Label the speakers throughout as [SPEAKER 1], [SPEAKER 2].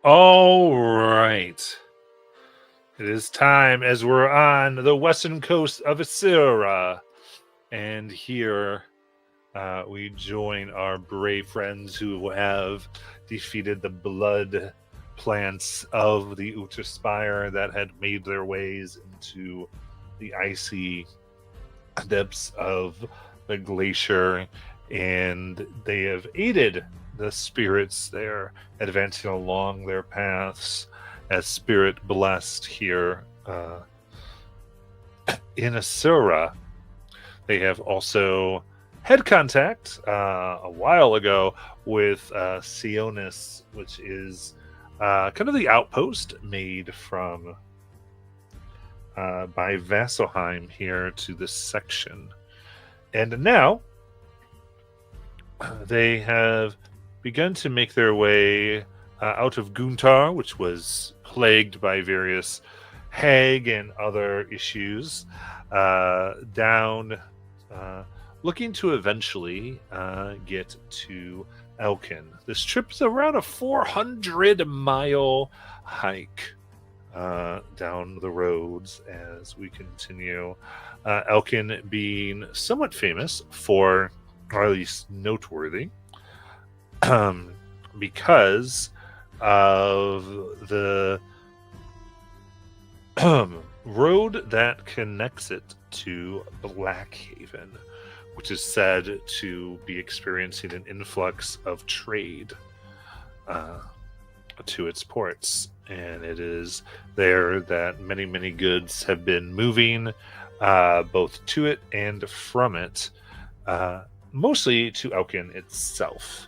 [SPEAKER 1] All right. It is time as we're on the western coast of Asira. And here we join our brave friends who have defeated the blood plants of the Utterspire that had made their ways into the icy depths of the glacier. And they have aided the spirits there advancing along their paths as spirit blessed here in Asura. They have also had contact a while ago with Sionis, which is kind of the outpost made from by Vasselheim here to this section. And now they have begun to make their way out of Guntar, which was plagued by various hag and other issues, down, looking to eventually get to Elkin. This trip is around a 400-mile hike down the roads as we continue. Elkin being somewhat famous for, or at least noteworthy, because of the road that connects it to Blackhaven, which is said to be experiencing an influx of trade to its ports. And it is there that many, many goods have been moving both to it and from it, mostly to Elkin itself.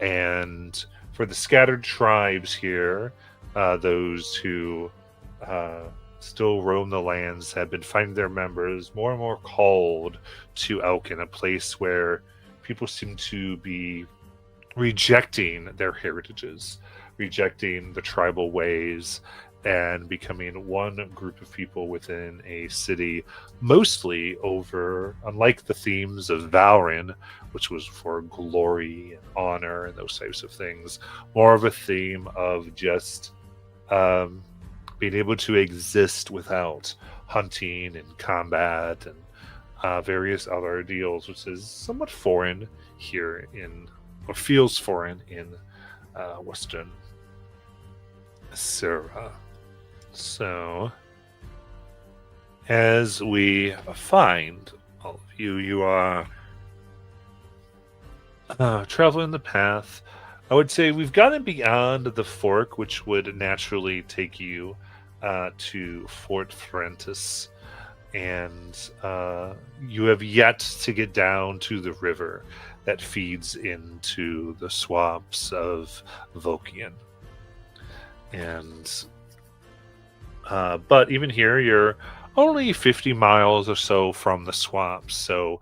[SPEAKER 1] And for the scattered tribes here, those who still roam the lands have been finding their members more and more called to Elkin, a place where people seem to be rejecting their heritages, rejecting the tribal ways, and becoming one group of people within a city, mostly over, unlike the themes of Valrin, which was for glory and honor and those types of things, more of a theme of just being able to exist without hunting and combat and various other deals, which is somewhat foreign here in, or feels foreign in Western Asura. So, as we find all of you, you are traveling the path. I would say we've gotten beyond the fork, which would naturally take you to Fort Threntis, and you have yet to get down to the river that feeds into the swamps of Volkian. And but even here, you're only 50 miles or so from the swamps, so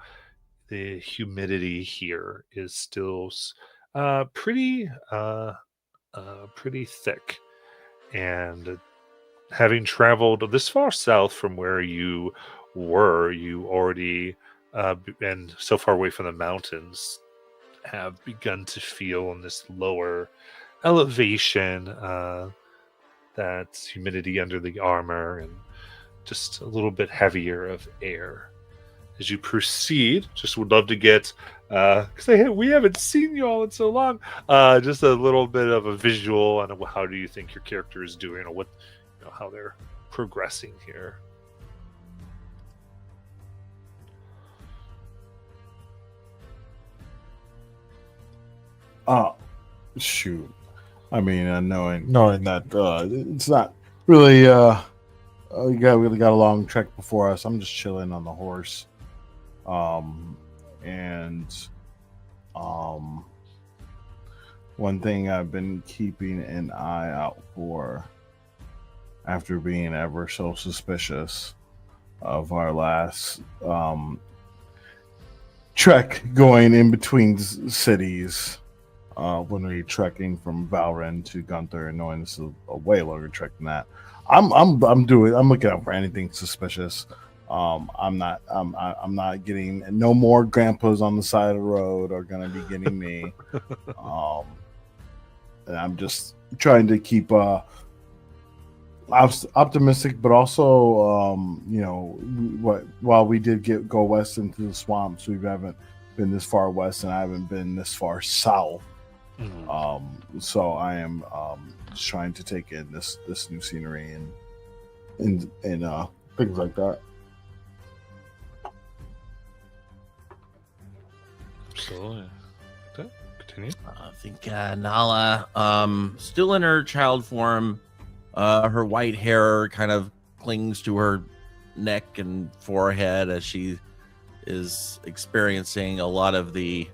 [SPEAKER 1] the humidity here is still pretty thick. And having traveled this far south from where you were, you already and so far away from the mountains, have begun to feel in this lower elevation that humidity under the armor and just a little bit heavier of air. As you proceed, just would love to get, because we haven't seen you all in so long, just a little bit of a visual on how do you think your character is doing, or what, how they're progressing here.
[SPEAKER 2] Shoot. I mean, knowing that it's not really we got a long trek before us. I'm just chilling on the horse, and one thing I've been keeping an eye out for, after being ever so suspicious of our last trek going in between cities. When we trekking from Valren to Gunther, and knowing this is a way longer trek than that, I'm looking out for anything suspicious. I'm not getting, no more grandpas on the side of the road are gonna be getting me. and I'm just trying to keep optimistic, but also while we did go west into the swamps, we haven't been this far west, and I haven't been this far south. So I am just trying to take in this new scenery and things like that.
[SPEAKER 1] Absolutely. Okay, continue.
[SPEAKER 3] I think Nala, still in her child form, her white hair kind of clings to her neck and forehead as she is experiencing a lot of the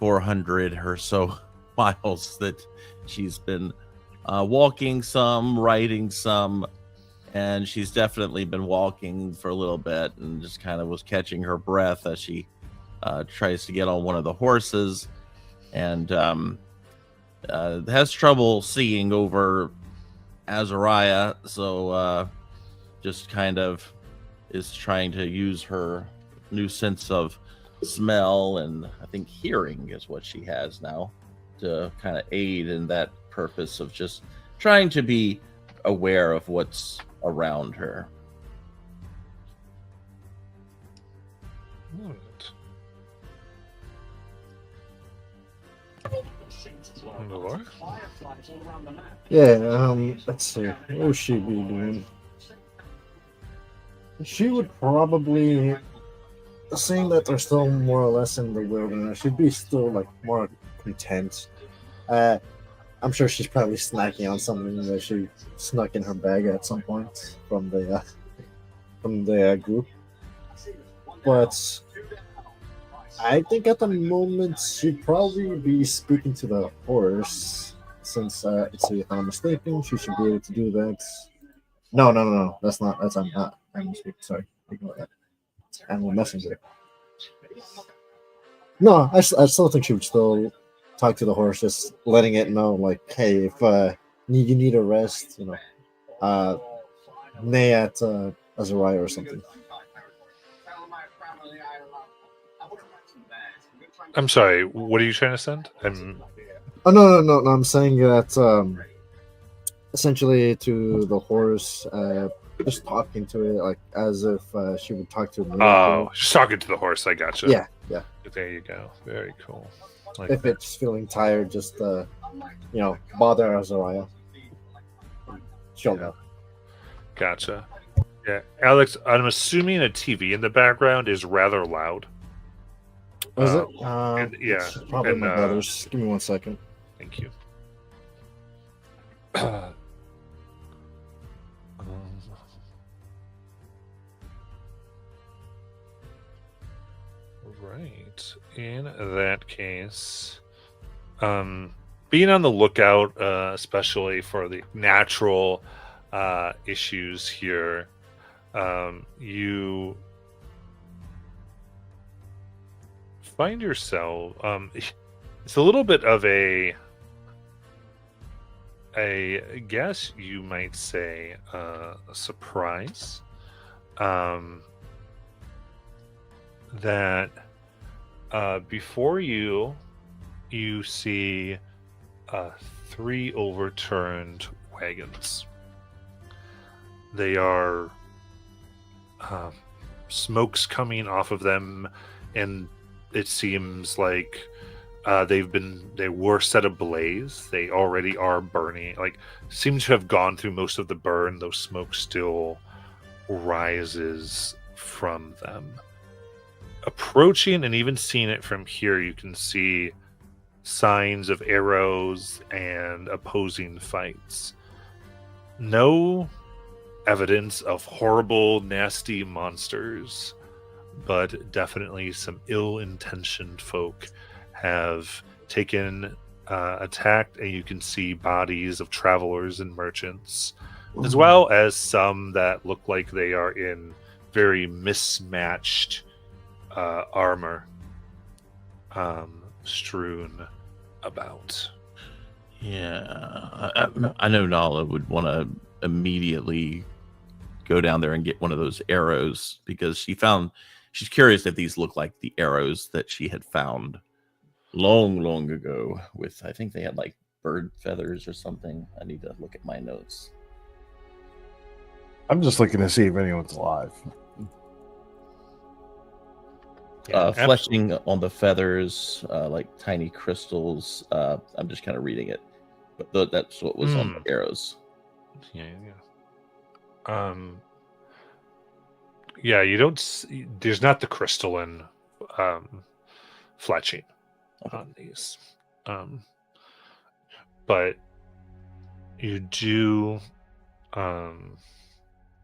[SPEAKER 3] 400 or so miles that she's been walking some, riding some, and she's definitely been walking for a little bit and just kind of was catching her breath as she tries to get on one of the horses, and has trouble seeing over Azariah, so just kind of is trying to use her new sense of smell, and I think hearing is what she has now, to kind of aid in that purpose of just trying to be aware of what's around her.
[SPEAKER 4] Yeah, let's see. What would she be doing? She would probably, seeing that they're still more or less in the wilderness, she'd be still like more content. I'm sure she's probably snacking on something that she snuck in her bag at some point from the group. But I think at the moment she'd probably be speaking to the horse, since if I'm mistaken, she should be able to do that. No. That's I'm not. I'm mistaken. Sorry, ignore that. Animal messenger. No, I still think she would still talk to the horse, just letting it know, like, hey, if you need a rest, neigh at Azariah or something.
[SPEAKER 1] I'm sorry, what are you trying to send?
[SPEAKER 4] Oh, no. I'm saying that essentially to the horse, just talking to it like as if she would talk to me.
[SPEAKER 1] Oh, just talking to the horse. I gotcha.
[SPEAKER 4] Yeah.
[SPEAKER 1] There you go. Very cool.
[SPEAKER 4] Like if it's feeling tired, just bother Azariah. She'll know.
[SPEAKER 1] Gotcha. Yeah, Alex, I'm assuming a TV in the background is rather loud.
[SPEAKER 4] Was it?
[SPEAKER 1] Yeah.
[SPEAKER 4] It's probably my brother's. Give me 1 second.
[SPEAKER 1] Thank you. Right. In that case, being on the lookout, especially for the natural issues here, you find yourself. It's a little bit of I guess you might say, a surprise. That before you see 3 overturned wagons. They are smokes coming off of them, and it seems like they were set ablaze. They already are burning. Like, seem to have gone through most of the burn, though smoke still rises from them. Approaching and even seeing it from here, you can see signs of arrows and opposing fights. No evidence of horrible, nasty monsters, but definitely some ill-intentioned folk have attacked, and you can see bodies of travelers and merchants, as well as some that look like they are in very mismatched armor strewn about.
[SPEAKER 3] Yeah, I know Nala would want to immediately go down there and get one of those arrows, because she's curious if these look like the arrows that she had found long ago with, I think they had like bird feathers or something. I need to look at my notes.
[SPEAKER 2] I'm just looking to see if anyone's alive.
[SPEAKER 1] Yeah,
[SPEAKER 3] Fleshing on the feathers, like tiny crystals. I'm just kind of reading it, but that's what was on the arrows.
[SPEAKER 1] Yeah. Yeah, you don't. There's not the crystalline fletching on these, but you do.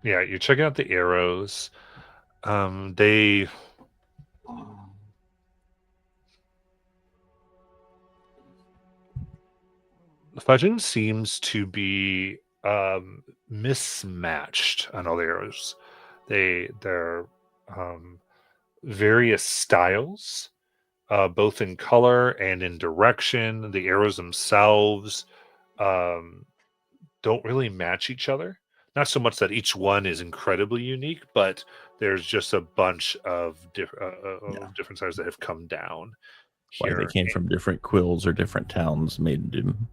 [SPEAKER 1] Yeah, you're checking out the arrows. They. The fletching seems to be mismatched on all the arrows. They're various styles, both in color and in direction. The arrows themselves don't really match each other. Not so much that each one is incredibly unique, but there's just a bunch of different sizes that have come down
[SPEAKER 3] Like
[SPEAKER 1] here.
[SPEAKER 3] they came from different quills or different towns made them.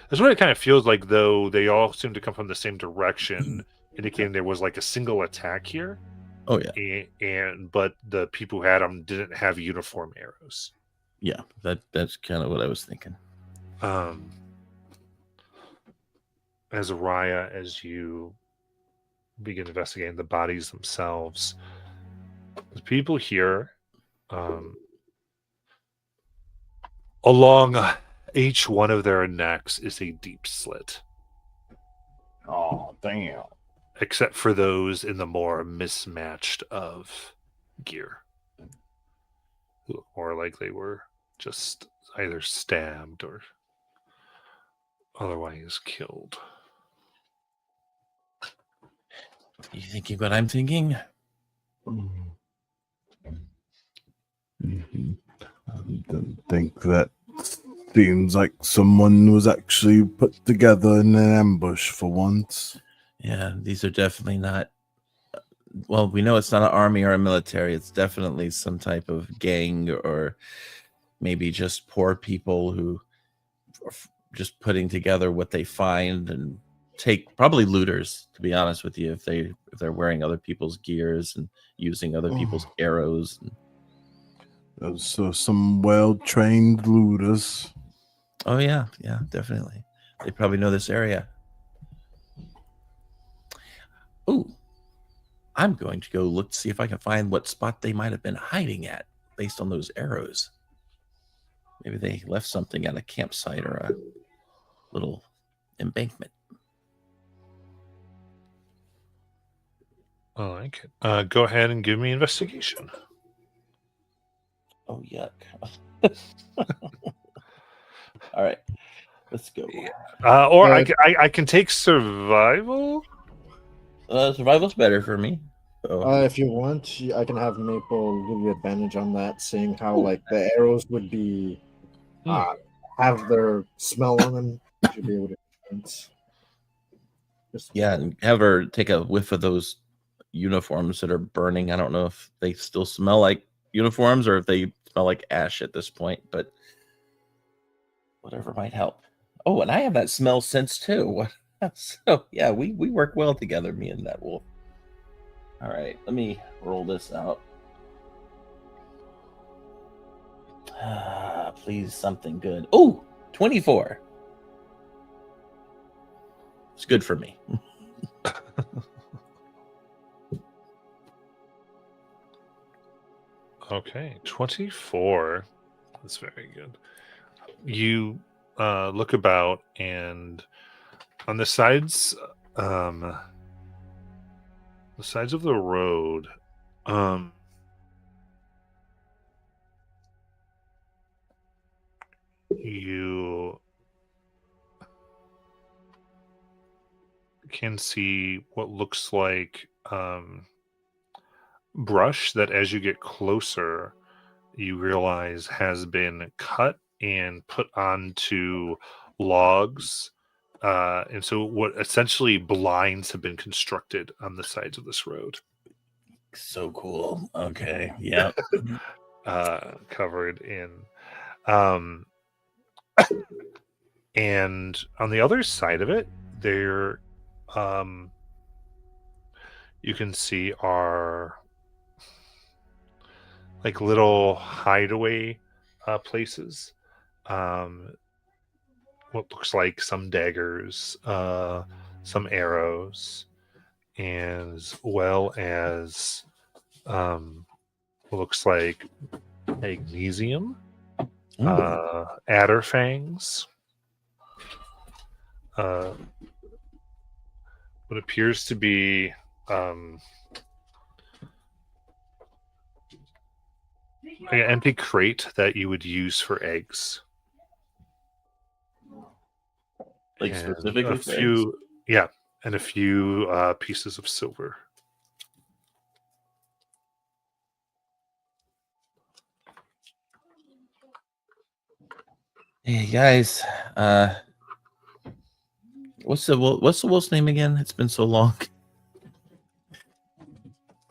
[SPEAKER 1] That's what it kind of feels like, though. They all seem to come from the same direction, indicating there was like a single attack here.
[SPEAKER 3] Oh yeah,
[SPEAKER 1] But the people who had them didn't have uniform arrows.
[SPEAKER 3] yeah. That's kind of what I was thinking.
[SPEAKER 1] Azariah, as you begin investigating the bodies themselves, the people here, along each one of their necks is a deep slit.
[SPEAKER 2] Oh, damn.
[SPEAKER 1] Except for those in the more mismatched of gear, who look more like they were just either stabbed or otherwise killed.
[SPEAKER 3] You thinking what I'm thinking?
[SPEAKER 2] I don't think that seems like someone was actually put together in an ambush for once.
[SPEAKER 3] Yeah, these are definitely not. Well, we know it's not an army or a military. It's definitely some type of gang or maybe just poor people who are just putting together what they find and take. Probably looters, to be honest with you, if they're wearing other people's gears and using other people's arrows.
[SPEAKER 2] So some well-trained looters.
[SPEAKER 3] Oh yeah, definitely. They probably know this area. Ooh, I'm going to go look to see if I can find what spot they might have been hiding at based on those arrows. Maybe they left something at a campsite or a little embankment.
[SPEAKER 1] I like it. Go ahead and give me investigation.
[SPEAKER 3] Oh, yuck. All right, let's go.
[SPEAKER 1] Or I can take survival.
[SPEAKER 3] Survival's better for me. So.
[SPEAKER 4] If you want, I can have Maple give you advantage on that, seeing how like the arrows would be have their smell on them. You should be able to sense.
[SPEAKER 3] Yeah, and have her take a whiff of those uniforms that are burning. I don't know if they still smell like uniforms or if they smell like ash at this point, but whatever might help. Oh, and I have that smell sense too. So yeah, we work well together, me and that wolf. All right, let me roll this out. Please, something good. Oh, 24. It's good for me.
[SPEAKER 1] Okay, 24. That's very good. You look about, and on the sides of the road, you can see what looks like brush that, as you get closer, you realize has been cut and put onto logs. And so what essentially blinds have been constructed on the sides of this road.
[SPEAKER 3] So cool. Okay. Yeah.
[SPEAKER 1] Covered in And on the other side of it, there, you can see are like little hideaway places. What looks like some daggers, some arrows, as well as what looks like magnesium, adder fangs, what appears to be an empty crate that you would use for eggs.
[SPEAKER 3] Like
[SPEAKER 1] And
[SPEAKER 3] specifically
[SPEAKER 1] a
[SPEAKER 3] for
[SPEAKER 1] few, yeah, and a few pieces of silver.
[SPEAKER 3] Hey guys, what's the wolf's name again? It's been so long.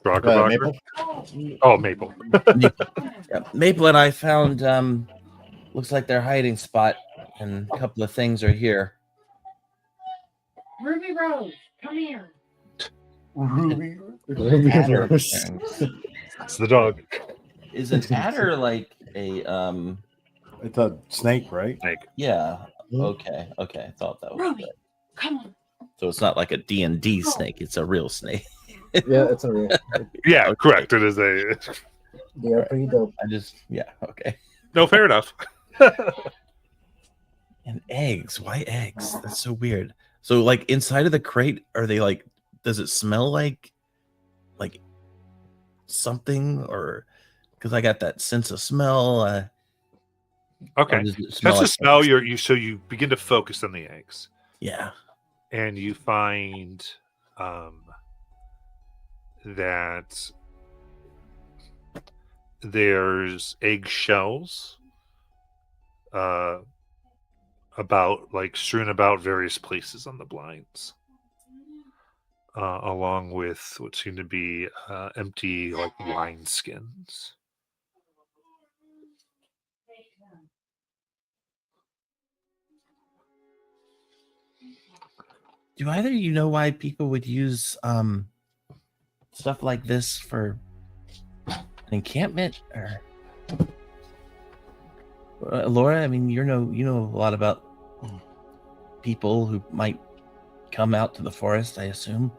[SPEAKER 1] Groggerbogger?
[SPEAKER 4] Maple?
[SPEAKER 1] Oh, Maple.
[SPEAKER 3] Yeah, Maple and I found looks like their hiding spot, and a couple of things are here.
[SPEAKER 5] Ruby Rose, come here.
[SPEAKER 2] Ruby.
[SPEAKER 3] Adder
[SPEAKER 4] Rose.
[SPEAKER 3] fangs.
[SPEAKER 1] That's the dog.
[SPEAKER 3] Is an adder like a
[SPEAKER 2] It's a snake, right?
[SPEAKER 1] Snake.
[SPEAKER 3] yeah, okay, I thought that was
[SPEAKER 5] Ruby,
[SPEAKER 3] it.
[SPEAKER 5] come on.
[SPEAKER 3] So it's not like a D&D snake, it's a real snake.
[SPEAKER 4] Yeah, it's a real.
[SPEAKER 1] Yeah,
[SPEAKER 3] Okay.
[SPEAKER 1] correct. It is a.
[SPEAKER 4] They are pretty dope.
[SPEAKER 3] Okay.
[SPEAKER 1] No, fair enough.
[SPEAKER 3] And eggs, why eggs? That's so weird. So like inside of the crate, are they like, does it smell like something, or because I got that sense of smell?
[SPEAKER 1] Okay.
[SPEAKER 3] Or does it smell
[SPEAKER 1] That's the
[SPEAKER 3] like
[SPEAKER 1] smell.
[SPEAKER 3] eggs?
[SPEAKER 1] So you begin to focus on the eggs,
[SPEAKER 3] Yeah.
[SPEAKER 1] and you find that there's egg shells about like strewn about various places on the blinds, along with what seem to be empty like wine skins.
[SPEAKER 3] Do either of you know why people would use stuff like this for an encampment? Or Laura, I mean, you know a lot about people who might come out to the forest, I assume.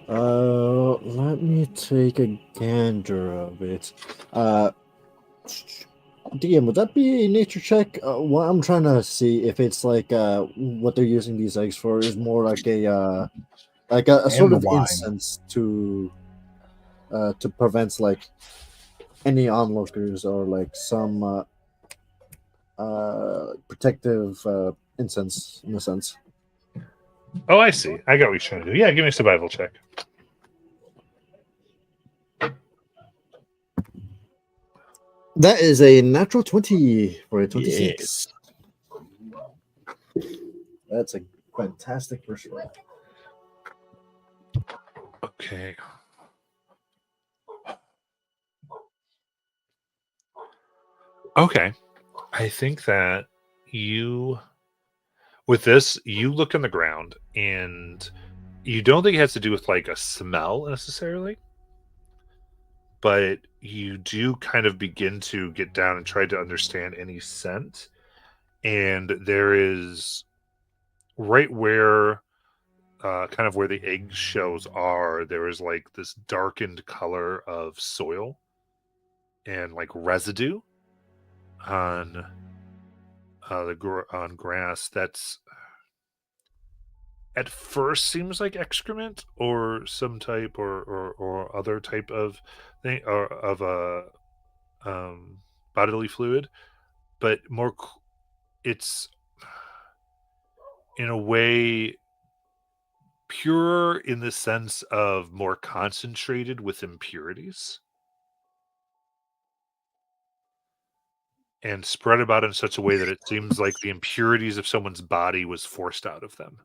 [SPEAKER 4] Let me take a gander of it. DM, would that be a nature check? What I'm trying to see if it's like what they're using these eggs for is more like a sort
[SPEAKER 2] the
[SPEAKER 4] of
[SPEAKER 2] wine.
[SPEAKER 4] incense to prevent like any onlookers or like some protective incense in a sense.
[SPEAKER 1] Oh, I see. I got what you're trying to do. Yeah, give me a survival check.
[SPEAKER 4] That is a natural 20 for a 26. That's a fantastic first roll.
[SPEAKER 1] Okay. Okay. I think that with this, you look on the ground and you don't think it has to do with like a smell necessarily, but you do kind of begin to get down and try to understand any scent. And there is right where kind of where the eggshells are, there is like this darkened color of soil and like residue on on grass that's at first seems like excrement or some type or other type of thing or of a bodily fluid, but it's in a way pure in the sense of more concentrated with impurities and spread about in such a way that it seems like the impurities of someone's body was forced out of them.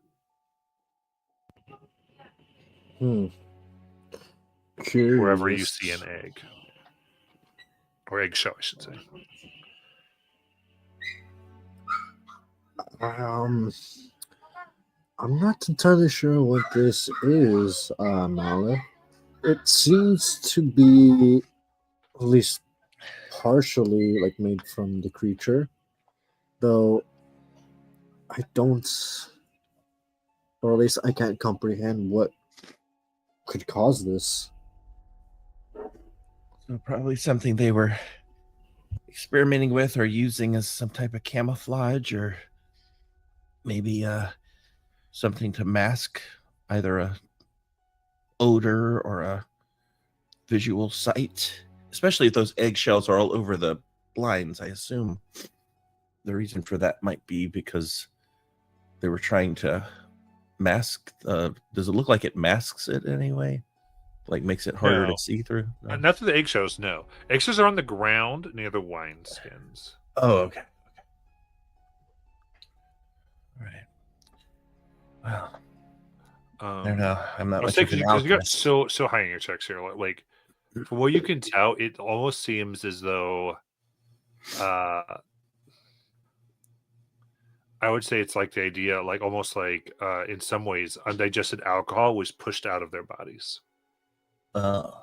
[SPEAKER 4] Curious.
[SPEAKER 1] Wherever you see an egg or eggshell, I should say.
[SPEAKER 4] Um, I'm not entirely sure what this is, Nala. It seems to be at least partially like made from the creature, though I don't, or at least I can't comprehend what could cause this.
[SPEAKER 3] So probably something they were experimenting with or using as some type of camouflage, or maybe something to mask either a odor or a visual sight, especially if those eggshells are all over the blinds. I assume the reason for that might be because they were trying to mask. Does it look like it masks it anyway? Like makes it harder
[SPEAKER 1] No.
[SPEAKER 3] to see through? No.
[SPEAKER 1] Not through the eggshells, no. Eggshells are on the ground near the wine skins.
[SPEAKER 3] Oh, okay. All right. Well, I don't know. I'm not
[SPEAKER 1] I was
[SPEAKER 3] much of
[SPEAKER 1] thinking
[SPEAKER 3] an
[SPEAKER 1] because you got
[SPEAKER 3] alchemist.
[SPEAKER 1] so high in your checks here. Like from what you can tell, it almost seems as though I would say it's like the idea, like almost like in some ways, undigested alcohol was pushed out of their bodies.
[SPEAKER 2] Oh.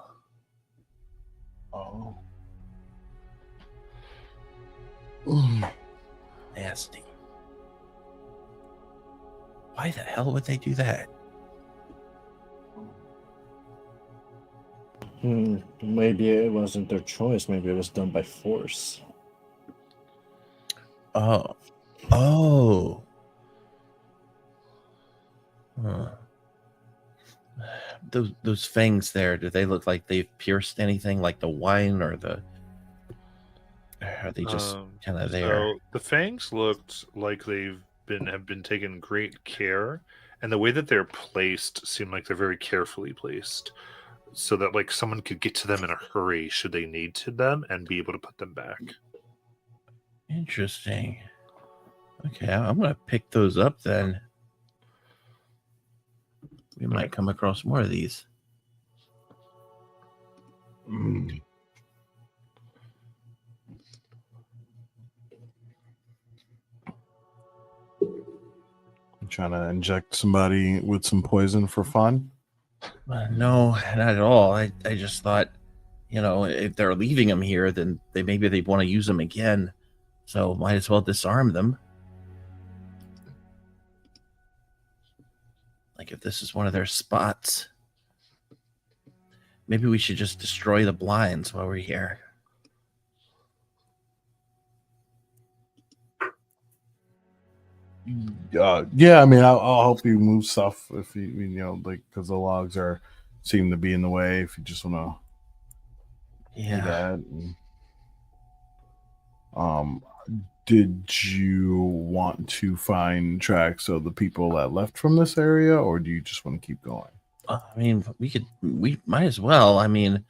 [SPEAKER 3] Nasty. Why the hell would they do that?
[SPEAKER 4] Maybe it wasn't their choice. Maybe it was done by force.
[SPEAKER 3] Oh. Oh. Huh. Those fangs there, do they look like they've pierced anything like the wine, or are they just kind of there?
[SPEAKER 1] So the fangs looked like have been taken great care, and the way that they're placed seem like they're very carefully placed, so that like someone could get to them in a hurry should they need to them and be able to put them back.
[SPEAKER 3] Interesting. Okay, I'm gonna pick those up then. We might come across more of these.
[SPEAKER 2] Mm. Trying to inject somebody with some poison for fun?
[SPEAKER 3] No, not at all. I just thought, if they're leaving them here, then maybe they want to use them again. So might as well disarm them. Like if this is one of their spots, maybe we should just destroy the blinds while we're here.
[SPEAKER 2] Yeah, I mean, I'll help you move stuff if you like, because the logs seem to be in the way. If you just want to do that. And, did you want to find tracks of the people that left from this area, or do you just want to keep going?
[SPEAKER 3] I mean, we might as well. I mean,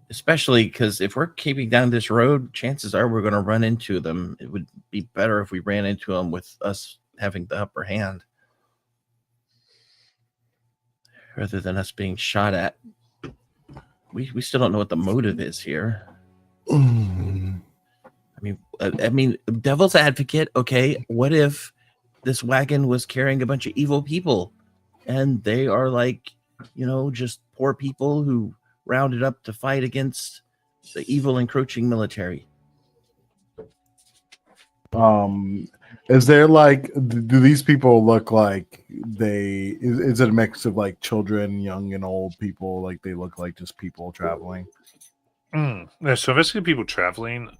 [SPEAKER 3] especially because if we're keeping down this road, chances are we're going to run into them. It would be better if we ran into them with us having the upper hand rather than us being shot at. We still don't know what the motive is here. I mean, devil's advocate. Okay, what if this wagon was carrying a bunch of evil people, and they are like, just poor people who rounded up to fight against the evil encroaching military?
[SPEAKER 2] Is there like, do these people look like is it a mix of like children, young and old people? Like they look like just people traveling?
[SPEAKER 1] Yeah, so basically people traveling.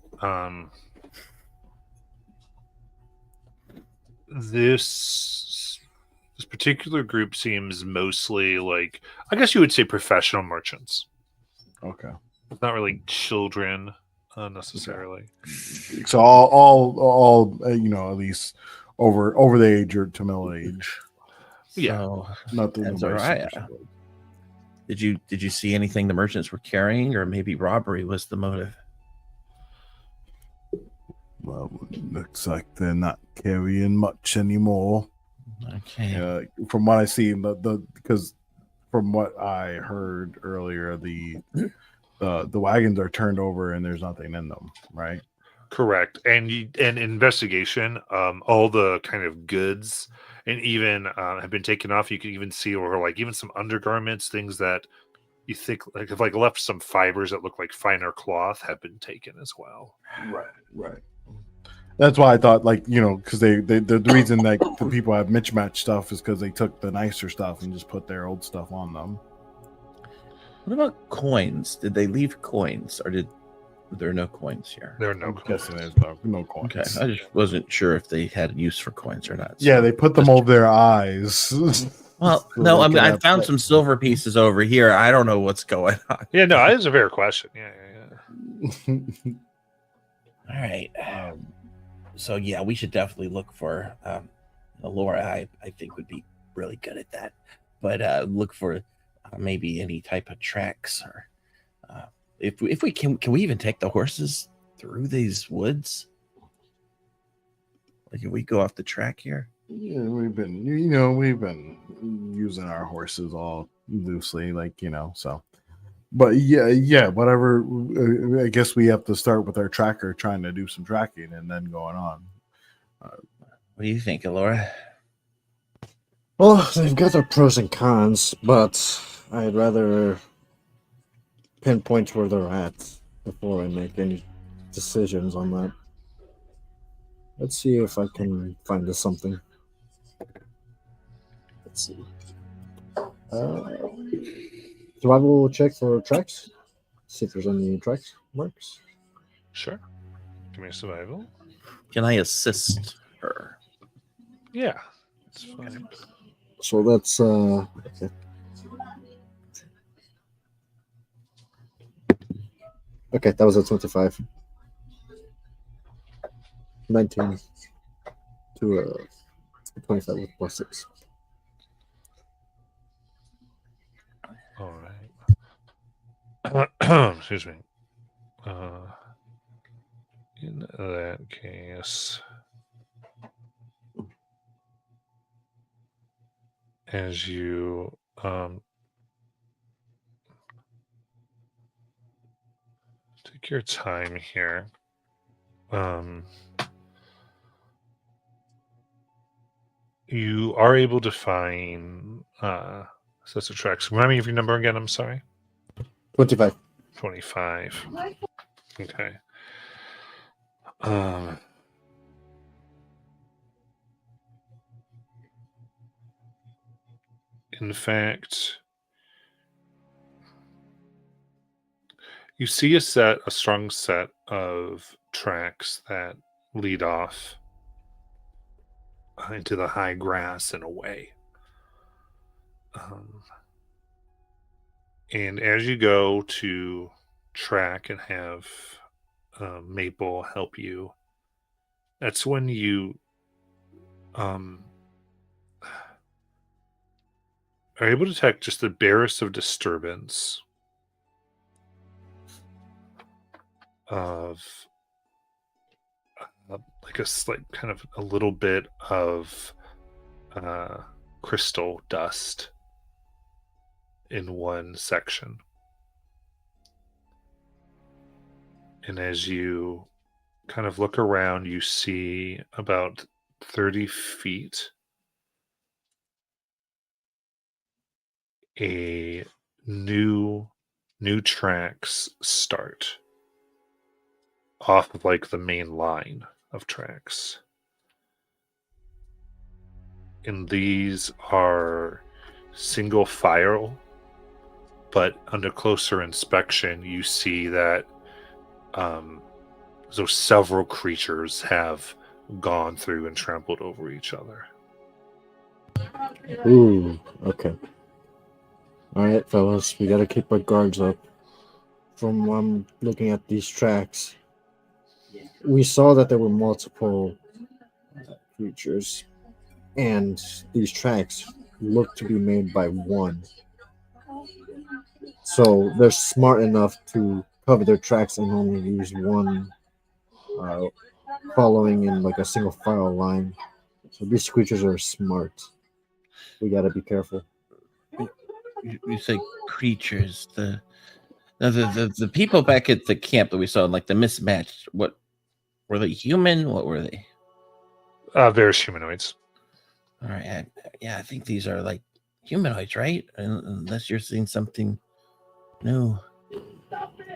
[SPEAKER 1] This particular group seems mostly like, I guess you would say, professional merchants.
[SPEAKER 2] Okay.
[SPEAKER 1] It's not really children necessarily.
[SPEAKER 2] So all at least over the age or to middle age.
[SPEAKER 1] Yeah.
[SPEAKER 3] So,
[SPEAKER 2] Nothing.
[SPEAKER 3] that's all right. Did you see anything the merchants were carrying, or maybe robbery was the motive?
[SPEAKER 2] Well, looks like they're not carrying much anymore.
[SPEAKER 3] Okay.
[SPEAKER 2] From what I see, because from what I heard earlier, the wagons are turned over and there's nothing in them, right?
[SPEAKER 1] Correct. And investigation, all the kind of goods and even have been taken off. You can even see, or like even some undergarments, things that you think like have like left some fibers that look like finer cloth have been taken as well.
[SPEAKER 2] Right. That's why I thought, like, you know, because the reason like the people have mismatched stuff is because they took the nicer stuff and just put their old stuff on them.
[SPEAKER 3] What about coins? Did they leave coins, or were there no coins here?
[SPEAKER 1] There are no
[SPEAKER 2] I'm
[SPEAKER 1] coins.
[SPEAKER 2] guessing there's no coins.
[SPEAKER 3] Okay, I just wasn't sure if they had use for coins or not.
[SPEAKER 2] Yeah,
[SPEAKER 3] so-
[SPEAKER 2] they put them over their eyes.
[SPEAKER 3] Well,
[SPEAKER 2] So
[SPEAKER 3] no,
[SPEAKER 2] they
[SPEAKER 3] I mean
[SPEAKER 2] can
[SPEAKER 3] I
[SPEAKER 2] have
[SPEAKER 3] found
[SPEAKER 2] play.
[SPEAKER 3] some silver pieces over here. I don't know what's going on.
[SPEAKER 1] Yeah, no, that is a fair question. Yeah.
[SPEAKER 3] All right. So yeah, we should definitely look for Laura. I think would be really good at that. But look for maybe any type of tracks, or if we can we even take the horses through these woods? Like if we go off the track here?
[SPEAKER 2] Yeah, we've been using our horses all loosely, like, you know, so. But yeah, whatever. I guess we have to start with our tracker, trying to do some tracking, and then going on.
[SPEAKER 3] What do you think, Laura?
[SPEAKER 4] Well, they've got their pros and cons, but I'd rather pinpoint where they're at before I make any decisions on that. Let's see if I can find us something. Let's see. Survival check for tracks. See if there's any tracks marks.
[SPEAKER 1] Sure. Give me a survival.
[SPEAKER 3] Can I assist her?
[SPEAKER 1] Yeah. It's fine.
[SPEAKER 4] So that's okay. Okay, that was a 25. 19 to 25 with +6.
[SPEAKER 1] All right. Excuse me. In that case, as you take your time here, you are able to find sets of tracks. Remind me of your number again. I'm sorry.
[SPEAKER 4] 25.
[SPEAKER 1] 25. Okay. In fact, you see a strong set of tracks that lead off into the high grass and away. And as you go to track and have Maple help you, that's when you are able to detect just the barest of disturbance of like a slight kind of a little bit of crystal dust in one section. And as you kind of look around, you see about 30 feet a new tracks start off of like the main line of tracks. And these are single file, but under closer inspection, you see that so several creatures have gone through and trampled over each other.
[SPEAKER 4] Ooh, okay. All right, fellas, we gotta keep our guards up. From looking at these tracks, we saw that there were multiple creatures, and these tracks look to be made by one. So they're smart enough to cover their tracks and only use one, following in like a single file line. So these creatures are smart. We gotta be careful.
[SPEAKER 3] You say creatures. The people back at the camp that we saw, like the mismatched. What Were they human? What were they?
[SPEAKER 1] Various humanoids.
[SPEAKER 3] All right. I think these are like humanoids, right? Unless you're seeing something new.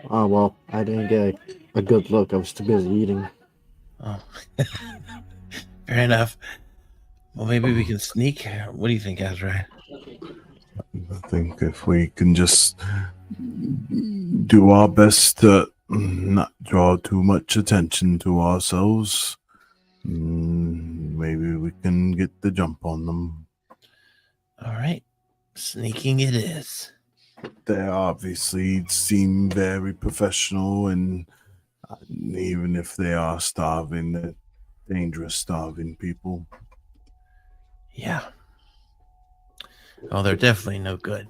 [SPEAKER 4] Oh, well, I didn't get a good look. I was too busy eating.
[SPEAKER 3] Oh, fair enough. Well, maybe we can sneak. What do you think, Azra?
[SPEAKER 2] I think if we can just do our best to not draw too much attention to ourselves, maybe we can get the jump on them.
[SPEAKER 3] All right. Sneaking it is.
[SPEAKER 2] They obviously seem very professional, and even if they are starving, they're dangerous starving people.
[SPEAKER 3] Yeah. Oh, they're definitely no good.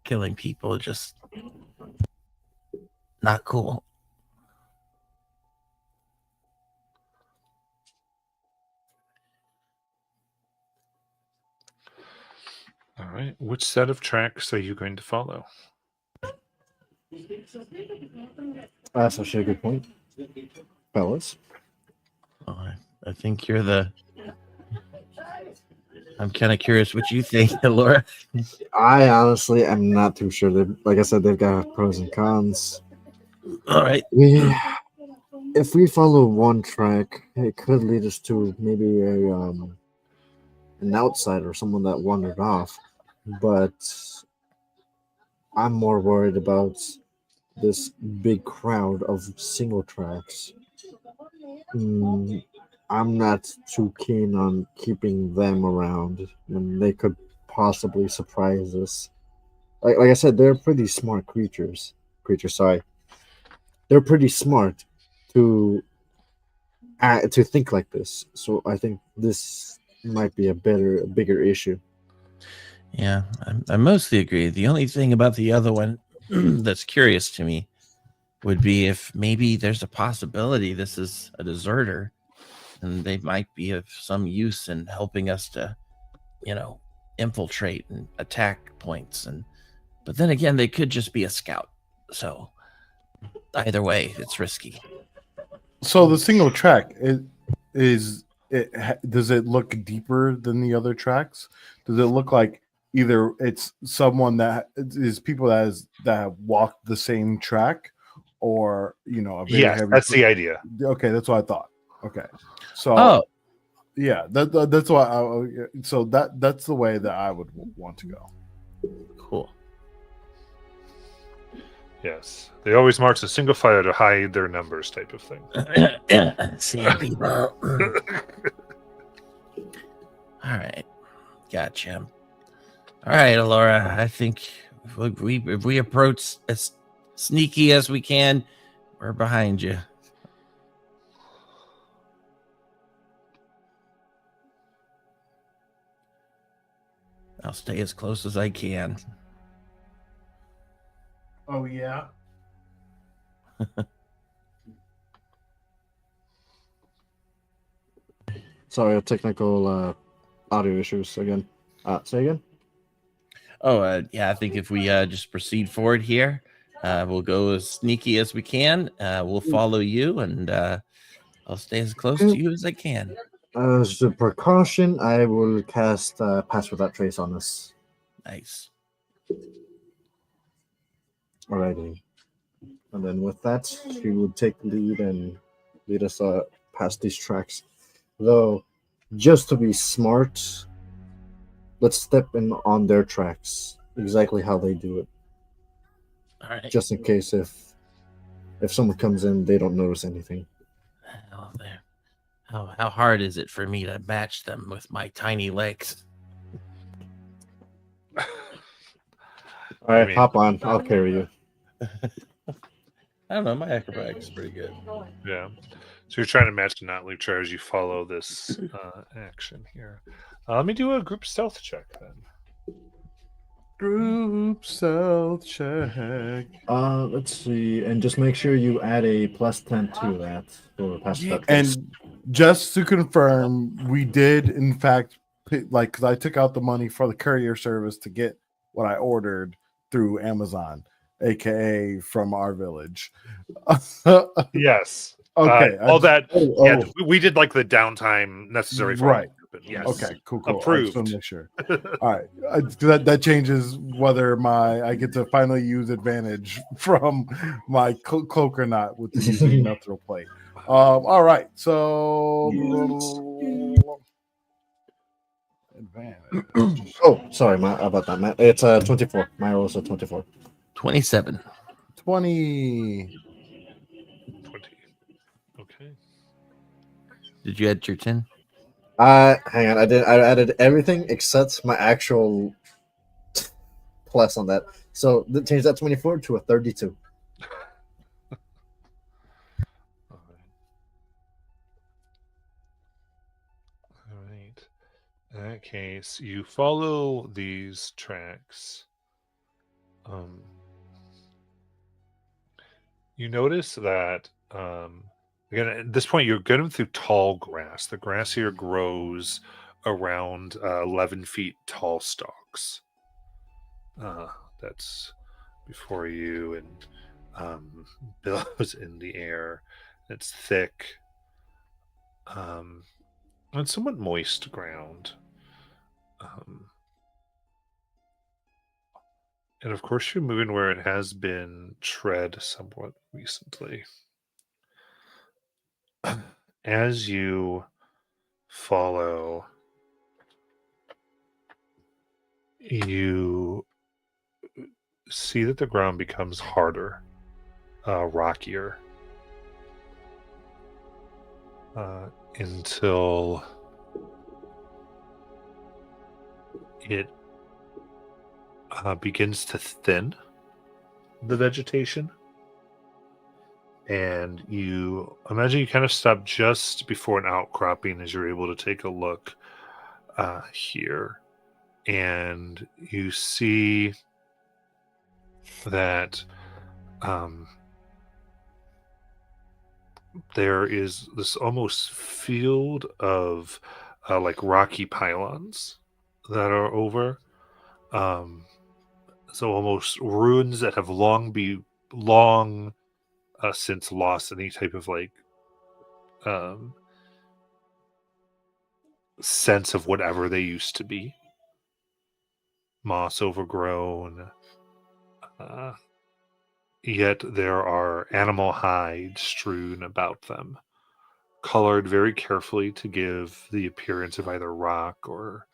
[SPEAKER 3] Killing people just not cool.
[SPEAKER 1] All right. Which set of tracks are you going to follow?
[SPEAKER 4] That's actually a good point, fellas.
[SPEAKER 3] Oh, I think you're the. I'm kind of curious what you think, Laura.
[SPEAKER 4] I honestly am not too sure. Like I said, they've got pros and cons.
[SPEAKER 3] All right.
[SPEAKER 4] If we follow one track, it could lead us to maybe an outsider, someone that wandered off. But I'm more worried about this big crowd of single tracks. I'm not too keen on keeping them around when they could possibly surprise us. Like I said, they're pretty smart creatures. Sorry, they're pretty smart to think like this. So I think this might be a bigger issue.
[SPEAKER 3] Yeah, I mostly agree. The only thing about the other one that's curious to me would be if maybe there's a possibility this is a deserter and they might be of some use in helping us to, infiltrate and attack points. But then again, they could just be a scout. So either way, it's risky.
[SPEAKER 2] So the single track does it look deeper than the other tracks? Does it look like either it's someone that is people that have walked the same track, or a very
[SPEAKER 1] Yes,
[SPEAKER 2] heavy?
[SPEAKER 1] that's the idea.
[SPEAKER 2] Okay, that's what I thought. Okay, so yeah, that's why. So that's the way that I would want to go.
[SPEAKER 3] Cool.
[SPEAKER 1] Yes, they always march a single file to hide their numbers, type of thing.
[SPEAKER 3] Sand people. All right, gotcha. All right, Laura. I think if we approach as sneaky as we can, we're behind you. I'll stay as close as I can.
[SPEAKER 2] Oh yeah.
[SPEAKER 4] Sorry, technical audio issues again. Say again.
[SPEAKER 3] Oh, yeah. I think if we just proceed forward here, we'll go as sneaky as we can. We'll follow you, and I'll stay as close to you as I can.
[SPEAKER 4] As a precaution, I will cast Pass Without Trace on us.
[SPEAKER 3] Nice.
[SPEAKER 4] Alrighty. And then with that, she would take the lead and lead us past these tracks. Though, just to be smart, let's step in on their tracks, exactly how they do it.
[SPEAKER 3] All right.
[SPEAKER 4] Just in case if someone comes in, they don't notice anything.
[SPEAKER 3] Oh, there. How hard is it for me to match them with my tiny legs?
[SPEAKER 4] All right, hop on. I'll carry you.
[SPEAKER 3] I don't know. My acrobatics is pretty good.
[SPEAKER 1] Yeah. So you're trying to match the not leave chart as you follow this action here. Let me do a group stealth check then.
[SPEAKER 2] Group stealth check.
[SPEAKER 4] Let's see, and just make sure you add a +10 to that for Pass Without Trace.
[SPEAKER 2] And just to confirm, we did in fact because I took out the money for the courier service to get what I ordered through Amazon, aka from our village.
[SPEAKER 1] Yes.
[SPEAKER 2] Okay.
[SPEAKER 1] all that.
[SPEAKER 4] Oh,
[SPEAKER 1] Yeah, we did like the downtime necessary for
[SPEAKER 2] Right.
[SPEAKER 1] Yes.
[SPEAKER 2] Okay. Cool. I just
[SPEAKER 1] Approved.
[SPEAKER 2] want to make sure. All right. That changes whether I get to finally use advantage from my cloak or not with using Mithril plate. All right. So advantage.
[SPEAKER 4] Oh, sorry about that, Matt. It's 24. My roll is a 24.
[SPEAKER 3] 27.
[SPEAKER 2] 20.
[SPEAKER 1] 20. Okay.
[SPEAKER 3] Did you add your 10?
[SPEAKER 4] Hang on. I added everything except my actual plus on that. So change that 24 to a 32.
[SPEAKER 1] All right. In that case, you follow these tracks. You notice that again at this point you're getting through tall grass. The grass here grows around 11 feet tall stalks. That's before you and billows in the air. It's thick. And somewhat moist ground. And of course, you're moving where it has been tread somewhat recently. As you follow, you see that the ground becomes harder, rockier, until it begins to thin the vegetation. And you imagine you kind of stop just before an outcropping as you're able to take a look here. And you see that there is this almost field of like rocky pylons that are over. So almost ruins that have long since lost any type of like sense of whatever they used to be. Moss overgrown. Yet there are animal hides strewn about them, colored very carefully to give the appearance of either rock or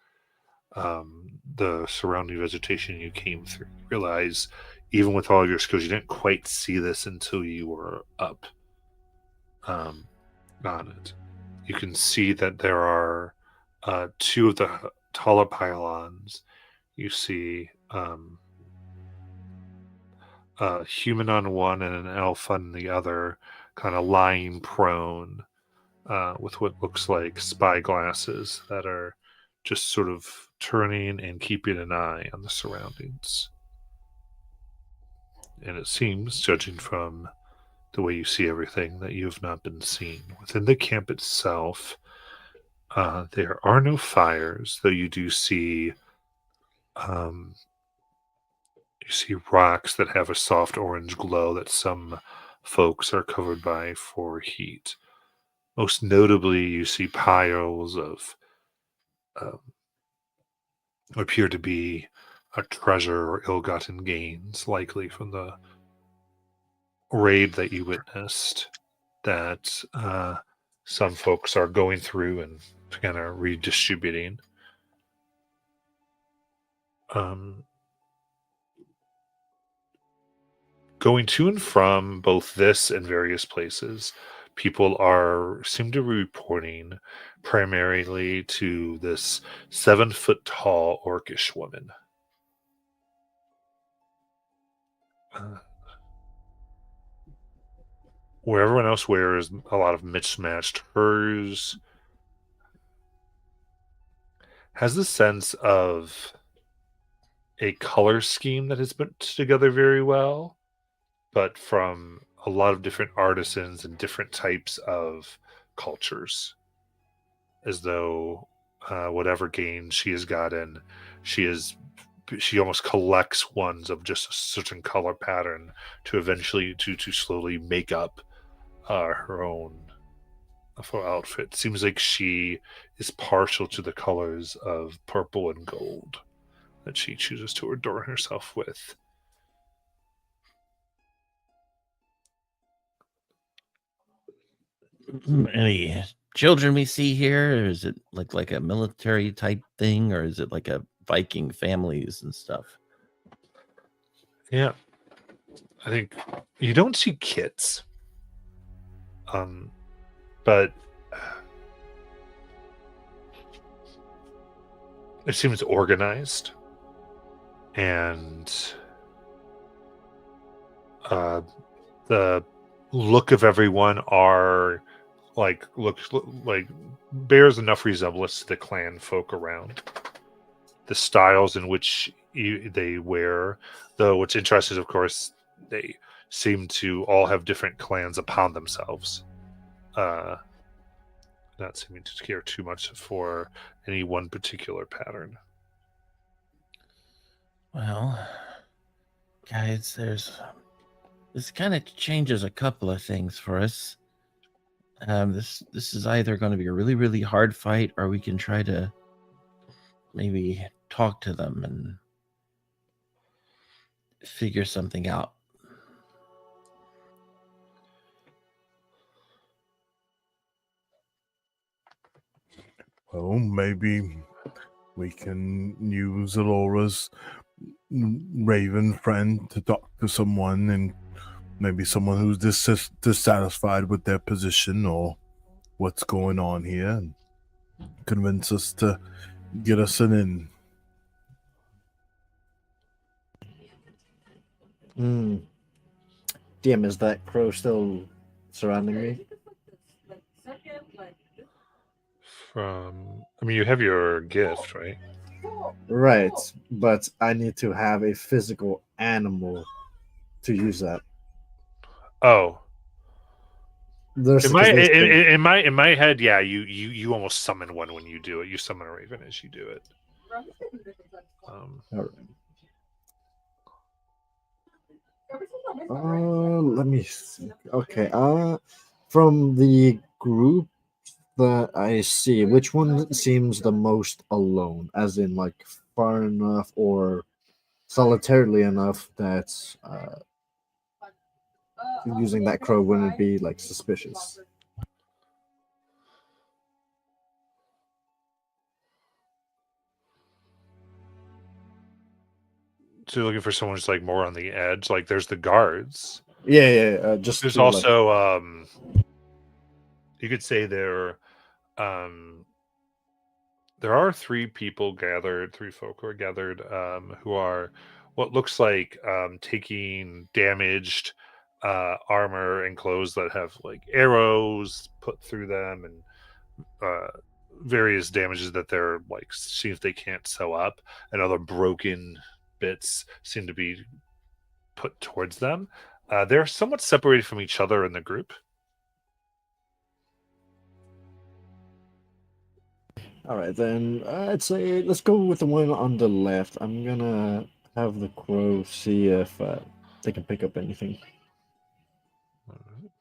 [SPEAKER 1] the surrounding vegetation you came through. You realize, even with all your skills, you didn't quite see this until you were up on it. You can see that there are two of the taller pylons. You see a human on one and an elf on the other, kind of lying prone with what looks like spy glasses that are just sort of turning and keeping an eye on the surroundings. And it seems, judging from the way you see everything, that you have not been seen. Within the camp itself, there are no fires, though you do see rocks that have a soft orange glow that some folks are covered by for heat. Most notably, you see piles of appear to be a treasure or ill-gotten gains, likely from the raid that you witnessed, that some folks are going through and kind of redistributing. Going to and from both this and various places, people seem to be reporting primarily to this 7-foot-tall orcish woman. Where everyone else wears a lot of mismatched, hers has the sense of a color scheme that has been put together very well, but from a lot of different artisans and different types of cultures, as though whatever gains she has gotten, she almost collects ones of just a certain color pattern to eventually to slowly make up her own full outfit. Seems like she is partial to the colors of purple and gold that she chooses to adorn herself with.
[SPEAKER 3] Any children we see here, or is it like a military type thing, or is it like a Viking families and stuff?
[SPEAKER 1] Yeah, I think you don't see kids, but it seems organized, and the look of everyone are looks like bears enough resemblance to the clan folk around. The styles in which they wear, though, what's interesting, of course, they seem to all have different clans upon themselves. Not seeming to care too much for any one particular pattern.
[SPEAKER 3] Well, guys, this kind of changes a couple of things for us. This is either going to be a really, really hard fight, or we can try to maybe talk to them and figure something out.
[SPEAKER 2] Well, maybe we can use Alora's raven friend to talk to someone, and maybe someone who's dissatisfied with their position or what's going on here, and convince us to get us an in.
[SPEAKER 4] Damn, is that crow still surrounding me?
[SPEAKER 1] You have your gift, right?
[SPEAKER 4] Right, but I need to have a physical animal to use that.
[SPEAKER 1] Oh,
[SPEAKER 4] There's
[SPEAKER 1] in my head, yeah, you almost summon one when you do it. You summon a raven as you do it.
[SPEAKER 4] Let me see. Okay. From the group that I see, which one seems the most alone? As in, like, far enough or solitarily enough that using that crow wouldn't be like suspicious.
[SPEAKER 1] So you're looking for someone who's like more on the edge. Like there's the guards.
[SPEAKER 4] Yeah. Just
[SPEAKER 1] there's also you could say there are three folk who are gathered who are what looks like taking damaged armor and clothes that have like arrows put through them and various damages that they're like see if they can't sew up, and other broken bits seem to be put towards them. They're somewhat separated from each other in the group.
[SPEAKER 4] All right, then I'd say let's go with the one on the left. I'm gonna have the crow see if they can pick up anything.
[SPEAKER 1] All right.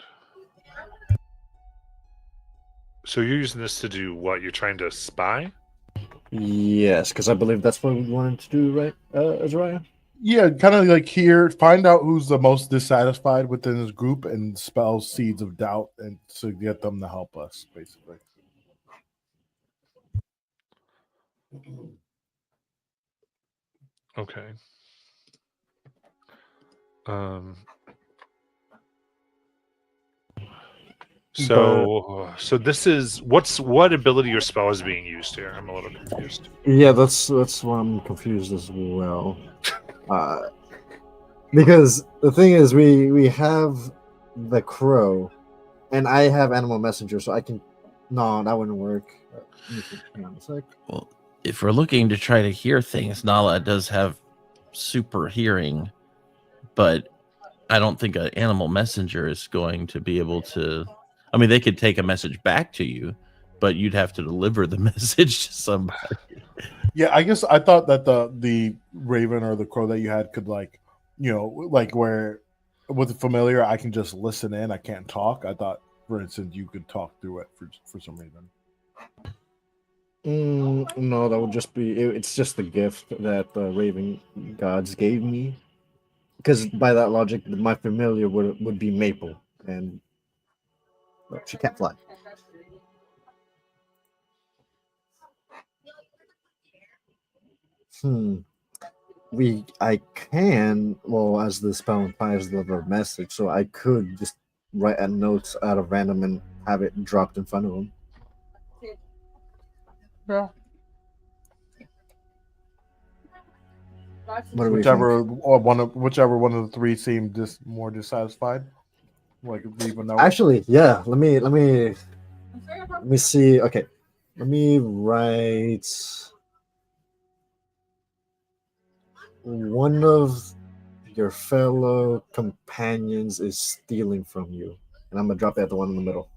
[SPEAKER 1] So you're using this to do what? You're trying to spy?
[SPEAKER 4] Yes, because I believe that's what we wanted to do, right, Azariah?
[SPEAKER 2] Yeah, kind of like here, find out who's the most dissatisfied within this group and spell seeds of doubt and to get them to help us, basically.
[SPEAKER 1] Okay. So this is what ability or spell is being used here? I'm a little confused.
[SPEAKER 4] Yeah, that's why I'm confused as well. Because the thing is, we have the crow, and I have animal messenger, so I can. No, that wouldn't work. Hang on a sec.
[SPEAKER 3] Well, if we're looking to try to hear things, Nala does have super hearing, but I don't think an animal messenger is going to be able to. I mean, they could take a message back to you, but you'd have to deliver the message to somebody.
[SPEAKER 2] Yeah, I guess I thought that the raven or the crow that you had could like where with familiar, I can just listen in. I can't talk. I thought, for instance, you could talk through it for some reason.
[SPEAKER 4] No, that would just be. It's just the gift that the Raven gods gave me. Because by that logic, my familiar would be Maple, and well, she can't fly. Hmm. I can, well, as the spell implies, deliver a message, so I could just write a note out of random and have it dropped in front of him.
[SPEAKER 2] Yeah.
[SPEAKER 4] What do we
[SPEAKER 2] Whichever
[SPEAKER 4] think?
[SPEAKER 2] or whichever one of the three seemed just more dissatisfied. Like leave a note.
[SPEAKER 4] Actually, yeah. Let me see. Okay, let me write. One of your fellow companions is stealing from you, and I'm gonna drop it at the one in the middle.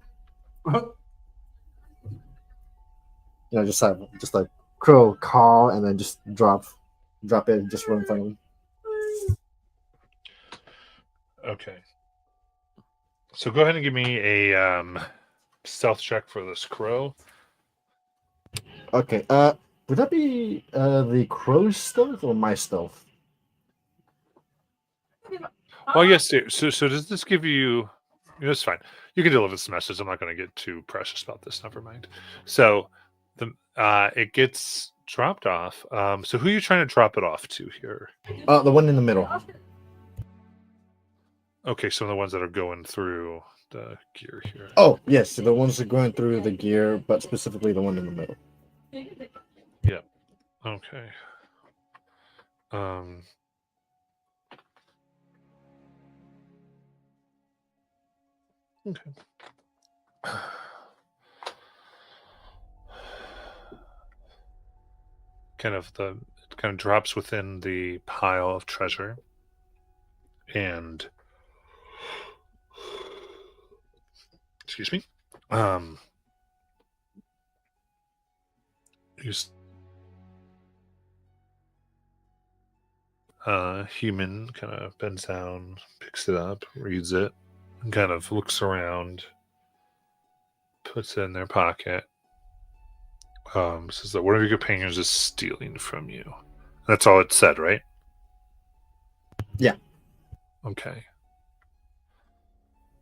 [SPEAKER 4] Just like crow call, and then just drop it, just right in front of him.
[SPEAKER 1] Okay. So go ahead and give me a stealth check for this crow.
[SPEAKER 4] Okay. Would that be the crow's stealth or my stealth?
[SPEAKER 1] Well, yes. So does this give you? It's fine. You can deliver this message. I'm not going to get too precious about this. Never mind. So it gets dropped off. So who are you trying to drop it off to here?
[SPEAKER 4] The one in the middle.
[SPEAKER 1] Okay, some of the ones that are going through the gear here.
[SPEAKER 4] Oh yes, the ones that are going through the gear, but specifically the one in the middle.
[SPEAKER 1] Yeah. Okay. Okay. It kind of drops within the pile of treasure, and excuse me. Human kind of bends down, picks it up, reads it, and kind of looks around, puts it in their pocket. Says that one of your companions is stealing from you. That's all it said, right?
[SPEAKER 4] Yeah.
[SPEAKER 1] Okay.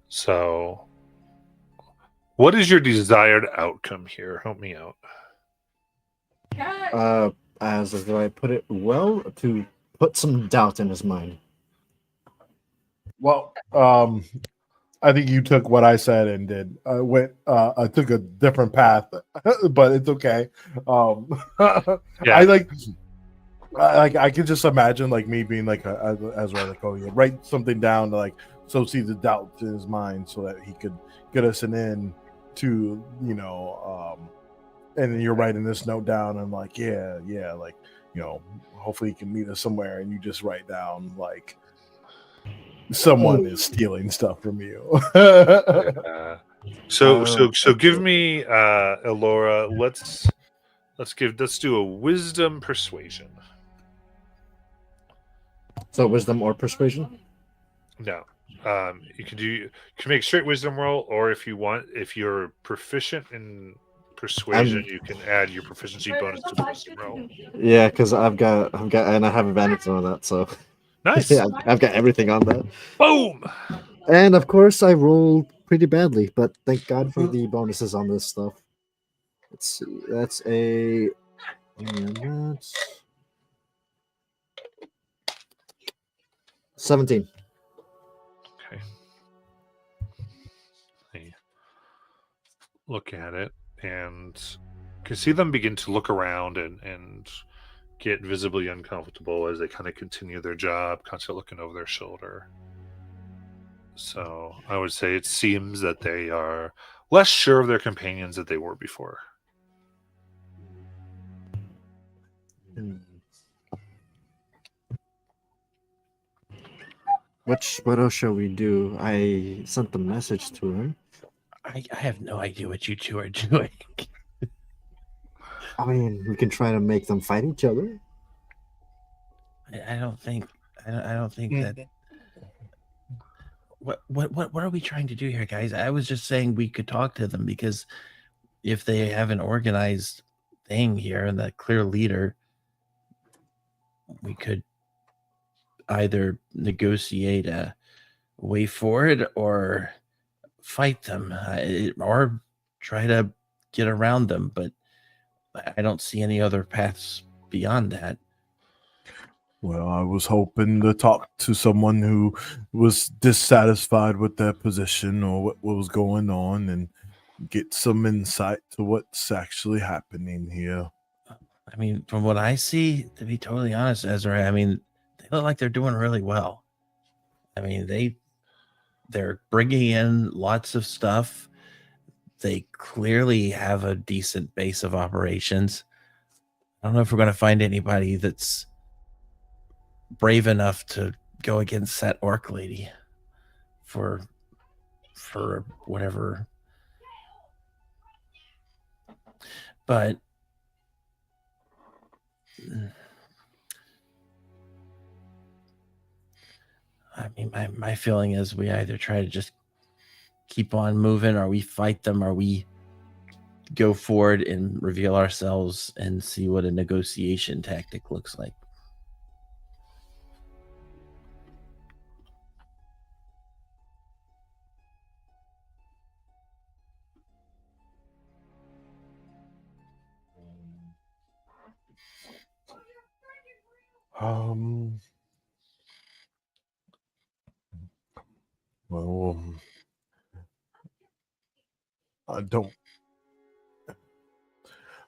[SPEAKER 1] So, what is your desired outcome here? Help me out.
[SPEAKER 4] As do I put it well, to put some doubt in his mind.
[SPEAKER 2] Well, I think you took what I said and did. I took a different path, but it's okay.
[SPEAKER 1] Yeah.
[SPEAKER 2] I can just imagine like me being like as like, oh yeah, write something down to like see the doubt in his mind so that he could get us an in to and then you're writing this note down and I'm like yeah like hopefully he can meet us somewhere and you just write down like someone is stealing stuff from you.
[SPEAKER 1] So give me Elora. Let's do a wisdom persuasion.
[SPEAKER 4] So wisdom or persuasion?
[SPEAKER 1] No. You can make straight wisdom roll, or if you're proficient in persuasion, you can add your proficiency bonus to the wisdom roll.
[SPEAKER 4] Yeah, because I've got, and I have advantage on that, so
[SPEAKER 1] Nice.
[SPEAKER 4] yeah, I've got everything on that.
[SPEAKER 1] Boom.
[SPEAKER 4] And of course, I rolled pretty badly, but thank God for the bonuses on this stuff. Let's see. That's a. And that's 17.
[SPEAKER 1] Okay. Look at it and can see them begin to look around and get visibly uncomfortable as they kind of continue their job, constantly looking over their shoulder. So I would say it seems that they are less sure of their companions than they were before.
[SPEAKER 4] What else shall we do? I sent the message to her.
[SPEAKER 3] I have no idea what you two are doing.
[SPEAKER 4] I mean, we can try to make them fight each other.
[SPEAKER 3] I don't think that. What are we trying to do here, guys? I was just saying we could talk to them because if they have an organized thing here and that clear leader, we could either negotiate a way forward or fight them, or try to get around them. But I don't see any other paths beyond that.
[SPEAKER 2] Well, I was hoping to talk to someone who was dissatisfied with their position or what was going on and get some insight to what's actually happening here.
[SPEAKER 3] I mean, from what I see, to be totally honest, Ezra, I mean, they look like they're doing really well. I mean, they're bringing in lots of stuff. They clearly have a decent base of operations. I don't know if we're going to find anybody that's brave enough to go against that orc lady for whatever. But I mean, my feeling is we either try to just keep on moving, or we fight them, or we go forward and reveal ourselves and see what a negotiation tactic looks like.
[SPEAKER 2] Well,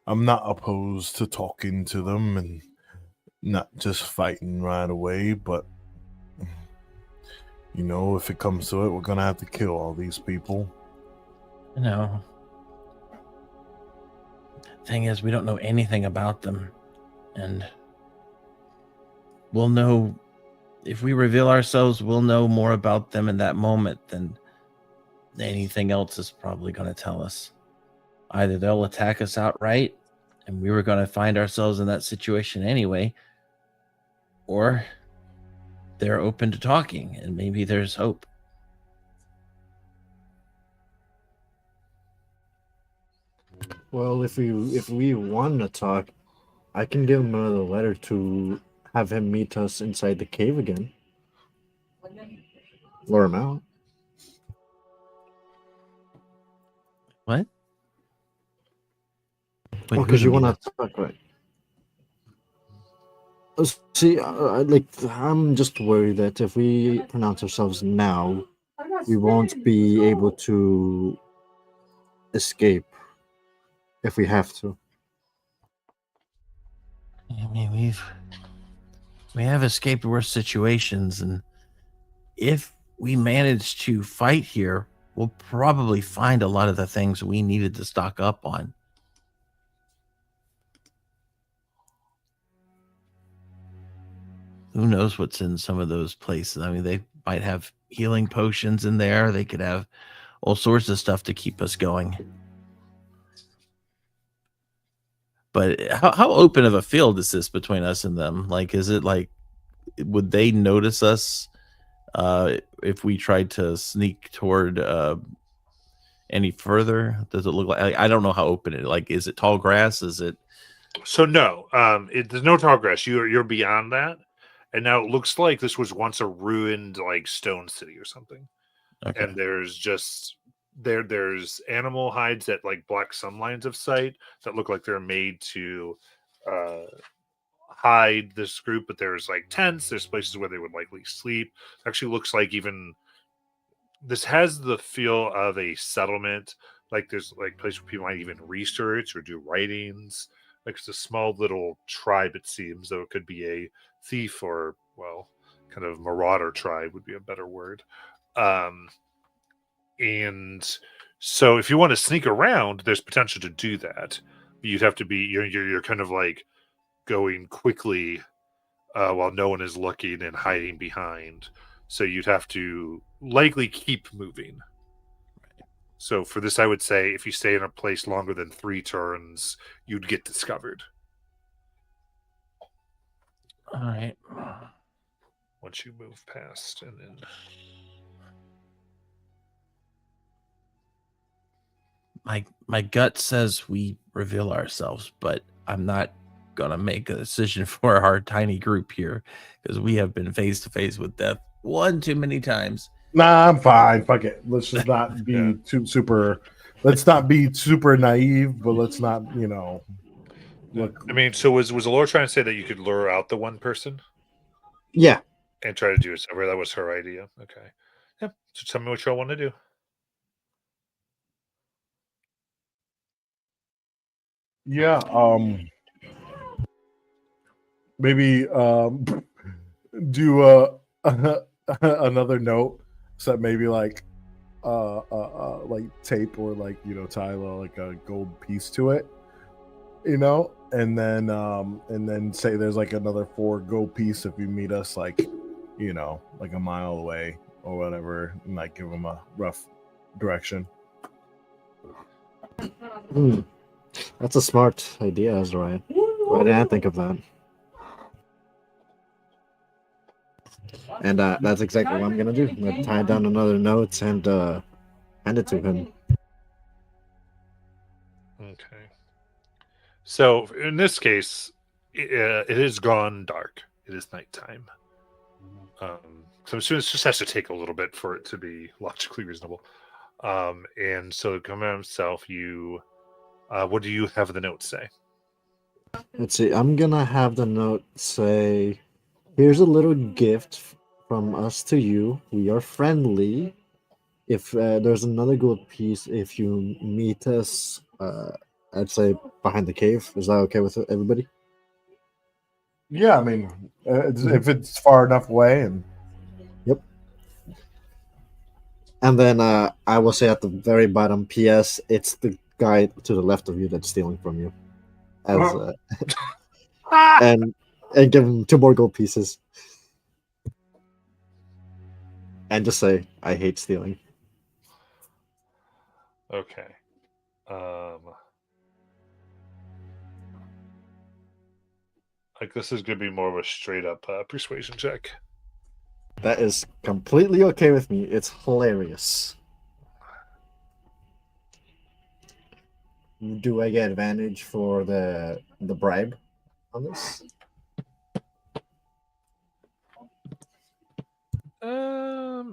[SPEAKER 2] I'm not opposed to talking to them and not just fighting right away, but if it comes to it, we're gonna have to kill all these people.
[SPEAKER 3] Thing is, we don't know anything about them, and we'll know if we reveal ourselves. We'll know more about them in that moment than anything else is probably going to tell us. Either they'll attack us outright, and we were going to find ourselves in that situation anyway, or they're open to talking, and maybe there's hope.
[SPEAKER 4] Well, if we want to talk, I can give him another letter to have him meet us inside the cave again. Lure him out.
[SPEAKER 3] What? Wait,
[SPEAKER 4] Because you want to talk, right? See, I'm just worried that if we pronounce ourselves now, we won't be able to escape if we have to.
[SPEAKER 3] I mean, we have escaped worse situations, and if we manage to fight here, we'll probably find a lot of the things we needed to stock up on. Who knows what's in some of those places? I mean, they might have healing potions in there. They could have all sorts of stuff to keep us going. But how open of a field is this between us and them? Like, is it like, would they notice us if we tried to sneak toward any further? Does it look like, I don't know how open it is. Like, is it tall grass? Is it?
[SPEAKER 1] So no, there's no tall grass. You're beyond that, and now it looks like this was once a ruined like stone city or something.
[SPEAKER 3] Okay.
[SPEAKER 1] And there's just there's animal hides that like block some lines of sight that look like they're made to hide this group, but there's like tents, there's places where they would likely sleep. It actually looks like even this has the feel of a settlement. Like there's like places where people might even research or do writings. Like it's a small little tribe, it seems, though it could be a thief or, well, kind of marauder tribe would be a better word. And so if you want to sneak around, there's potential to do that. You'd have to be you're kind of like going quickly while no one is looking and hiding behind. So you'd have to likely keep moving. So for this, I would say if you stay in a place longer than 3 turns, you'd get discovered.
[SPEAKER 3] All right.
[SPEAKER 1] Once you move past, and then
[SPEAKER 3] My gut says we reveal ourselves, but I'm not gonna make a decision for our tiny group here because we have been face to face with death one too many times.
[SPEAKER 2] Nah, I'm fine. Fuck it. Let's just not be
[SPEAKER 1] Yeah.
[SPEAKER 2] too super. Let's not be super naive, but let's not, look.
[SPEAKER 1] I mean, so was Laura trying to say that you could lure out the one person
[SPEAKER 4] Yeah.
[SPEAKER 1] and try to do it sober? That was her idea. Okay. Yeah. So tell me what y'all want to do.
[SPEAKER 2] Yeah. Maybe do another note so that maybe like tape or tie like a gold piece to it, and then say there's like another 4 gold piece if you meet us like like a mile away or whatever, and like give them a rough direction.
[SPEAKER 4] That's a smart idea, Azariah. Why didn't I think of that? And that's exactly what I'm gonna do. I'm gonna tie down another note and hand it to him.
[SPEAKER 1] Okay. So in this case, it is gone dark. It is nighttime. So I'm assuming it just has to take a little bit for it to be logically reasonable. And so coming out himself, you, what do you have the note say?
[SPEAKER 4] Let's see. I'm gonna have the note say, "Here's a little gift from us to you. We are friendly. If there's another gold piece, if you meet us, I'd say behind the cave. Is that okay with everybody?"
[SPEAKER 2] Yeah, I mean, if it's far enough away, and
[SPEAKER 4] Yep. And then I will say at the very bottom, P.S. It's the guy to the left of you that's stealing from you. As and give him 2 more gold pieces. And just say, "I hate stealing."
[SPEAKER 1] Okay. Like this is going to be more of a straight up persuasion check.
[SPEAKER 4] That is completely okay with me. It's hilarious. Do I get advantage for the bribe on this?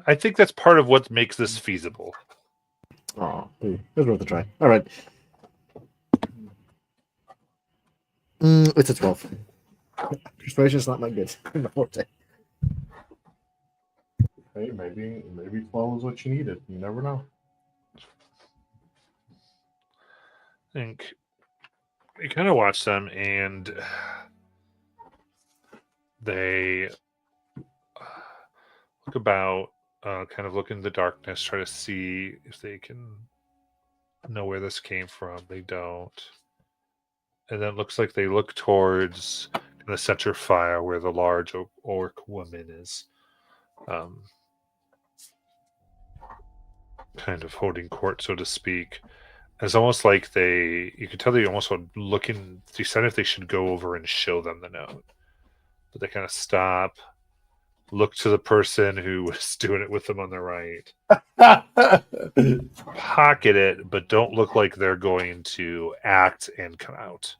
[SPEAKER 1] I think that's part of what makes this feasible.
[SPEAKER 4] Oh, it's worth a try. All right. It's a 12. Persuasion's not my good. My forte.
[SPEAKER 2] hey, maybe 12 is what you needed. You never know.
[SPEAKER 1] I think you kind of watch them and they look about, kind of look in the darkness, try to see if they can know where this came from. They don't. And then it looks like they look towards the center fire where the large orc woman is, kind of holding court, so to speak. It's almost like you can tell they almost are looking, decide if they should go over and show them the note. But they kind of stop, look to the person who was doing it with them on the right, pocket it, but don't look like they're going to act and come out.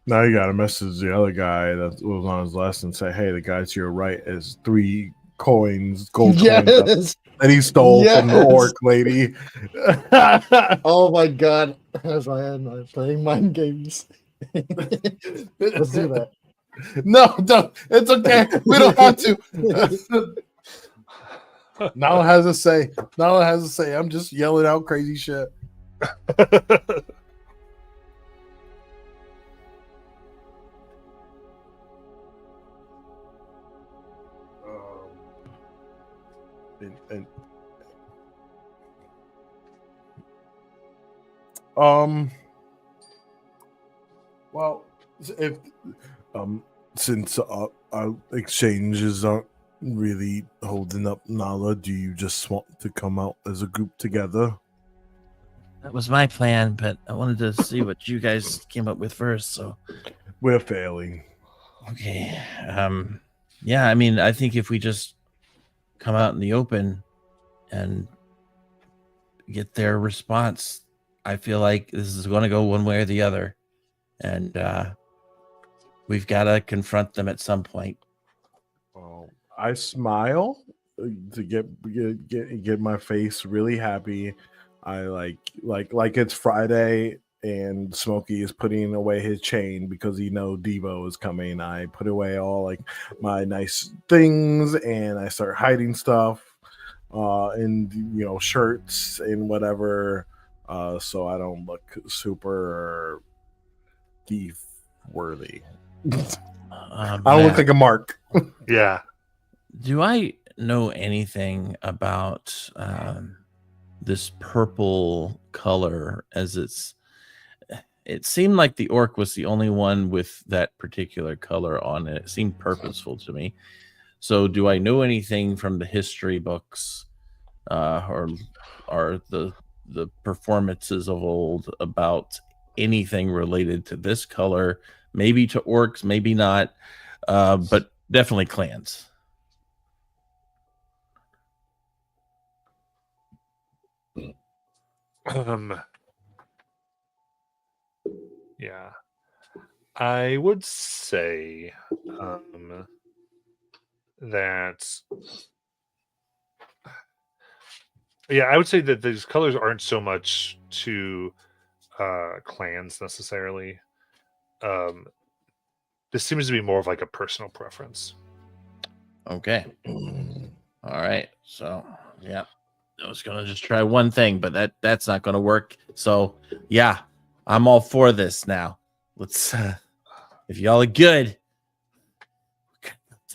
[SPEAKER 2] Now you got to message the other guy that was on his list and say, "Hey, the guy to your right is 3 coins, gold coins
[SPEAKER 4] Yes.
[SPEAKER 2] that he stole from the
[SPEAKER 4] Yes.
[SPEAKER 2] orc lady."
[SPEAKER 4] Oh my god. As I am playing mind games. Let's do that.
[SPEAKER 2] No, don't. It's okay. We don't have to. Nala has to say. I'm just yelling out crazy shit. And well, if since our exchanges aren't really holding up, Nala, do you just want to come out as a group together?
[SPEAKER 3] That was my plan, but I wanted to see what you guys came up with first. So,
[SPEAKER 2] We're failing.
[SPEAKER 3] okay. Yeah, I mean, I think if we just come out in the open and get their response, I feel like this is going to go one way or the other. And we've got to confront them at some point.
[SPEAKER 2] Well, I smile to get my face really happy. I like it's Friday and Smokey is putting away his chain because Devo is coming. I put away all like my nice things and I start hiding stuff and shirts and whatever so I don't look super thief worthy. I don't look like a mark.
[SPEAKER 1] Yeah.
[SPEAKER 3] Do I know anything about this purple color? As it seemed like the orc was the only one with that particular color on it. It seemed purposeful to me. So do I know anything from the history books or the performances of old about anything related to this color? Maybe to orcs, maybe not, but definitely clans.
[SPEAKER 1] Yeah, I would say that. Yeah, I would say that these colors aren't so much to clans necessarily. This seems to be more of like a personal preference.
[SPEAKER 3] Okay. All right. So, yeah. I was going to just try one thing, but that's not going to work. So, yeah, I'm all for this now. Let's, if y'all are good,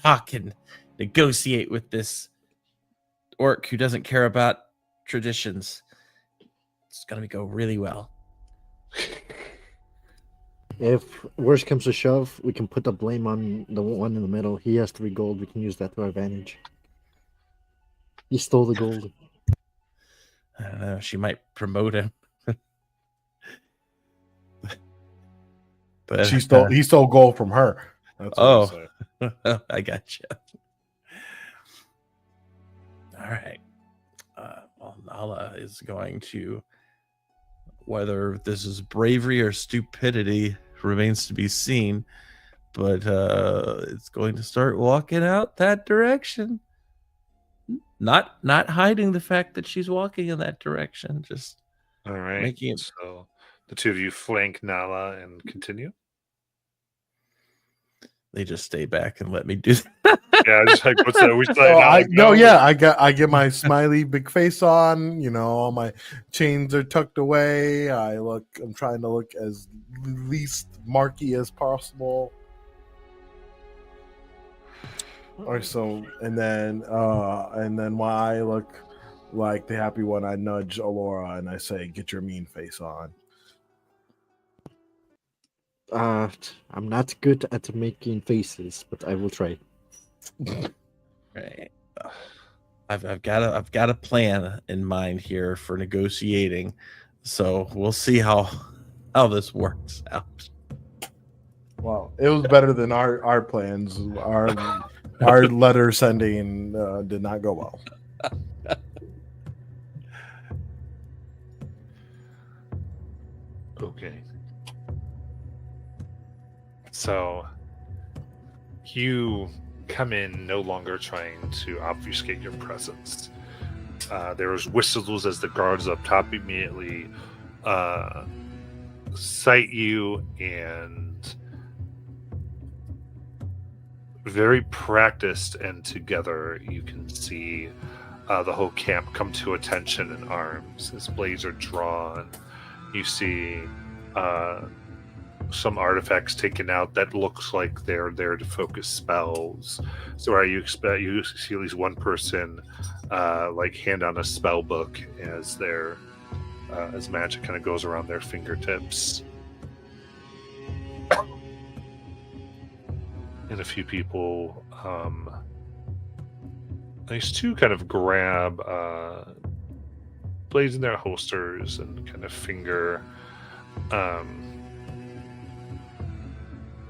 [SPEAKER 3] talk and negotiate with this orc who doesn't care about traditions. It's going to go really well.
[SPEAKER 4] If worst comes to shove, we can put the blame on the one in the middle. He has 3 gold. We can use that to our advantage. He stole the gold.
[SPEAKER 3] I don't know. She might promote him. But
[SPEAKER 2] he stole gold from her. That's what
[SPEAKER 3] I got you. All right. Well, Nala is going to, whether this is bravery or stupidity remains to be seen, but it's going to start walking out that direction. Not hiding the fact that she's walking in that direction. Just
[SPEAKER 1] all right.
[SPEAKER 3] Making it.
[SPEAKER 1] So the two of you flank Nala and continue.
[SPEAKER 3] They just stay back and let me do
[SPEAKER 1] that. Yeah, just like what's that? We
[SPEAKER 2] I get my smiley big face on. All my chains are tucked away. I'm trying to look as least marky as possible. Or so, and then while I look like the happy one, I nudge Alora and I say, "Get your mean face on."
[SPEAKER 4] I'm not good at making faces, but I will try.
[SPEAKER 3] Right. I've got a plan in mind here for negotiating, so we'll see how this works out.
[SPEAKER 2] Well, it was better than our plans. Our letter sending did not go well.
[SPEAKER 1] Okay. So you come in no longer trying to obfuscate your presence. There was whistles as the guards up top immediately sight you, and very practiced and together you can see the whole camp come to attention in arms as blades are drawn. You see some artifacts taken out that looks like they're there to focus spells. So where you see at least one person like hand on a spell book as their as magic kind of goes around their fingertips. And a few people, at least two, kind of grab blades in their holsters and kind of finger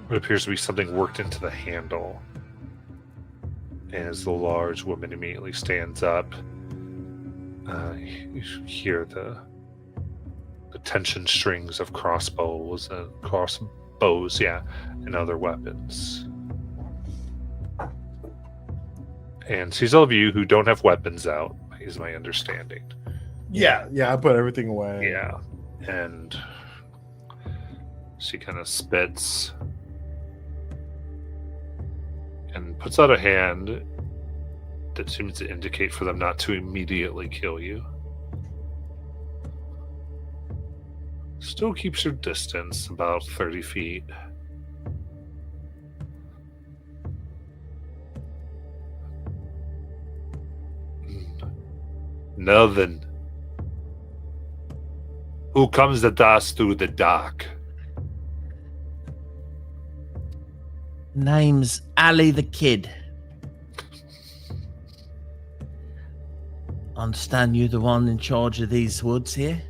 [SPEAKER 1] what appears to be something worked into the handle. As the large woman immediately stands up, you hear the tension strings of crossbows, and other weapons. And sees all of you who don't have weapons out, is my understanding.
[SPEAKER 2] Yeah, I put everything away.
[SPEAKER 1] Yeah, and she kind of spits and puts out a hand that seems to indicate for them not to immediately kill you. Still keeps her distance, about 30 feet. Now then, who comes at us through the dark?
[SPEAKER 3] Name's Ali the Kid. Understand you're the one in charge of these woods here?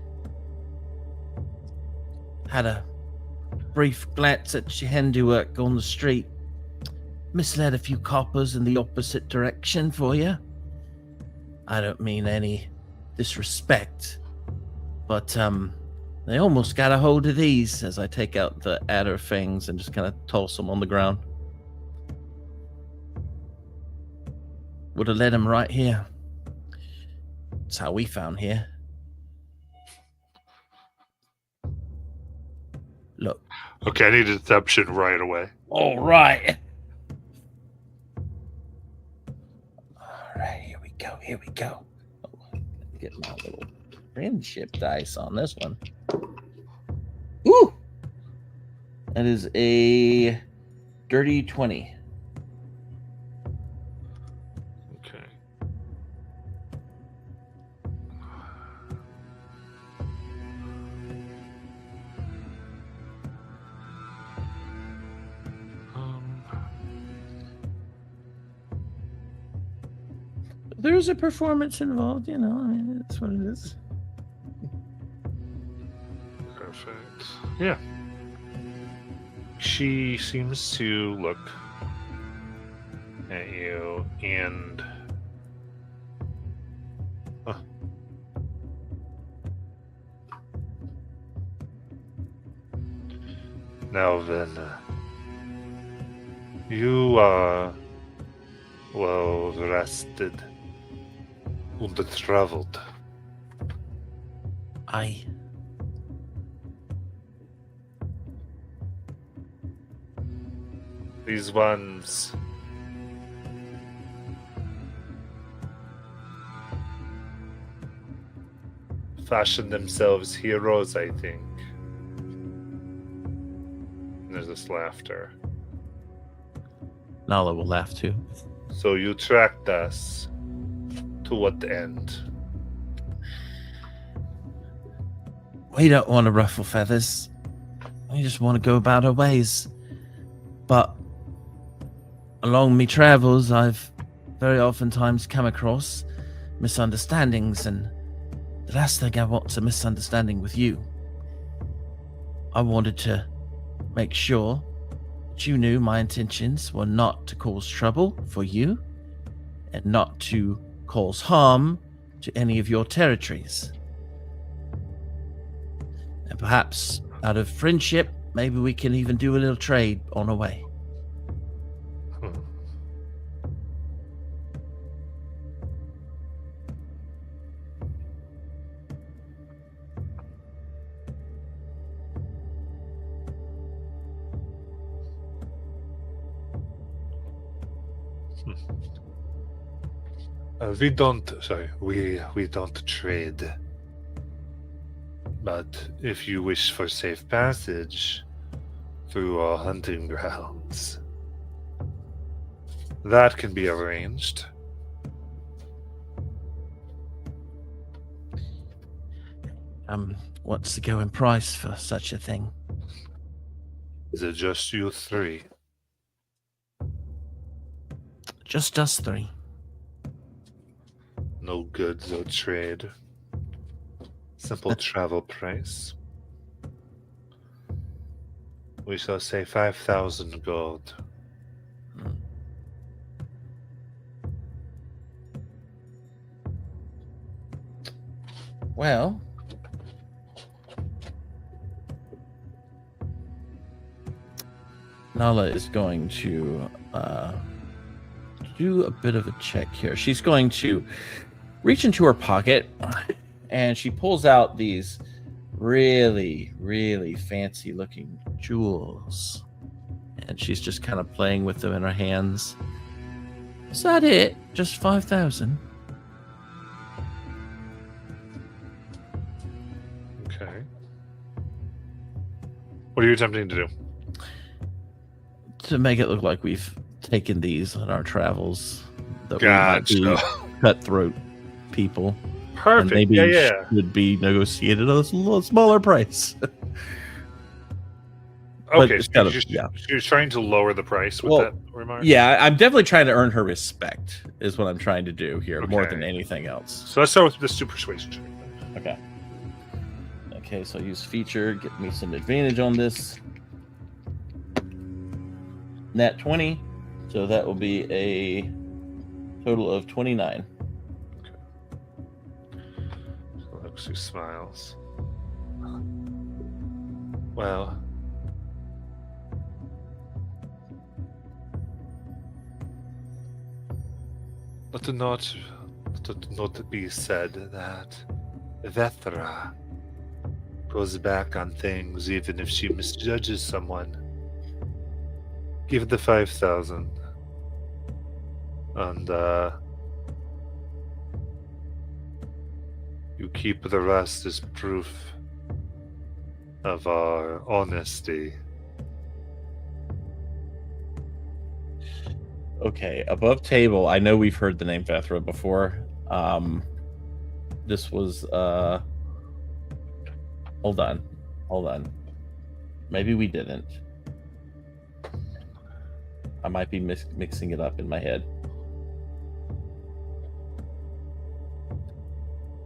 [SPEAKER 3] Had a brief glance at your handiwork on the street. Misled a few coppers in the opposite direction for you. I don't mean any disrespect, but they almost got a hold of these as I take out the adder fangs and just kind of toss them on the ground. Would have led them right here. That's how we found here. Look.
[SPEAKER 1] Okay, I need a deception right away.
[SPEAKER 3] All right. Here we go. Oh, get my little friendship dice on this one. Ooh! That is a dirty 20.
[SPEAKER 1] Okay.
[SPEAKER 3] There's a performance involved, I mean, that's what it is.
[SPEAKER 1] Perfect. Yeah. She seems to look at you and now then, you are well rested and traveled.
[SPEAKER 3] Aye.
[SPEAKER 1] These ones fashion themselves heroes, I think. And there's this laughter.
[SPEAKER 3] Nala will laugh too.
[SPEAKER 1] So you tracked us to what end?
[SPEAKER 3] We don't want to ruffle feathers. We just want to go about our ways. But along me travels, I've very oftentimes come across misunderstandings, and the last thing I want's a misunderstanding with you. I wanted to make sure that you knew my intentions were not to cause trouble for you and not to cause harm to any of your territories. And perhaps out of friendship, maybe we can even do a little trade on our way.
[SPEAKER 1] We don't trade. But if you wish for safe passage through our hunting grounds, that can be arranged.
[SPEAKER 3] What's the going price for such a thing?
[SPEAKER 1] Is it just you three?
[SPEAKER 3] Just us three.
[SPEAKER 1] No goods or trade. simple travel price. We shall say 5,000 gold.
[SPEAKER 3] Well, Nala is going to do a bit of a check here. She's going to reach into her pocket and she pulls out these really, really fancy looking jewels. And she's just kind of playing with them in her hands. Is that it? Just 5,000?
[SPEAKER 1] Okay. What are you attempting to do?
[SPEAKER 3] To make it look like we've taken these on our travels. That we might be
[SPEAKER 1] Gotcha.
[SPEAKER 3] cutthroat people.
[SPEAKER 1] Perfect.
[SPEAKER 3] And maybe
[SPEAKER 1] Yeah.
[SPEAKER 3] should be negotiated at a little smaller price. But
[SPEAKER 1] Okay,
[SPEAKER 3] it's
[SPEAKER 1] so
[SPEAKER 3] kind of-
[SPEAKER 1] you're,
[SPEAKER 3] yeah.
[SPEAKER 1] you're trying to lower the price with
[SPEAKER 3] Well,
[SPEAKER 1] that remark?
[SPEAKER 3] Yeah, I'm definitely trying to earn her respect, is what I'm trying to do here, more
[SPEAKER 1] Okay.
[SPEAKER 3] than anything else.
[SPEAKER 1] So let's start with this super persuasion check. then.
[SPEAKER 3] Okay. Okay, so use feature, get me some advantage on this. Nat 20, so that will be a total of 29.
[SPEAKER 1] So Lexi smiles. Well, let it not be said that Vethra goes back on things even if she misjudges someone. Give the 5,000. And you keep the rest as proof of our honesty.
[SPEAKER 3] Okay, above table, I know we've heard the name Vethra before. This was hold on. Maybe we didn't. I might be mixing it up in my head.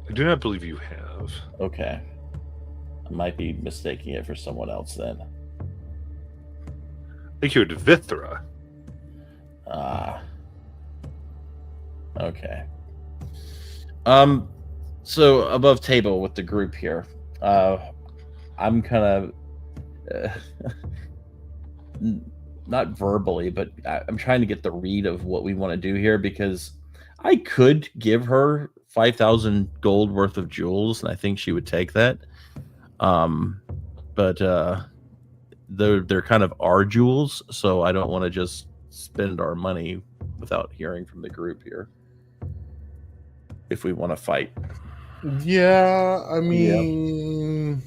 [SPEAKER 1] I do not believe you have.
[SPEAKER 3] Okay. I might be mistaking it for someone else then.
[SPEAKER 1] I think you heard Vithra.
[SPEAKER 3] Okay. So above table with the group here, I'm kind of not verbally, but I'm trying to get the read of what we want to do here, because I could give her 5,000 gold worth of jewels, and I think she would take that. But they're kind of our jewels, so I don't want to just spend our money without hearing from the group here. If we want to fight,
[SPEAKER 2] Yeah, I mean,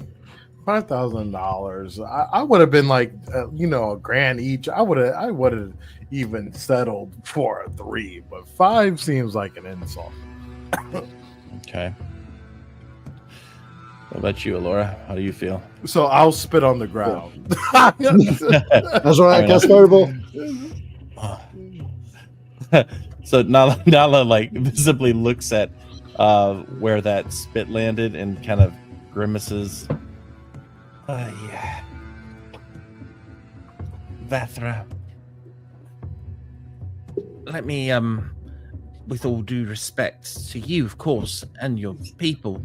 [SPEAKER 2] $5,000. I would have been like, a grand each. I would have even settled for a 3, but 5 seems like an insult.
[SPEAKER 3] okay. What about you, Alora? How do you feel?
[SPEAKER 2] So I'll spit on the ground.
[SPEAKER 4] That's right,
[SPEAKER 3] Fair
[SPEAKER 4] cast fireball.
[SPEAKER 3] So Nala like visibly looks at where that spit landed and kind of grimaces. Yeah. Vethra. Let me with all due respect to you, of course, and your people,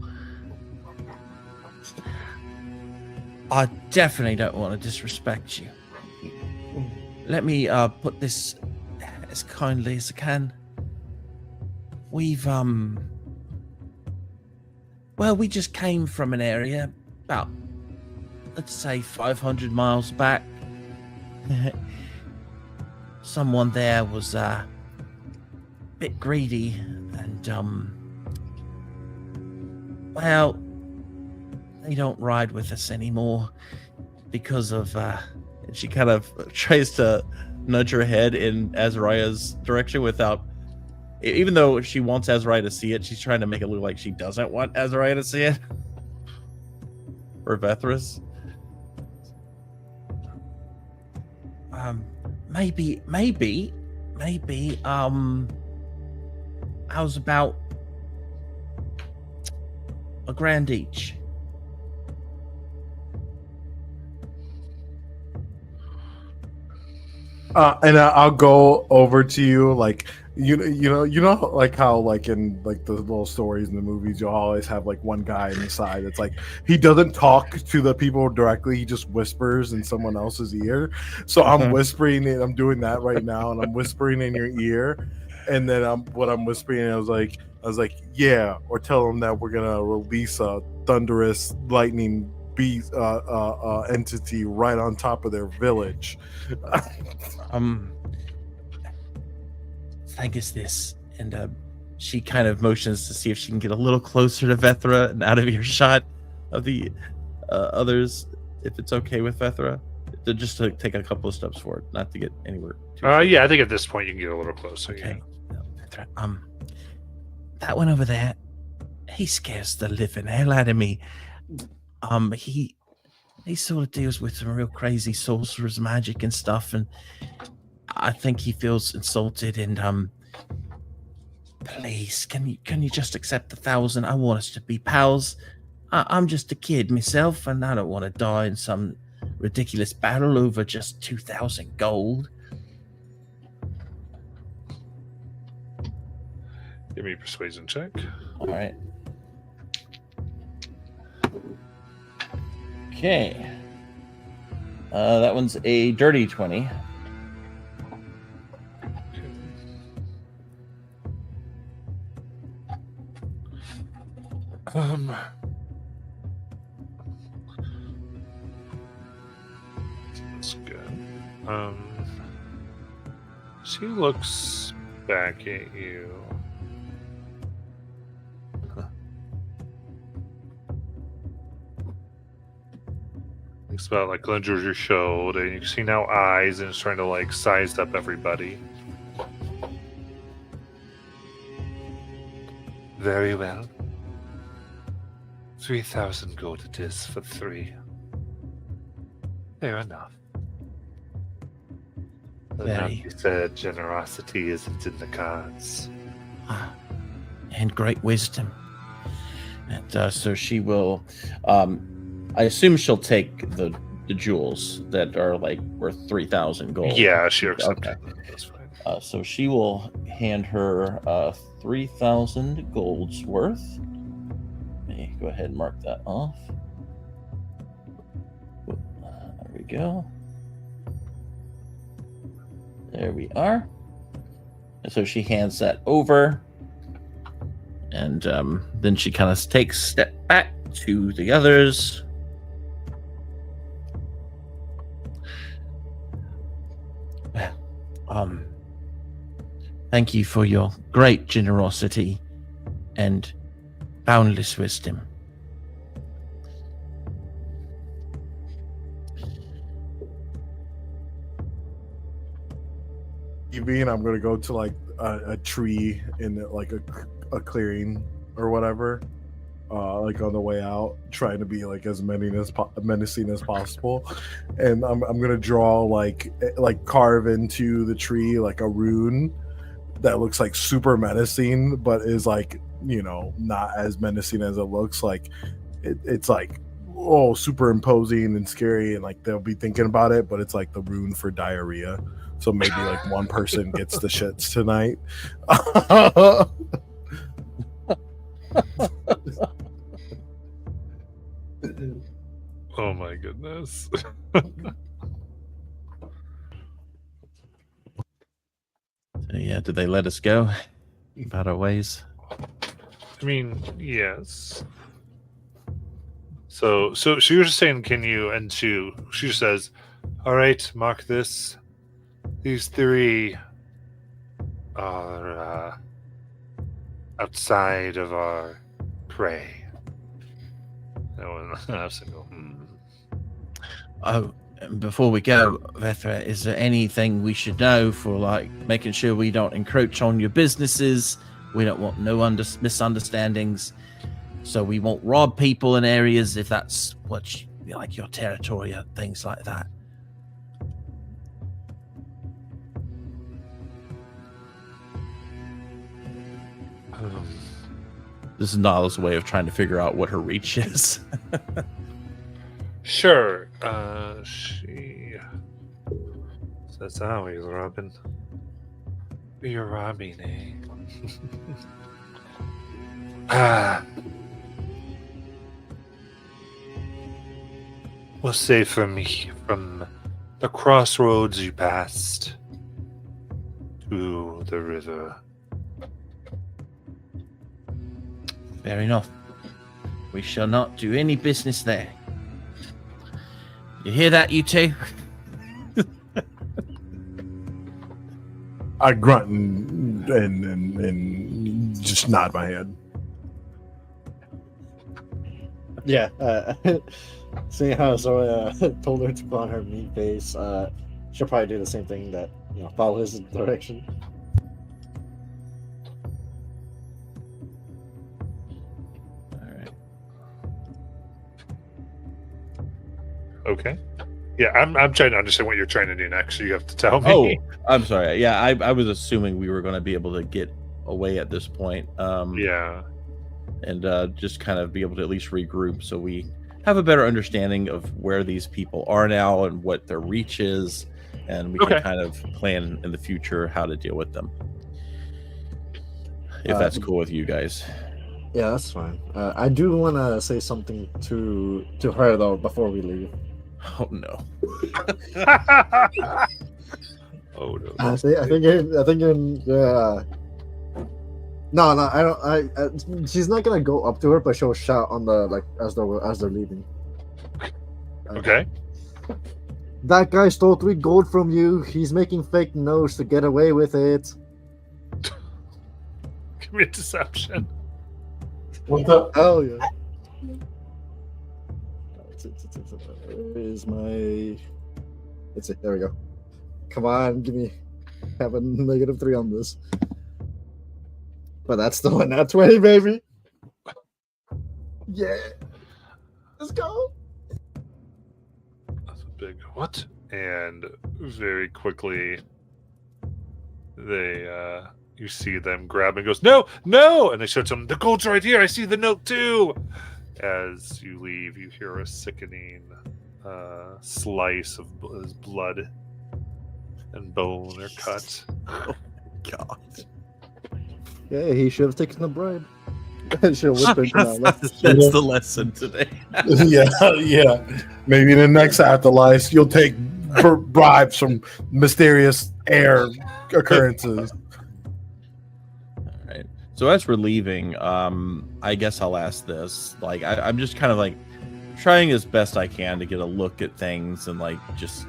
[SPEAKER 3] I definitely don't want to disrespect you. Let me put this as kindly as I can. We've we just came from an area about, let's say, 500 miles back. Someone there was a bit greedy and they don't ride with us anymore because of and she kind of tries to nudge her head in Azariah's direction without, even though she wants Azariah to see it, she's trying to make it look like she doesn't want Azariah to see it. Or Vethras. Maybe how's about grand each.
[SPEAKER 2] And I'll go over to you, like you know, like how like in like the little stories in the movies, you'll always have like one guy on the side. It's like he doesn't talk to the people directly; he just whispers in someone else's ear. So I'm whispering, and I'm doing that right now, and I'm whispering in your ear, and then I'm whispering. I was like, yeah, or tell them that we're gonna release a thunderous lightning beast entity right on top of their village.
[SPEAKER 3] Think is this, and she kind of motions to see if she can get a little closer to Vethra and out of earshot of the others, if it's okay with Vethra, just to take a couple of steps forward, not to get anywhere.
[SPEAKER 1] Yeah, I think at this point you can get a little closer.
[SPEAKER 3] Okay. Vethra, that one over there, he scares the living hell out of me. He sort of deals with some real crazy sorcerer's magic and stuff, and I think he feels insulted. And please, can you just accept 1,000? I want us to be pals. I'm just a kid myself, and I don't want to die in some ridiculous battle over just 2,000 gold.
[SPEAKER 1] Give me a persuasion check.
[SPEAKER 3] All right. Okay. That one's a dirty 20.
[SPEAKER 1] That's good. She looks back at you. Thinks about like Glenn Georgia showed, and you can see now eyes, and it's trying to like size up everybody. Very well. 3,000 gold it is for 3. Fair enough. But now
[SPEAKER 3] Very.
[SPEAKER 1] you said generosity isn't in the cards.
[SPEAKER 3] And great wisdom. And so she will, I assume she'll take the jewels that are like worth 3,000 gold.
[SPEAKER 1] Yeah, she accepted
[SPEAKER 3] Okay.
[SPEAKER 1] that. That's fine.
[SPEAKER 3] So she will hand her 3,000 gold's worth. Let me go ahead and mark that off. There we go. There we are. And so she hands that over. And then she kind of takes a step back to the others. Thank you for your great generosity and boundless wisdom.
[SPEAKER 2] And I'm gonna go to like a tree in like a clearing or whatever, like on the way out, trying to be like as menacing as possible, and I'm gonna draw like carve into the tree like a rune that looks like super menacing, but is like, you know, not as menacing as it looks. Like it's like, oh, super imposing and scary, and like they'll be thinking about it, but it's like the rune for diarrhea. So maybe like one person gets the shits tonight.
[SPEAKER 1] Oh my goodness.
[SPEAKER 3] So yeah, did they let us go about our ways?
[SPEAKER 1] I mean, yes. So you're just saying, can you? And she just says, "All right, mark this. These 3 are outside of our prey."
[SPEAKER 3] Oh, and before we go, Vethra, is there anything we should know for like making sure we don't encroach on your businesses? We don't want no misunderstandings, so we won't rob people in areas if that's what like your territory or things like that. This is Nala's way of trying to figure out what her reach is.
[SPEAKER 1] Sure. She says, "How are you, Robin? You're robbing, eh?" We'll say from the crossroads you passed to the river.
[SPEAKER 3] Fair enough. We shall not do any business there. You hear that, you two?
[SPEAKER 2] I grunt and just nod my head.
[SPEAKER 4] Yeah. Seeing how Zora told her to put on her mean face, she'll probably do the same thing, that follow his direction.
[SPEAKER 1] Okay. Yeah, I'm trying to understand what you're trying to do next. So you have to tell me.
[SPEAKER 3] Oh, I'm sorry. Yeah, I was assuming we were going to be able to get away at this point.
[SPEAKER 1] Yeah.
[SPEAKER 3] And just kind of be able to at least regroup so we have a better understanding of where these people are now and what their reach is, and we can kind of plan in the future how to deal with them. If that's cool with you guys.
[SPEAKER 4] Yeah, that's fine. I do want to say something to her though before we leave.
[SPEAKER 3] Oh no.
[SPEAKER 1] Oh no.
[SPEAKER 4] I think no, I don't. She's not gonna go up to her, but she'll shout on the as they're leaving.
[SPEAKER 1] Okay.
[SPEAKER 4] That guy stole 3 gold from you. He's making fake notes to get away with it.
[SPEAKER 1] Give me a deception.
[SPEAKER 4] What the? Oh yeah. Is my? It's it. There we go. Come on, give me. Have a -3 on this. But that's still a nat 20, baby. Yeah. Let's go.
[SPEAKER 1] That's a big what? And very quickly, they you see them grab and goes, no, and they show them the gold's right here. I see the note too. As you leave, you hear a sickening slice of his blood and bone are cut.
[SPEAKER 3] Oh God.
[SPEAKER 4] Yeah, he should have taken the bribe. She'll whisper
[SPEAKER 3] That's the lesson today.
[SPEAKER 2] yeah. Maybe in the next afterlife, you'll take bribes from mysterious air occurrences.
[SPEAKER 3] All right. So as we're leaving, I guess I'll ask this. Like, I'm just kind of like trying as best I can to get a look at things, and like, just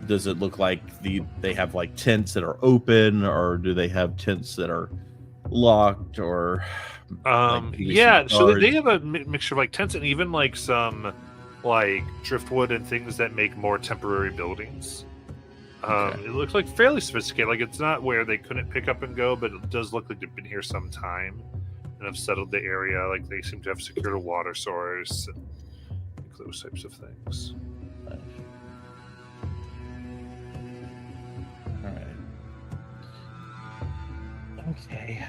[SPEAKER 3] does it look like they have like tents that are open, or do they have tents that are locked, or
[SPEAKER 1] yeah, so they have a mixture of like tents and even like some like driftwood and things that make more temporary buildings. It looks like fairly sophisticated. Like, it's not where they couldn't pick up and go, but it does look like they've been here some time and have settled the area. Like, they seem to have secured a water source and those types of things.
[SPEAKER 3] All right. Okay.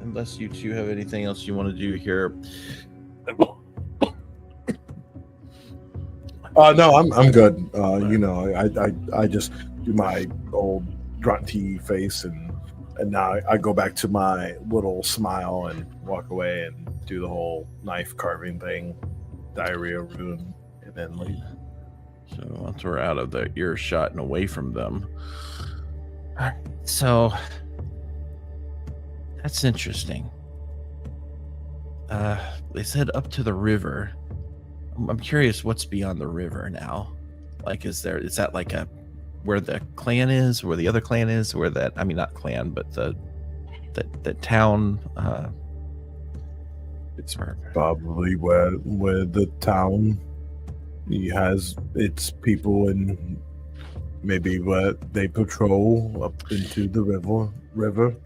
[SPEAKER 3] Unless you two have anything else you want to do here.
[SPEAKER 2] No, I'm good. I just do my old grunty face, and now I go back to my little smile and walk away and do the whole knife carving thing, diarrhea rune, and then leave.
[SPEAKER 3] So once we're out of the earshot and away from them. So that's interesting. They said up to the river. I'm curious what's beyond the river now. Like, is that like where the clan is, where the other clan is, where that, I mean, not clan, but the town,
[SPEAKER 2] it's probably where the town has its people, and maybe where they patrol up into the river.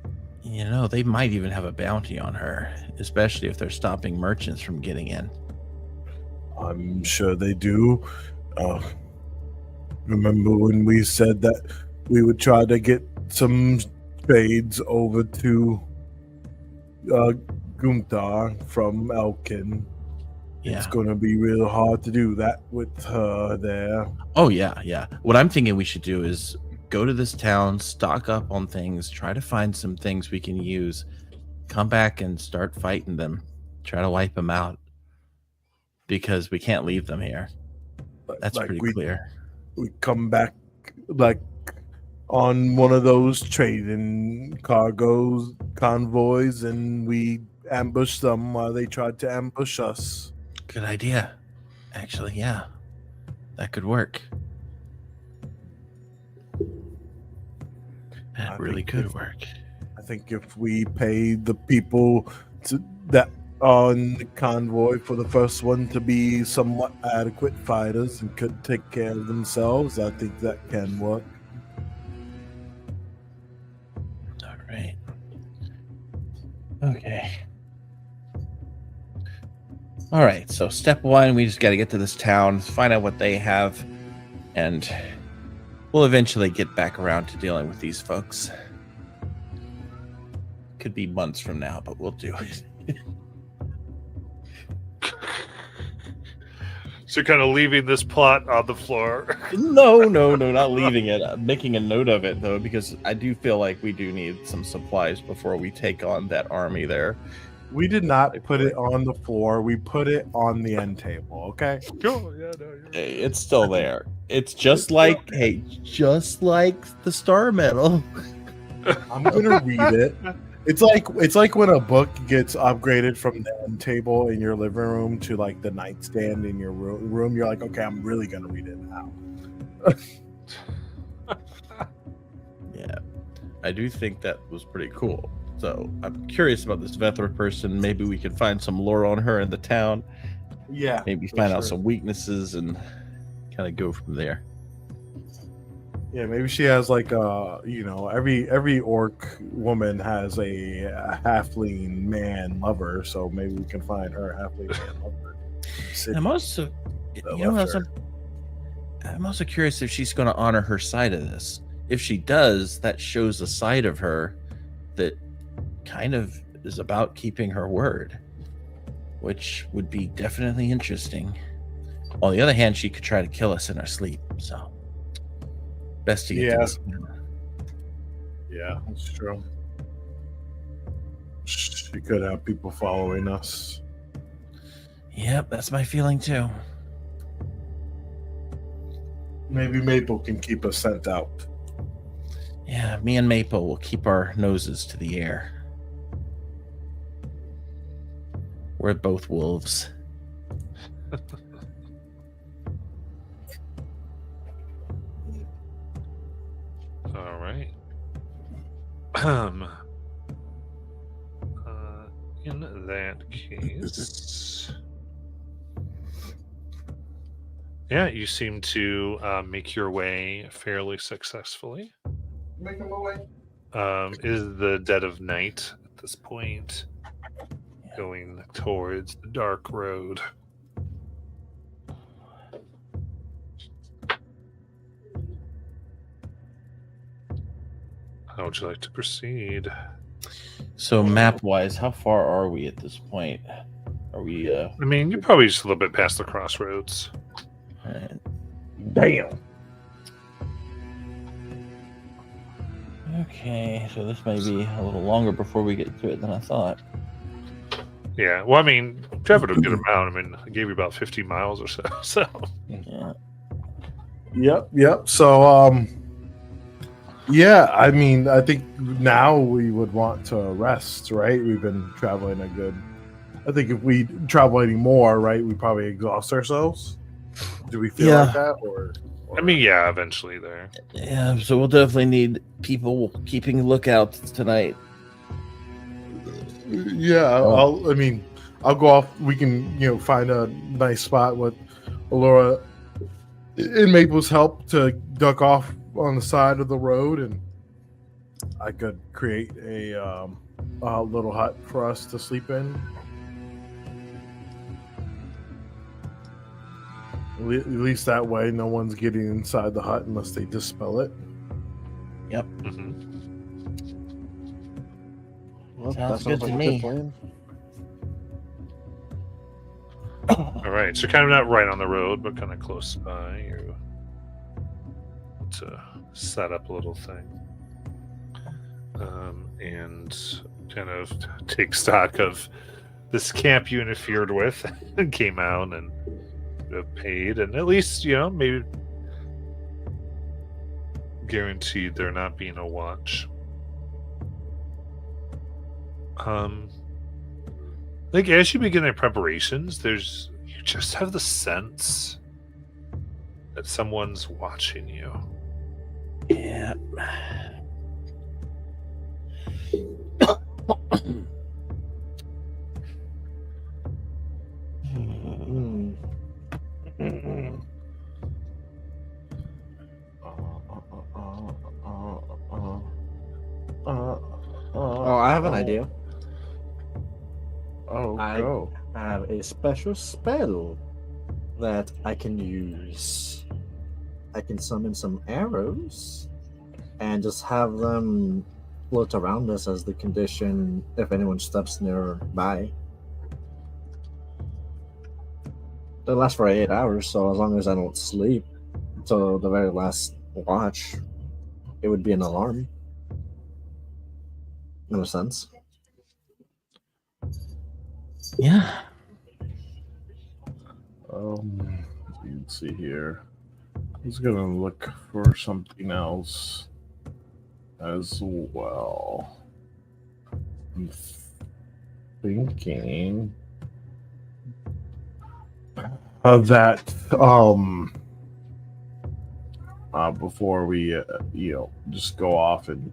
[SPEAKER 3] You know, they might even have a bounty on her, especially if they're stopping merchants from getting in.
[SPEAKER 2] I'm sure they do. Remember when we said that we would try to get some trades over to Gunthar from Elkin. It's
[SPEAKER 3] Yeah.
[SPEAKER 2] going to be real hard to do that with her there.
[SPEAKER 3] Oh yeah. What I'm thinking we should do is go to this town, stock up on things, try to find some things we can use, come back and start fighting them, try to wipe them out, because we can't leave them here. That's
[SPEAKER 2] Like
[SPEAKER 3] pretty
[SPEAKER 2] we,
[SPEAKER 3] clear.
[SPEAKER 2] we come back like on one of those trading cargoes convoys, and we ambush them while they tried to ambush us.
[SPEAKER 3] Good idea. Actually, yeah. That could work. That
[SPEAKER 2] I
[SPEAKER 3] really
[SPEAKER 2] think
[SPEAKER 3] could
[SPEAKER 2] if-
[SPEAKER 3] work.
[SPEAKER 2] I think if we pay the people that on the convoy for the first one to be somewhat adequate fighters and could take care of themselves, I think that can work.
[SPEAKER 3] All right. Okay. All right. So step one, we just got to get to this town, find out what they have, and we'll eventually get back around to dealing with these folks. Could be months from now, but we'll do it.
[SPEAKER 1] So you're kind of leaving this plot on the floor.
[SPEAKER 3] No, not leaving it. I'm making a note of it though, because I do feel like we do need some supplies before we take on that army there.
[SPEAKER 2] We did not put it on the floor. We put it on the end table, okay?
[SPEAKER 1] Cool. Yeah, no, you're
[SPEAKER 3] Hey, it's still there. It's just like, just like the Star Medal.
[SPEAKER 2] I'm gonna read it. It's like when a book gets upgraded from the end table in your living room to like the nightstand in your room. You're like, okay, I'm really gonna read it now.
[SPEAKER 3] Yeah, I do think that was pretty cool. So I'm curious about this Vethra person. Maybe we could find some lore on her in the town.
[SPEAKER 2] Yeah,
[SPEAKER 3] Maybe
[SPEAKER 2] for
[SPEAKER 3] find out
[SPEAKER 2] sure.
[SPEAKER 3] some weaknesses and kind of go from there.
[SPEAKER 2] Yeah, maybe she has like every orc woman has a halfling man lover, so maybe we can find her halfling man lover.
[SPEAKER 3] And I'm also,
[SPEAKER 2] that
[SPEAKER 3] you know,
[SPEAKER 2] left her.
[SPEAKER 3] I'm also curious if she's going to honor her side of this. If she does, that shows a side of her that kind of is about keeping her word, which would be definitely interesting. On the other hand, she could try to kill us in our sleep, so best to get
[SPEAKER 2] Yeah.
[SPEAKER 3] to this.
[SPEAKER 2] Yeah, that's true. She could have people following us.
[SPEAKER 3] Yep, that's my feeling too.
[SPEAKER 2] Maybe Maple can keep us sent out.
[SPEAKER 3] Yeah, me and Maple will keep our noses to the air. We're both wolves.
[SPEAKER 1] All right. In that case, yeah, you seem to make your way fairly successfully.
[SPEAKER 4] Making my way.
[SPEAKER 1] It is the dead of night at this point, going towards the dark road. How would you like to proceed?
[SPEAKER 3] So map-wise, how far are we at this point? Are we
[SPEAKER 1] I mean, you're probably just a little bit past the crossroads.
[SPEAKER 2] Damn.
[SPEAKER 3] okay, so this may be a little longer before we get to it than I thought.
[SPEAKER 1] Yeah, well, I mean, traveled a good amount. I mean, I gave you about 50 miles or so. So,
[SPEAKER 3] Yeah.
[SPEAKER 2] Yep. So, yeah, I mean, I think now we would want to rest, right? We've been traveling a good. I think if we travel any more, right, we probably exhaust ourselves. Do we feel like that, or?
[SPEAKER 1] I mean, yeah, eventually there.
[SPEAKER 3] Yeah, so we'll definitely need people keeping lookouts tonight.
[SPEAKER 2] Yeah, I'll go off. We can, find a nice spot with Allura and Maple's help to duck off on the side of the road, and I could create a little hut for us to sleep in. At least that way, no one's getting inside the hut unless they dispel it.
[SPEAKER 1] Hmm.
[SPEAKER 4] Well,
[SPEAKER 3] Sounds
[SPEAKER 4] that
[SPEAKER 3] good
[SPEAKER 4] sounds like
[SPEAKER 3] to
[SPEAKER 4] a
[SPEAKER 3] me.
[SPEAKER 4] good plan.
[SPEAKER 1] All right, so kind of not right on the road, but kind of close by. You to set up a little thing, and kind of take stock of this camp you interfered with and came out and paid, and at least maybe guaranteed there not being a watch. Like as you begin your preparations, you just have the sense that someone's watching you.
[SPEAKER 3] Yeah.
[SPEAKER 4] Hmm. Oh, I have an idea.
[SPEAKER 2] Oh,
[SPEAKER 4] I
[SPEAKER 2] go.
[SPEAKER 4] have a special spell that I can use. I can summon some arrows and just have them float around us as the condition if anyone steps nearby. They last for 8 hours, so as long as I don't sleep until the very last watch, it would be an alarm. In a sense.
[SPEAKER 3] Yeah.
[SPEAKER 2] Let's see here. I was gonna look for something else as well. I'm thinking of that before we just go off and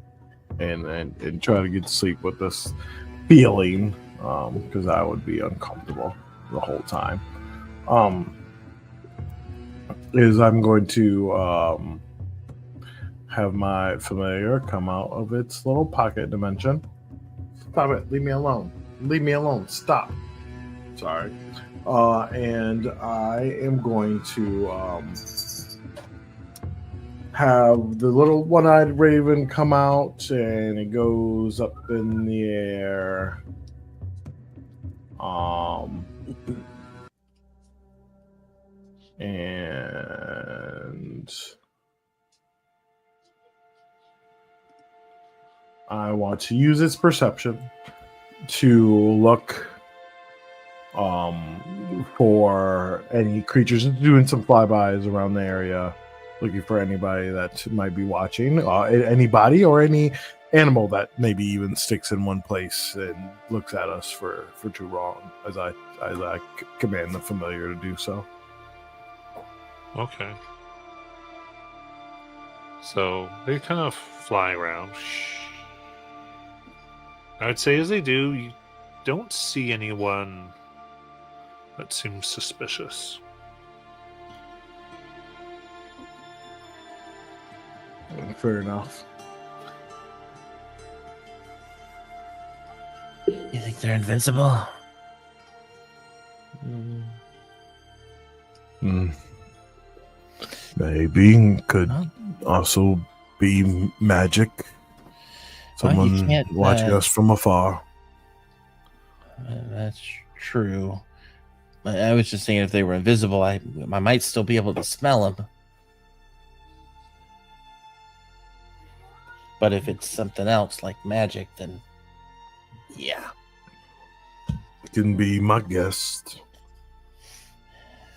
[SPEAKER 2] try to get to sleep with this feeling, because I would be uncomfortable the whole time. Is I'm going to have my familiar come out of its little pocket dimension. Stop it! Leave me alone! Leave me alone! Stop! Sorry. And I am going to have the little one-eyed raven come out, and it goes up in the air. And I want to use its perception to look for any creatures, doing some flybys around the area, looking for anybody that might be watching, anybody or any animal that maybe even sticks in one place and looks at us for too long, as I command the familiar to do so.
[SPEAKER 1] Okay. So they kind of fly around. I would say as they do, you don't see anyone that seems suspicious.
[SPEAKER 2] Fair enough.
[SPEAKER 3] You think they're invincible?
[SPEAKER 2] Maybe could also be magic.
[SPEAKER 3] Well, you
[SPEAKER 2] Someone
[SPEAKER 3] can't,
[SPEAKER 2] watching us from afar.
[SPEAKER 3] That's true. I was just saying if they were invisible, I might still be able to smell them. But if it's something else like magic, then yeah.
[SPEAKER 2] Can be my guest.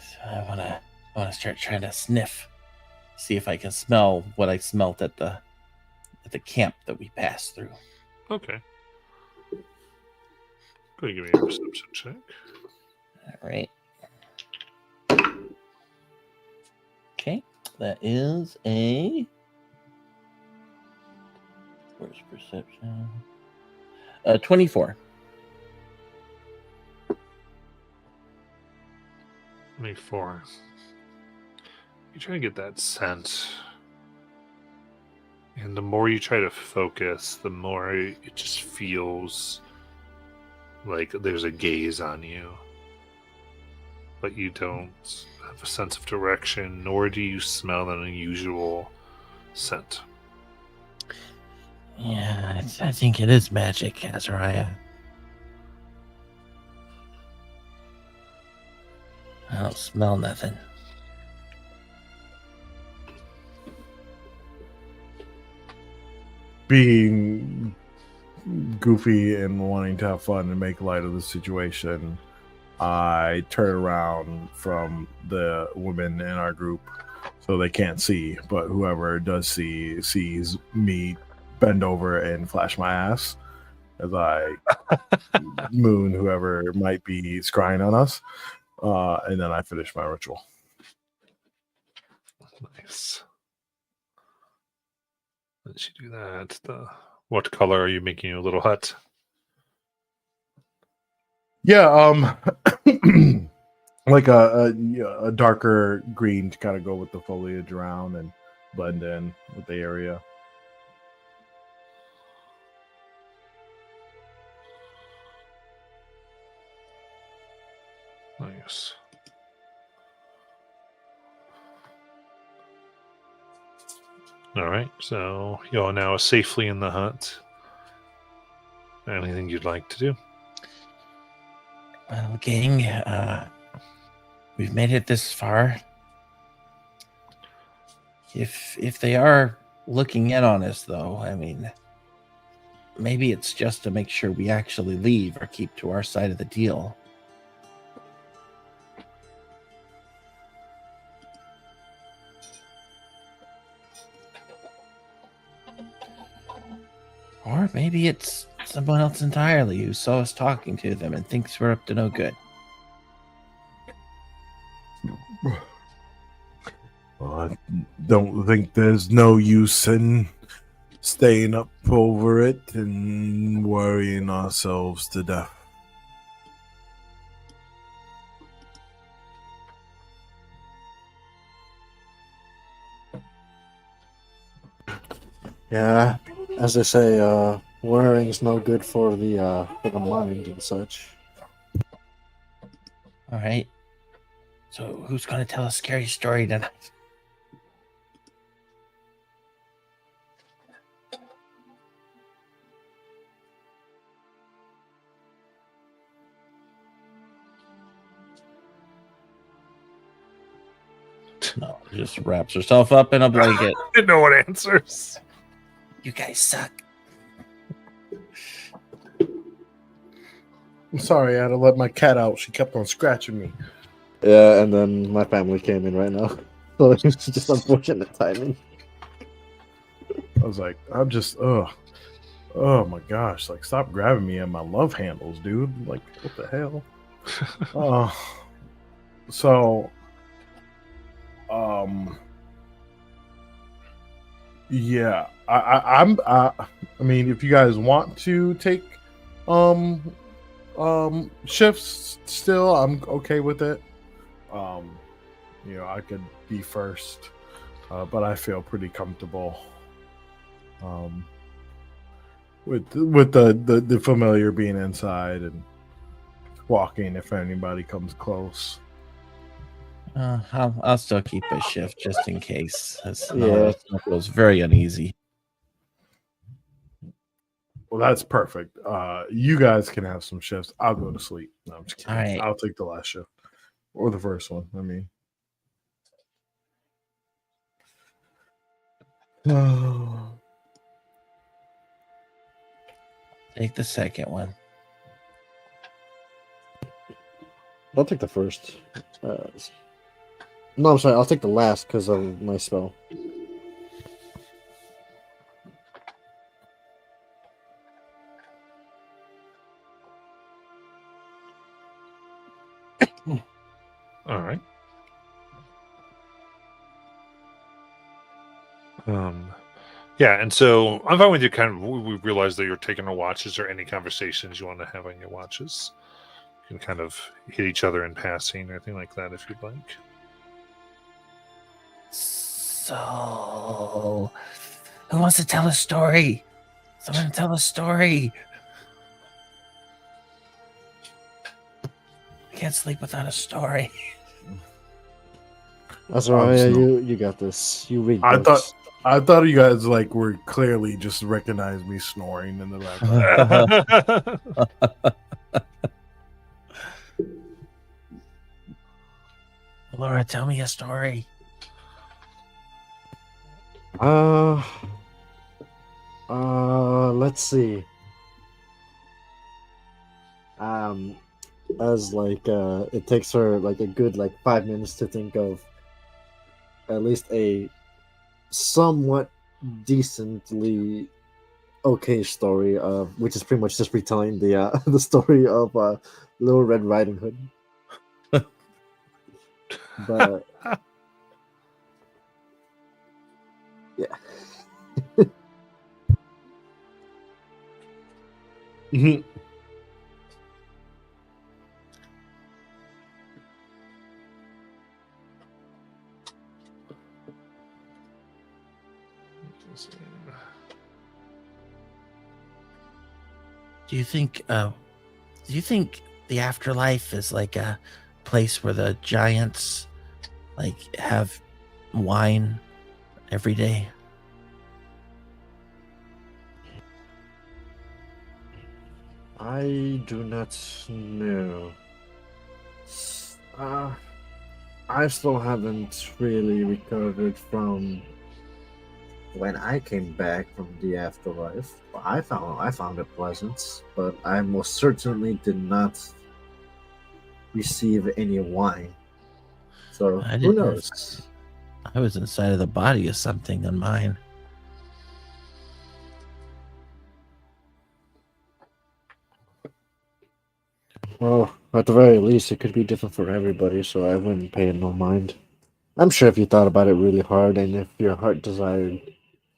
[SPEAKER 3] So I wanna start trying to sniff, see if I can smell what I smelt at the camp that we passed through.
[SPEAKER 1] Okay. Go ahead and give me a perception check.
[SPEAKER 3] All right. Okay, that is a. Where's perception? 24.
[SPEAKER 1] 24. You try to get that sense. And the more you try to focus, the more it just feels like there's a gaze on you. But you don't have a sense of direction, nor do you smell an unusual scent.
[SPEAKER 3] Yeah, I think it is magic, Azariah. I don't smell nothing.
[SPEAKER 2] Being goofy and wanting to have fun and make light of the situation, I turn around from the women in our group so they can't see, but whoever does see sees me bend over and flash my ass as I moon whoever might be scrying on us, and then I finish my ritual.
[SPEAKER 1] Nice. Let you do that. What color are you making your little hut?
[SPEAKER 2] Yeah, like a darker green to kind of go with the foliage around and blend in with the area.
[SPEAKER 1] Nice. All right, so you are now safely in the hut. Anything you'd like to do?
[SPEAKER 3] Well, gang, we've made it this far. If they are looking in on us, though, I mean, maybe it's just to make sure we actually leave or keep to our side of the deal. Or maybe it's someone else entirely who saw us talking to them and thinks we're up to no good.
[SPEAKER 2] Well, I don't think there's no use in staying up over it and worrying ourselves to death.
[SPEAKER 4] Yeah, as they say, worrying's no good for the mind and such.
[SPEAKER 3] All right. So who's going to tell a scary story tonight? No, just wraps herself up in a blanket.
[SPEAKER 1] No one answers.
[SPEAKER 3] You guys suck.
[SPEAKER 2] I'm sorry, I had to let my cat out. She kept on scratching me.
[SPEAKER 4] Yeah, and then my family came in right now. So it's just unfortunate timing.
[SPEAKER 2] I was like, I'm just, oh my gosh, like stop grabbing me at my love handles, dude. Like, what the hell? So, yeah, I mean, if you guys want to take, shifts still, I'm okay with it. I could be first, but I feel pretty comfortable. With the familiar being inside and walking if anybody comes close.
[SPEAKER 3] I'll still keep a shift just in case.
[SPEAKER 4] Yeah.
[SPEAKER 3] It feels very uneasy.
[SPEAKER 2] Well, that's perfect. You guys can have some shifts. I'll go to sleep. No, I'm just kidding.
[SPEAKER 3] All right.
[SPEAKER 2] I'll take the last shift or the first one. I mean,
[SPEAKER 3] Take the second one.
[SPEAKER 4] I'll take the first. No, I'm sorry. I'll take the last because of my spell.
[SPEAKER 1] All right. Yeah, and so I'm fine with you. We realize that you're taking a watch. Is there any conversations you want to have on your watches? You can kind of hit each other in passing or anything like that if you'd like.
[SPEAKER 3] So, who wants to tell a story? Someone tell a story. I can't sleep without a story.
[SPEAKER 4] That's right. Yeah, you got this. You read.
[SPEAKER 2] I
[SPEAKER 4] books.
[SPEAKER 2] I thought you guys like were clearly just recognized me snoring in the background.
[SPEAKER 3] Laura, tell me a story.
[SPEAKER 4] Let's see. As like it takes her like a good like 5 minutes to think of at least a somewhat decently okay story of which is pretty much just retelling the the story of Little Red Riding Hood. But yeah.
[SPEAKER 3] Do you think the afterlife is like a place where the giants like have wine every day?
[SPEAKER 4] I do not know. I still haven't really recovered from when I came back from the afterlife. I found it pleasant, but I most certainly did not receive any wine. So
[SPEAKER 3] I
[SPEAKER 4] who
[SPEAKER 3] didn't.
[SPEAKER 4] knows?
[SPEAKER 3] I was inside of the body of something on mine.
[SPEAKER 4] Well, at the very least, it could be different for everybody, so I wouldn't pay it no mind. I'm sure if you thought about it really hard, and if your heart desired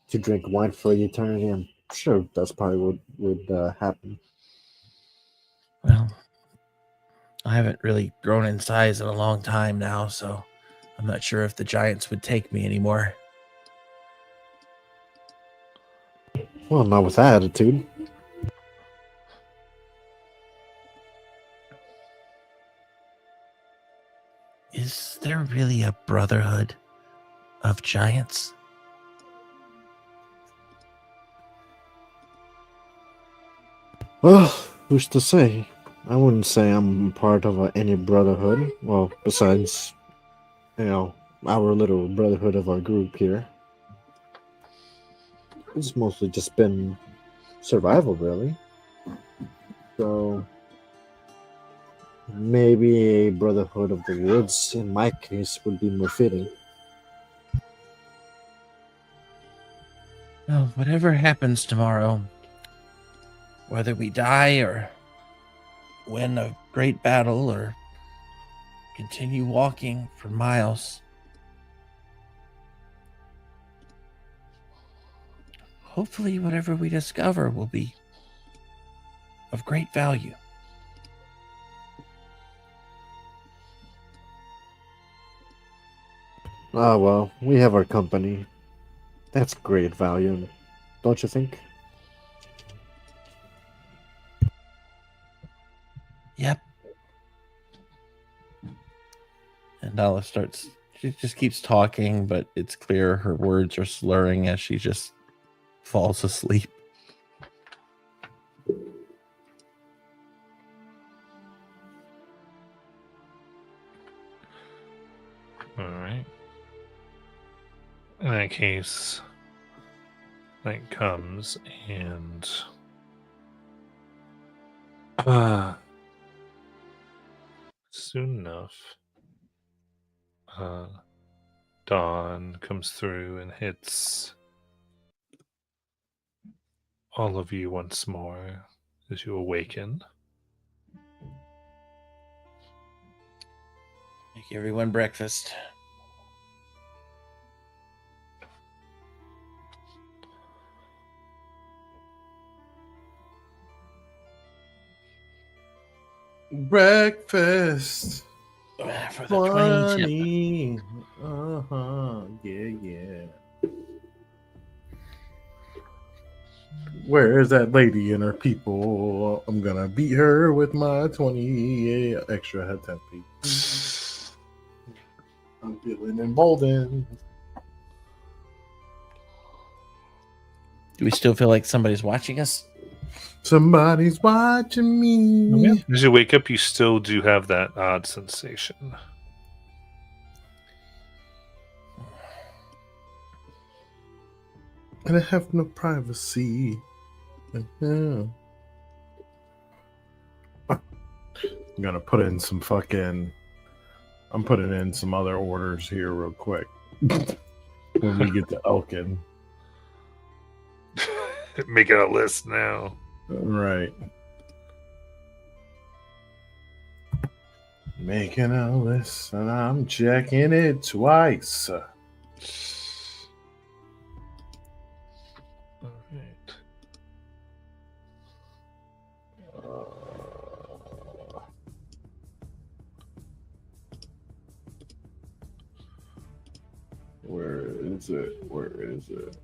[SPEAKER 4] to drink wine for eternity, I'm sure that's probably what would happen.
[SPEAKER 3] Well, I haven't really grown in size in a long time now, so I'm not sure if the giants would take me anymore.
[SPEAKER 4] Well, not with that attitude.
[SPEAKER 3] Is there really a brotherhood of giants?
[SPEAKER 4] Well, who's to say? I wouldn't say I'm part of any brotherhood. Well, besides, our little brotherhood of our group here. It's mostly just been survival, really. So maybe a brotherhood of the woods, in my case, would be more fitting.
[SPEAKER 3] Well, whatever happens tomorrow, whether we die or win a great battle or continue walking for miles, hopefully whatever we discover will be of great value.
[SPEAKER 4] Ah, well, we have our company. That's great value, don't you think?
[SPEAKER 3] Yep. And Nala starts, she just keeps talking, but it's clear her words are slurring as she just falls asleep.
[SPEAKER 1] All right. In that case, night comes and soon enough, dawn comes through and hits all of you once more as you awaken.
[SPEAKER 3] Make everyone breakfast.
[SPEAKER 2] Breakfast.
[SPEAKER 3] For the 20th.
[SPEAKER 2] Funny. Yeah. Where is that lady and her people? I'm gonna beat her with my 20 extra head tempi. I'm feeling emboldened.
[SPEAKER 3] Do we still feel like somebody's watching us?
[SPEAKER 2] Somebody's watching me.
[SPEAKER 1] As you wake up, you still do have that odd sensation.
[SPEAKER 2] And I have no privacy. I'm gonna put in some fucking. I'm putting in some other orders here real quick when we get to Elkin.
[SPEAKER 1] Making a list now.
[SPEAKER 2] Right. Making a list and I'm checking it twice.
[SPEAKER 1] All right.
[SPEAKER 2] Where is it? Where is it?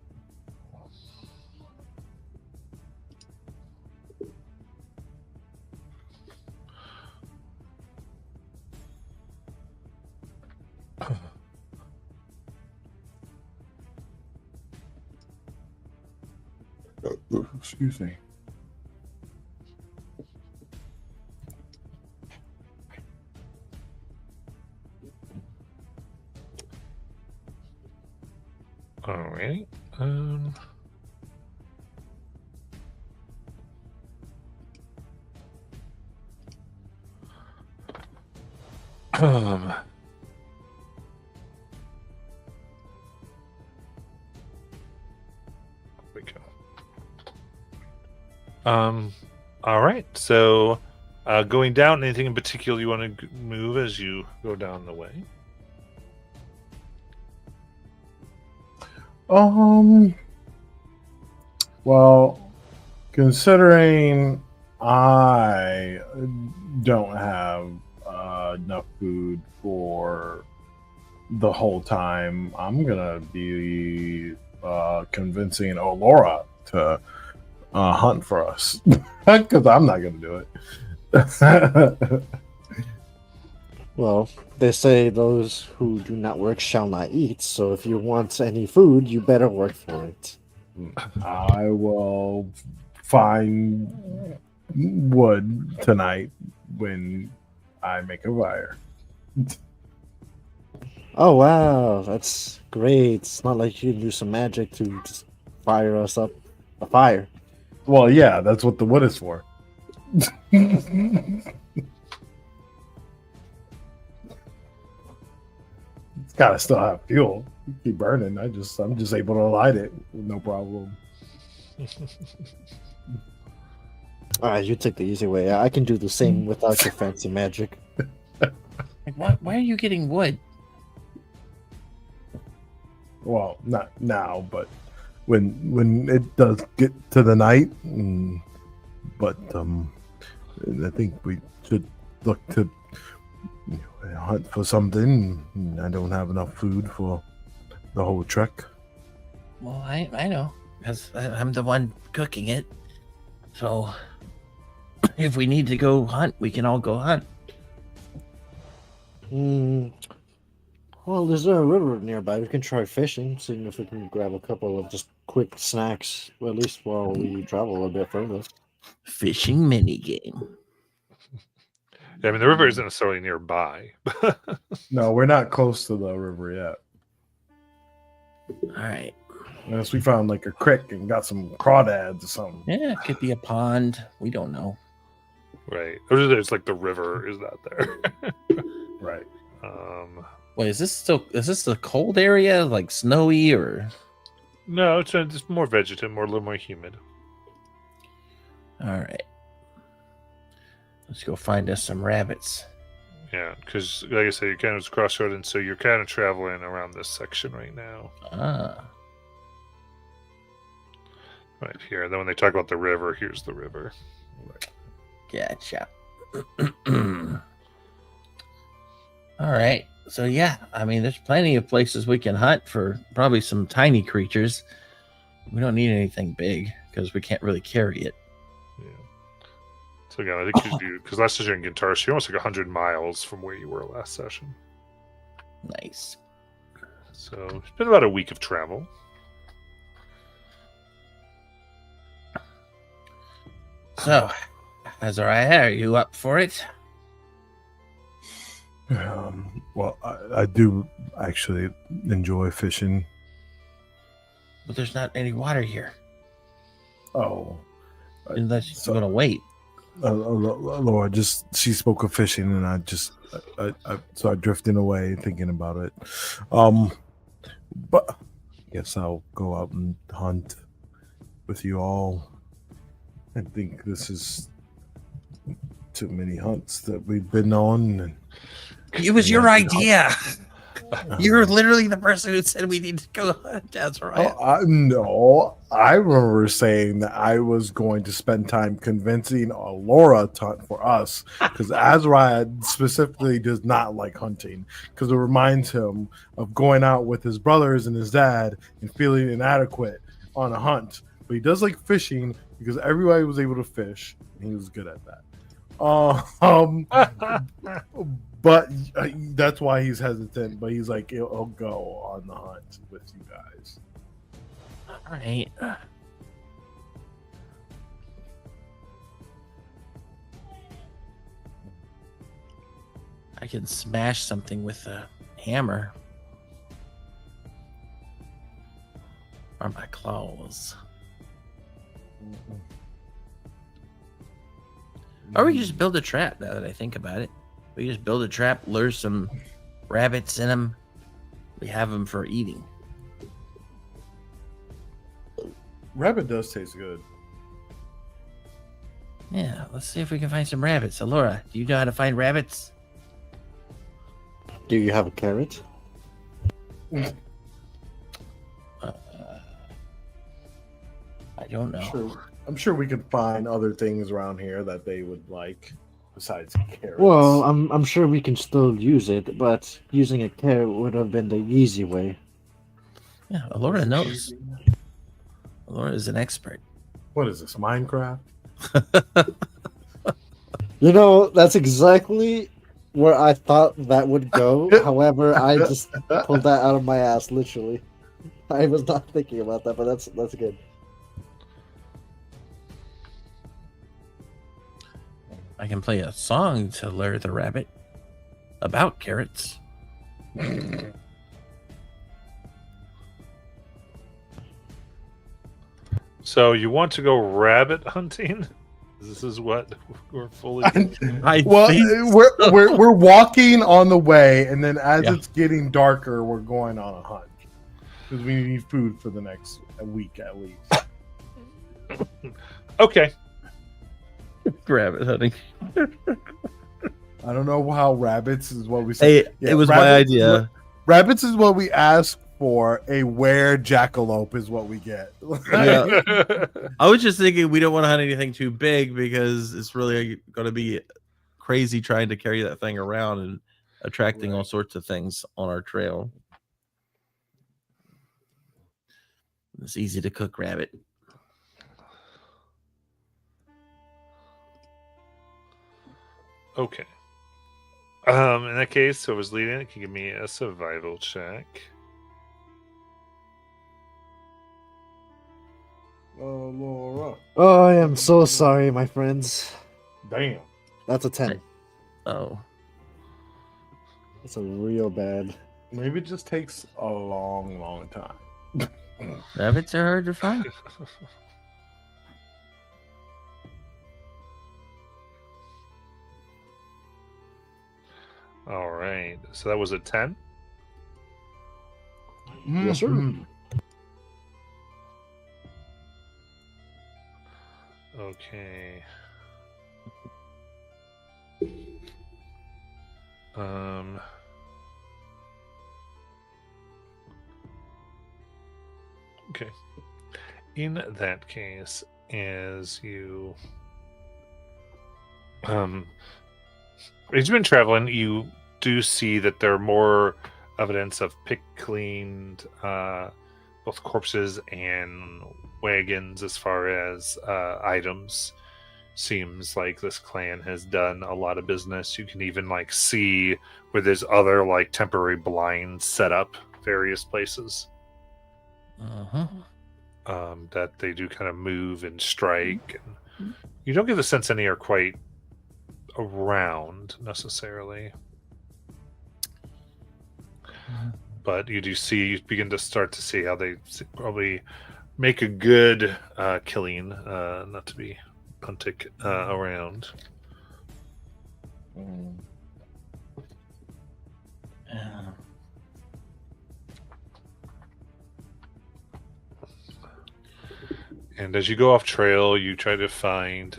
[SPEAKER 2] Excuse me.
[SPEAKER 1] All right. Um, we go. All right. So, going down, anything in particular you want to move as you go down the way?
[SPEAKER 2] Well, considering I don't have enough food for the whole time, I'm gonna be convincing Olora to hunt for us because I'm not gonna do it.
[SPEAKER 4] Well, they say those who do not work shall not eat. So if you want any food, you better work for it.
[SPEAKER 2] I will find wood tonight when I make a fire.
[SPEAKER 4] Oh wow, that's great. It's not like you can do some magic to just fire us up a fire.
[SPEAKER 2] Well, yeah, that's what the wood is for. It's gotta still have fuel. Keep burning. I'm just able to light it with no problem.
[SPEAKER 4] Alright, you take the easy way. I can do the same without your fancy magic.
[SPEAKER 3] Like, what? Why are you getting wood?
[SPEAKER 2] Well, not now, but when it does get to the night. But I think we should look to hunt for something. I don't have enough food for the whole trek.
[SPEAKER 3] Well, I know, because I'm the one cooking it. So, if we need to go hunt, we can all go hunt.
[SPEAKER 4] Well, is there a river nearby? We can try fishing, seeing if we can grab a couple of just quick snacks, well, at least while we travel a bit further.
[SPEAKER 3] Fishing minigame.
[SPEAKER 1] Yeah, I mean, the river isn't necessarily nearby.
[SPEAKER 2] No, we're not close to the river yet.
[SPEAKER 3] All right.
[SPEAKER 2] Unless we found like a creek and got some crawdads or something.
[SPEAKER 3] Yeah, it could be a pond. We don't know.
[SPEAKER 1] Right. Or there's like the river is not there.
[SPEAKER 2] Right.
[SPEAKER 3] Wait, is this the cold area, like snowy, or?
[SPEAKER 1] No, it's just more vegetative, a little more humid.
[SPEAKER 3] All right. Let's go find us some rabbits.
[SPEAKER 1] Yeah, because like I said, you're kind of crossroad, and so you're kind of traveling around this section right now.
[SPEAKER 3] Ah.
[SPEAKER 1] Right here. And then when they talk about the river, here's the river.
[SPEAKER 3] Gotcha. All right. So yeah, I mean, there's plenty of places we can hunt for probably some tiny creatures. We don't need anything big because we can't really carry it.
[SPEAKER 1] Yeah. So again, I think you because last session in Gintaris, you're almost like 100 miles from where you were last session.
[SPEAKER 3] Nice.
[SPEAKER 1] So it's been about a week of travel.
[SPEAKER 3] So, Azariah, are you up for it?
[SPEAKER 5] Well, I do actually enjoy fishing.
[SPEAKER 3] But there's not any water here.
[SPEAKER 5] Oh,
[SPEAKER 3] Unless
[SPEAKER 5] so-
[SPEAKER 3] you're going to wait.
[SPEAKER 5] Laura, she spoke of fishing, and I drifted away thinking about it. But I guess I'll go out and hunt with you all. I think this is too many hunts that we've been on. And
[SPEAKER 3] It was your idea. You're literally the person who said we need to go hunt Azariah.
[SPEAKER 5] No, I remember saying that I was going to spend time convincing Laura to hunt for us because Azariah specifically does not like hunting because it reminds him of going out with his brothers and his dad and feeling inadequate on a hunt. But he does like fishing because everybody was able to fish and he was good at that. But that's why he's hesitant. But he's like, he'll go on the hunt with you guys.
[SPEAKER 3] All right. I can smash something with a hammer. Or my claws. Or we can just build a trap now that I think about it. We just build a trap, lure some rabbits in them. We have them for eating.
[SPEAKER 2] Rabbit does taste good.
[SPEAKER 3] Yeah, let's see if we can find some rabbits. Alora, do you know how to find rabbits?
[SPEAKER 4] Do you have a carrot?
[SPEAKER 3] I don't know.
[SPEAKER 2] I'm sure we could find other things around here that they would like besides carrots.
[SPEAKER 4] Well, I'm sure we can still use it, but using a carrot would have been the easy way.
[SPEAKER 3] Yeah, Alora knows. Alora is an expert.
[SPEAKER 2] What is this, Minecraft?
[SPEAKER 4] You know, that's exactly where I thought that would go. However, I just pulled that out of my ass, literally. I was not thinking about that, but that's good.
[SPEAKER 3] I can play a song to lure the rabbit about carrots.
[SPEAKER 1] So you want to go rabbit hunting? This is what we're fully.
[SPEAKER 3] I
[SPEAKER 2] Well,
[SPEAKER 3] think
[SPEAKER 2] we're walking on the way, and then as
[SPEAKER 3] Yeah.
[SPEAKER 2] it's getting darker, we're going on a hunt because we need food for the next week at least.
[SPEAKER 1] Okay.
[SPEAKER 3] rabbit hunting.
[SPEAKER 2] I don't know how rabbits is what we say.
[SPEAKER 3] Hey,
[SPEAKER 2] Yeah,
[SPEAKER 3] it was my
[SPEAKER 2] rabbits is
[SPEAKER 3] idea.
[SPEAKER 2] Rabbits is what we ask for. A were jackalope is what we get.
[SPEAKER 3] Yeah. I was just thinking we don't want to hunt anything too big because it's really going to be crazy trying to carry that thing around and attracting all sorts of things on our trail. It's easy to cook rabbit.
[SPEAKER 1] Okay. In that case, whoever's leading it can give me a survival check.
[SPEAKER 2] Oh, Laura.
[SPEAKER 4] Oh, I am so sorry, my friends.
[SPEAKER 2] Damn.
[SPEAKER 4] That's a 10.
[SPEAKER 3] Oh,
[SPEAKER 4] That's a real bad.
[SPEAKER 2] Maybe it just takes a long, long time.
[SPEAKER 3] rabbits are hard to find.
[SPEAKER 1] All right. So that was a 10.
[SPEAKER 4] Yes, sir.
[SPEAKER 2] Mhm.
[SPEAKER 1] Okay. Okay. In that case, as you as you've been traveling, you do see that there are more evidence of pick-cleaned both corpses and wagons as far as items. Seems like this clan has done a lot of business. You can even like see where there's other like temporary blinds set up various places
[SPEAKER 3] Uh-huh.
[SPEAKER 1] that they do kind of move and strike and You don't get the sense any are quite around necessarily. But you do see, you begin to start to see how they probably make a good killing, not to be puntic around.
[SPEAKER 3] Yeah.
[SPEAKER 1] And as you go off trail, you try to find.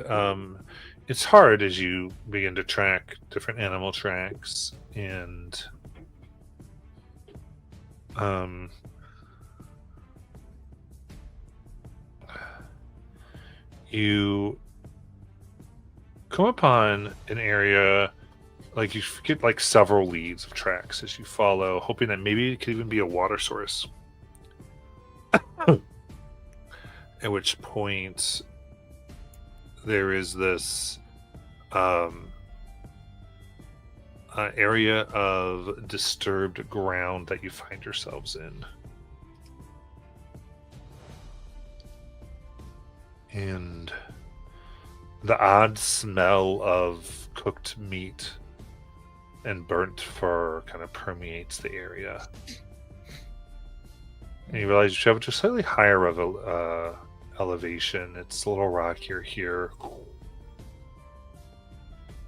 [SPEAKER 1] It's hard as you begin to track different animal tracks, and you come upon an area, like you get like several leads of tracks as you follow, hoping that maybe it could even be a water source. At which point there is this area of disturbed ground that you find yourselves in. And the odd smell of cooked meat and burnt fur kind of permeates the area. And you realize you have a slightly higher of elevation. It's a little rockier here.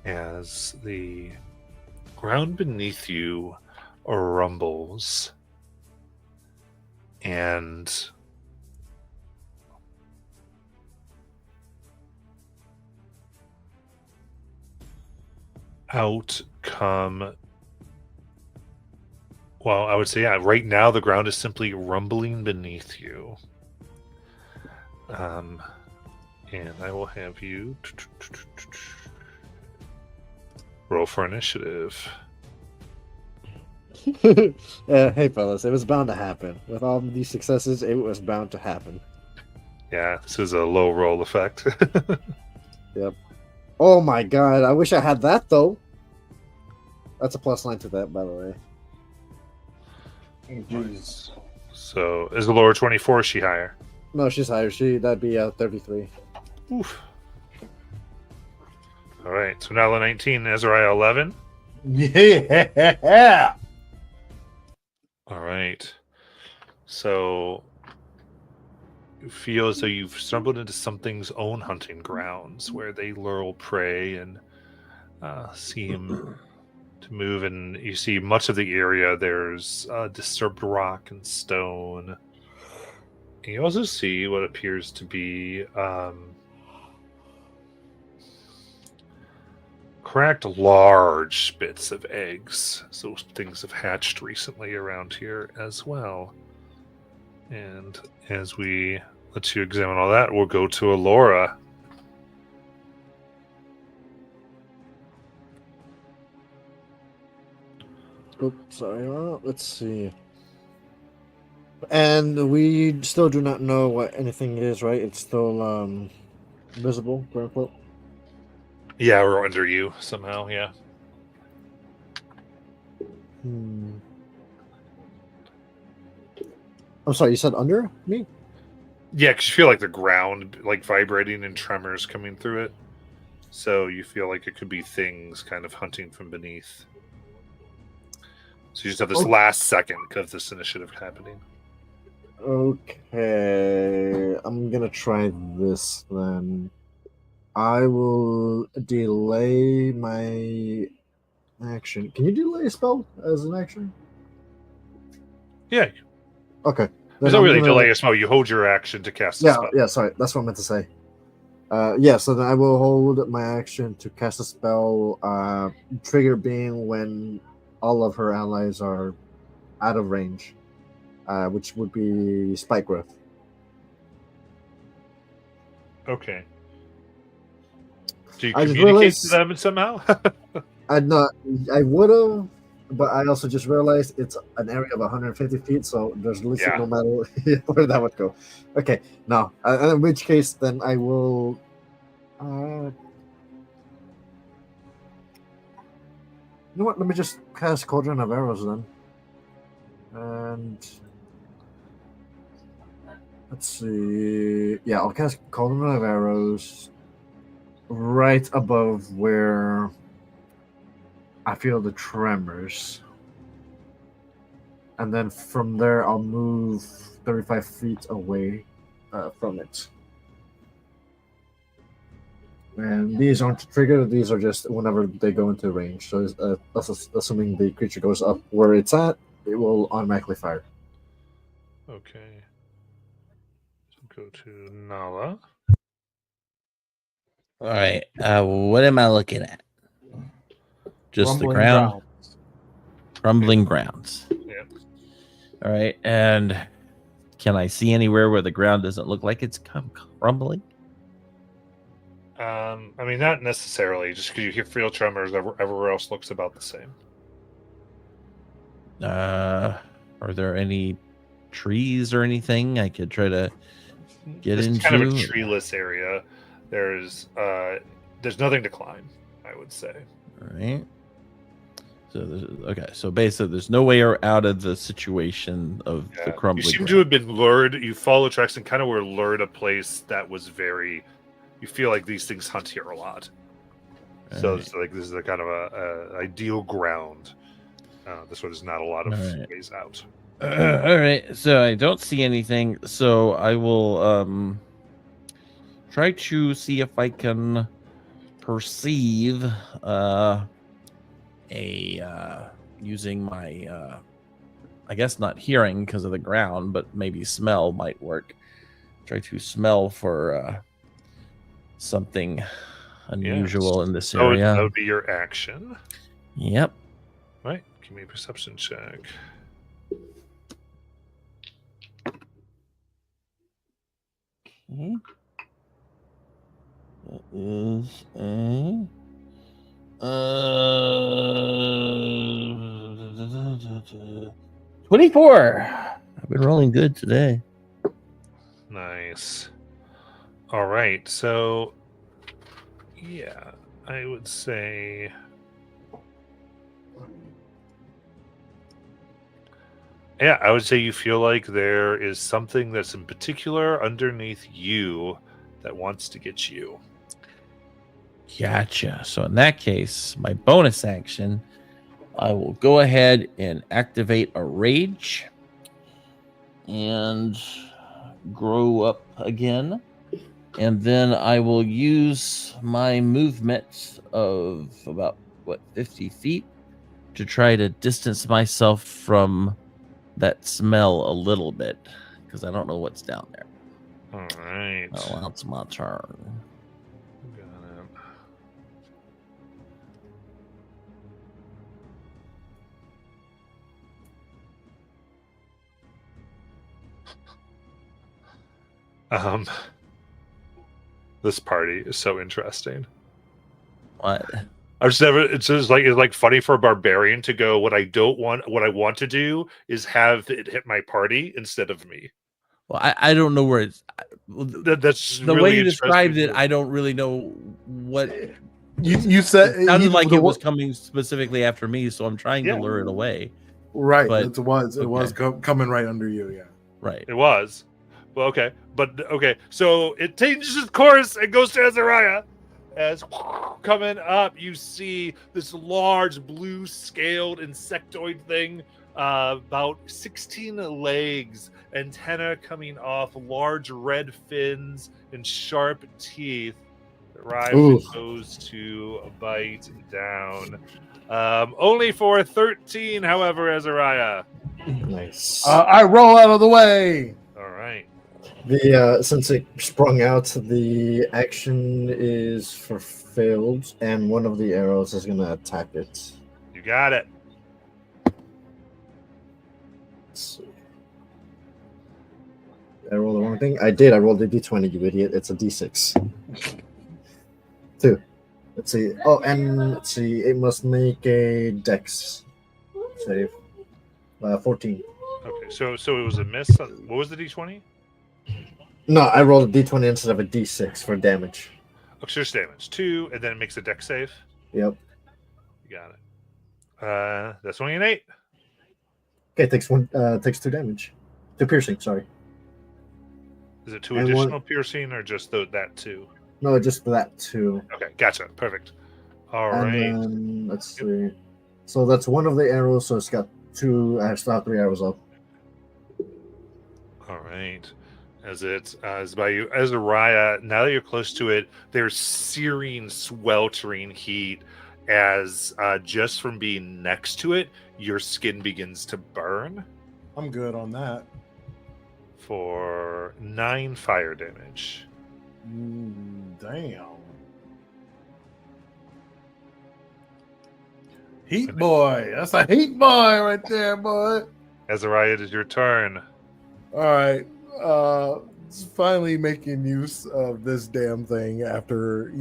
[SPEAKER 1] As the ground beneath you rumbles, and out come, well, I would say, yeah, right now the ground is simply rumbling beneath you. And I will have you roll for initiative.
[SPEAKER 4] Hey, fellas, it was bound to happen. With all these successes, it was bound to happen.
[SPEAKER 1] Yeah, this is a low roll effect.
[SPEAKER 4] Yep. Oh my god, I wish I had that, though. That's a +9 to that, by the way.
[SPEAKER 2] Jeez.
[SPEAKER 1] So, is the lower 24, is she higher?
[SPEAKER 4] No, she's higher. That'd be 33.
[SPEAKER 1] Oof. All right, so Nala 19, Azariah 11.
[SPEAKER 2] Yeah.
[SPEAKER 1] All right. So you feel as though you've stumbled into something's own hunting grounds where they lure prey and seem to move. And you see much of the area, there's disturbed rock and stone. And you also see what appears to be cracked large bits of eggs. So things have hatched recently around here as well. And as we let you examine all that, we'll go to Alora.
[SPEAKER 4] Oops, sorry. Let's see. And we still do not know what anything is, right? It's still visible, quote unquote.
[SPEAKER 1] Yeah, we're under you somehow, yeah.
[SPEAKER 4] I'm sorry, you said under me?
[SPEAKER 1] Yeah, because you feel like the ground like vibrating and tremors coming through it. So you feel like it could be things kind of hunting from beneath. So you just have this last second of this initiative happening.
[SPEAKER 4] Okay, I'm gonna try this then. I will delay my action. Can you delay a spell as an action?
[SPEAKER 1] Yeah.
[SPEAKER 4] Okay.
[SPEAKER 1] There's not really delay a spell. You hold your action to cast a spell.
[SPEAKER 4] Yeah, sorry. That's what I meant to say. Yeah, so then I will hold my action to cast a spell, trigger being when all of her allies are out of range, which would be Spike Growth.
[SPEAKER 1] Okay. Do you communicate to them somehow?
[SPEAKER 4] I would have, but I also just realized it's an area of 150 feet, so there's literally no matter where that would go. Okay, no. In which case, then I will. You know what? Let me just cast Cauldron of Arrows then. And let's see. Yeah, I'll cast Cauldron of Arrows. right above where I feel the tremors. And then from there, I'll move 35 feet away from it. And these aren't triggered, these are just whenever they go into range. So, assuming the creature goes up where it's at, it will automatically fire.
[SPEAKER 1] Okay. So go to Nala.
[SPEAKER 3] All right. What am I looking at? Just the
[SPEAKER 5] Rumbling
[SPEAKER 3] ground,
[SPEAKER 5] grounds.
[SPEAKER 3] crumbling grounds.
[SPEAKER 1] Yeah.
[SPEAKER 3] All right. And can I see anywhere where the ground doesn't look like it's crumbling?
[SPEAKER 1] I mean, not necessarily. Just because you hear feel tremors, everywhere else looks about the same.
[SPEAKER 3] Are there any trees or anything I could try to get
[SPEAKER 1] It's
[SPEAKER 3] into?
[SPEAKER 1] kind of a treeless area. There's nothing to climb, I would say.
[SPEAKER 3] All right. So basically, there's no way out of the situation of the
[SPEAKER 1] You
[SPEAKER 3] crumbling.
[SPEAKER 1] seem
[SPEAKER 3] ground.
[SPEAKER 1] to have been lured. You follow tracks and kind of were lured a place that was very. You feel like these things hunt here a lot. So
[SPEAKER 3] Alright.
[SPEAKER 1] it's like this is a kind of a ideal ground. This one is not a lot of
[SPEAKER 3] Alright.
[SPEAKER 1] ways out.
[SPEAKER 3] All right. So I don't see anything. So I will try to see if I can perceive using my I guess not hearing because of the ground, but maybe smell might work. Try to smell for something unusual in this
[SPEAKER 1] So
[SPEAKER 3] area.
[SPEAKER 1] that would be your action.
[SPEAKER 3] Yep.
[SPEAKER 1] Right. Give me a perception check.
[SPEAKER 3] Okay. That is a 24. I've been rolling good today.
[SPEAKER 1] Nice. All right. So, yeah, I would say. Yeah, I would say you feel like there is something that's in particular underneath you that wants to get you.
[SPEAKER 3] Gotcha. So in that case, my bonus action, I will go ahead and activate a rage and grow up again. And then I will use my movement of about 50 feet to try to distance myself from that smell a little bit because I don't know what's down there.
[SPEAKER 1] All right.
[SPEAKER 3] Oh, that's my turn.
[SPEAKER 1] Got it. This party is so interesting.
[SPEAKER 3] What?
[SPEAKER 1] I've just never. It's like funny for a barbarian to go. What I want to do is have it hit my party instead of me.
[SPEAKER 3] Well, I don't know where it's.
[SPEAKER 1] That's
[SPEAKER 3] The
[SPEAKER 1] really
[SPEAKER 3] way you
[SPEAKER 1] interesting.
[SPEAKER 3] described it, I don't really know what.
[SPEAKER 5] You said
[SPEAKER 3] It sounded like
[SPEAKER 5] the
[SPEAKER 3] it was
[SPEAKER 5] wo-
[SPEAKER 3] coming specifically after me, so I'm trying
[SPEAKER 1] Yeah.
[SPEAKER 3] to lure it away.
[SPEAKER 5] right.
[SPEAKER 3] but-
[SPEAKER 5] It was coming right under you. Yeah.
[SPEAKER 3] Right.
[SPEAKER 1] It was. Well, okay. But, okay. So it changes its course and goes to Azariah. As coming up, you see this large blue scaled insectoid thing, about 16 legs, antenna coming off, large red fins, and sharp teeth. Arrives
[SPEAKER 4] Ooh.
[SPEAKER 1] and goes to bite down. Only for 13, however, Azariah.
[SPEAKER 4] Nice.
[SPEAKER 5] I roll out of the way.
[SPEAKER 1] All right.
[SPEAKER 4] Since it sprung out, the action is fulfilled, and one of the arrows is gonna attack it.
[SPEAKER 1] You got it.
[SPEAKER 4] So, I rolled the wrong thing. I did. I rolled a d20, you idiot. It's a d6. 2. Let's see. Oh, and let's see. It must make a dex save. 14.
[SPEAKER 1] Okay, so it was a miss. What was the d20?
[SPEAKER 4] No, I rolled a d20 instead of a d6 for damage.
[SPEAKER 1] Oh, so just damage 2, and then it makes a dex save.
[SPEAKER 4] Yep.
[SPEAKER 1] You got it. That's only an 8.
[SPEAKER 4] Okay, takes 2 damage. 2 piercing, sorry.
[SPEAKER 1] Is it 2
[SPEAKER 4] And
[SPEAKER 1] additional piercing or just that 2?
[SPEAKER 4] No, just that too.
[SPEAKER 1] Okay, gotcha. Perfect. All
[SPEAKER 4] And
[SPEAKER 1] right.
[SPEAKER 4] then let's see. So that's one of the arrows. So it's got two. I still have 3 arrows up.
[SPEAKER 1] All right. As it is by you, Azariah, now that you're close to it, there's searing, sweltering heat as just from being next to it, your skin begins to burn
[SPEAKER 5] I'm good on that.
[SPEAKER 1] for 9 fire damage.
[SPEAKER 5] Damn. Heat boy. That's a heat boy right there, boy.
[SPEAKER 1] Azariah, it is your turn.
[SPEAKER 5] All right. Finally making use of this damn thing after,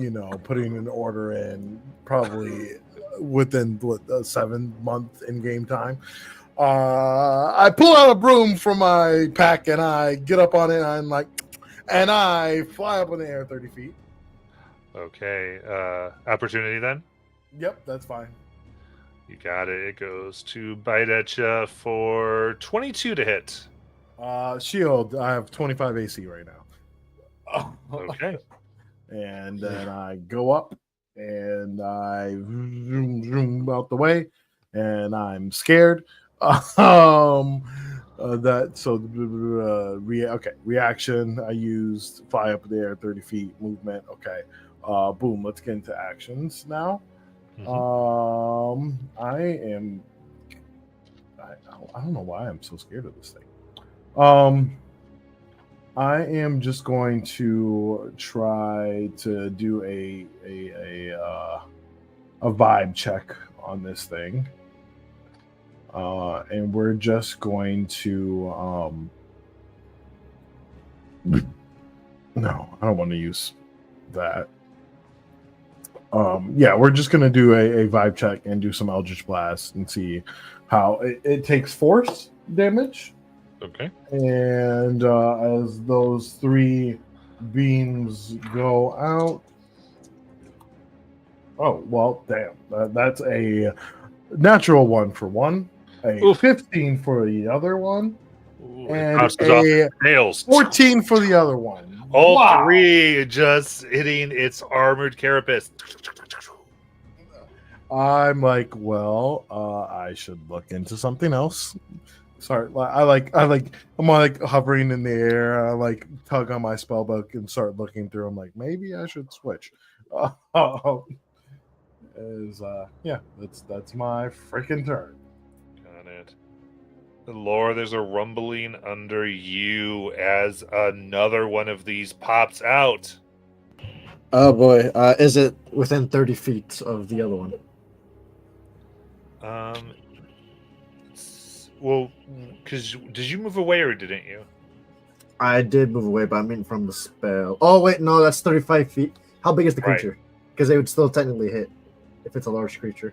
[SPEAKER 5] putting an order in probably within a 7-month in game time. I pull out a broom from my pack and I get up on it and I fly up in the air 30 feet.
[SPEAKER 1] Okay. Opportunity then?
[SPEAKER 5] Yep, that's fine.
[SPEAKER 1] You got it. It goes to bite at you for 22 to hit.
[SPEAKER 5] Shield, I have 25 AC right now.
[SPEAKER 1] Okay.
[SPEAKER 5] And then I go up and I zoom out the way and I'm scared. Reaction. I used fly up there 30 feet movement. Okay. Boom. Let's get into actions now.
[SPEAKER 1] Mhm.
[SPEAKER 5] I don't know why I'm so scared of this thing. I am just going to try to do a vibe check on this thing. And we're just going to no, I don't want to use that. We're just gonna do a vibe check and do some Eldritch Blast and see how it takes force damage.
[SPEAKER 1] Okay.
[SPEAKER 5] And as those 3 beams go out, oh well, damn, that's a natural 1 for one, a
[SPEAKER 1] Oof.
[SPEAKER 5] 15 for the other one,
[SPEAKER 1] Ooh, it
[SPEAKER 5] and
[SPEAKER 1] bounces off
[SPEAKER 5] a
[SPEAKER 1] its nails.
[SPEAKER 5] 14 for the other one.
[SPEAKER 1] All
[SPEAKER 5] Wow.
[SPEAKER 1] 3 just hitting its armored carapace.
[SPEAKER 5] I'm like, well, I should look into something else. Start. I'm hovering in the air. I like tug on my spell book and start looking through. I'm like, maybe I should switch. That's my freaking turn.
[SPEAKER 1] Got it. Laura, there's a rumbling under you as another one of these pops out.
[SPEAKER 4] Oh boy. Is it within 30 feet of the other one?
[SPEAKER 1] Well, because did you move away or didn't you?
[SPEAKER 4] I did move away, but I mean from the spell. Oh wait, no, that's 35 feet. How big is the
[SPEAKER 1] Right.
[SPEAKER 4] creature? Because they would still technically hit if it's a large creature.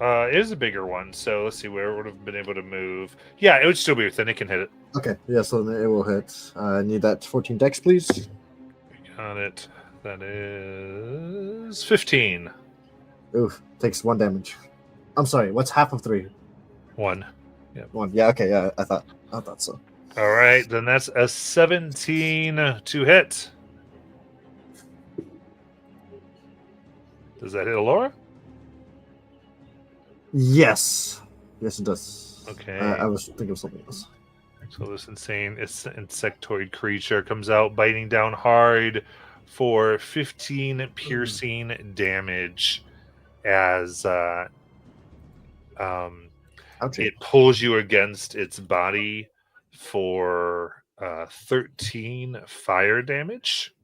[SPEAKER 1] It is a bigger one, so let's see where it would have been able to move. Yeah, it would still be within. It can hit it.
[SPEAKER 4] Okay, yeah, so then it will hit. I need that 14 dex, please.
[SPEAKER 1] Got it. That is 15.
[SPEAKER 4] Oof, takes 1 damage. I'm sorry, what's half of 3?
[SPEAKER 1] 1.
[SPEAKER 4] 1. Yeah, okay, yeah, I thought so.
[SPEAKER 1] All right, then that's a 17 to hit. Does that hit Alora?
[SPEAKER 4] Yes. Yes, it does.
[SPEAKER 1] Okay.
[SPEAKER 4] I was thinking of something else.
[SPEAKER 1] So this insane insectoid creature comes out biting down hard for 15 piercing damage as
[SPEAKER 4] Ouchie.
[SPEAKER 1] it pulls you against its body for 13 fire damage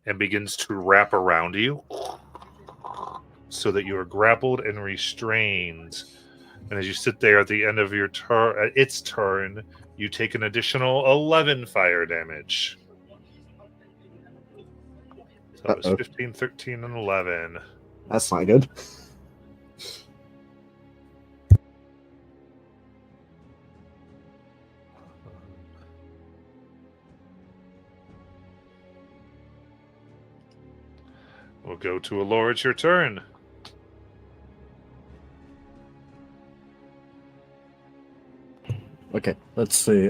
[SPEAKER 1] and begins to wrap around you so that you are grappled and restrained. And as you sit there at the end of your turn, its turn, you take an additional 11 fire damage. So it was 15, 13, and 11.
[SPEAKER 4] That's not good.
[SPEAKER 1] We'll go to Allure. It's your turn.
[SPEAKER 4] Okay, let's see.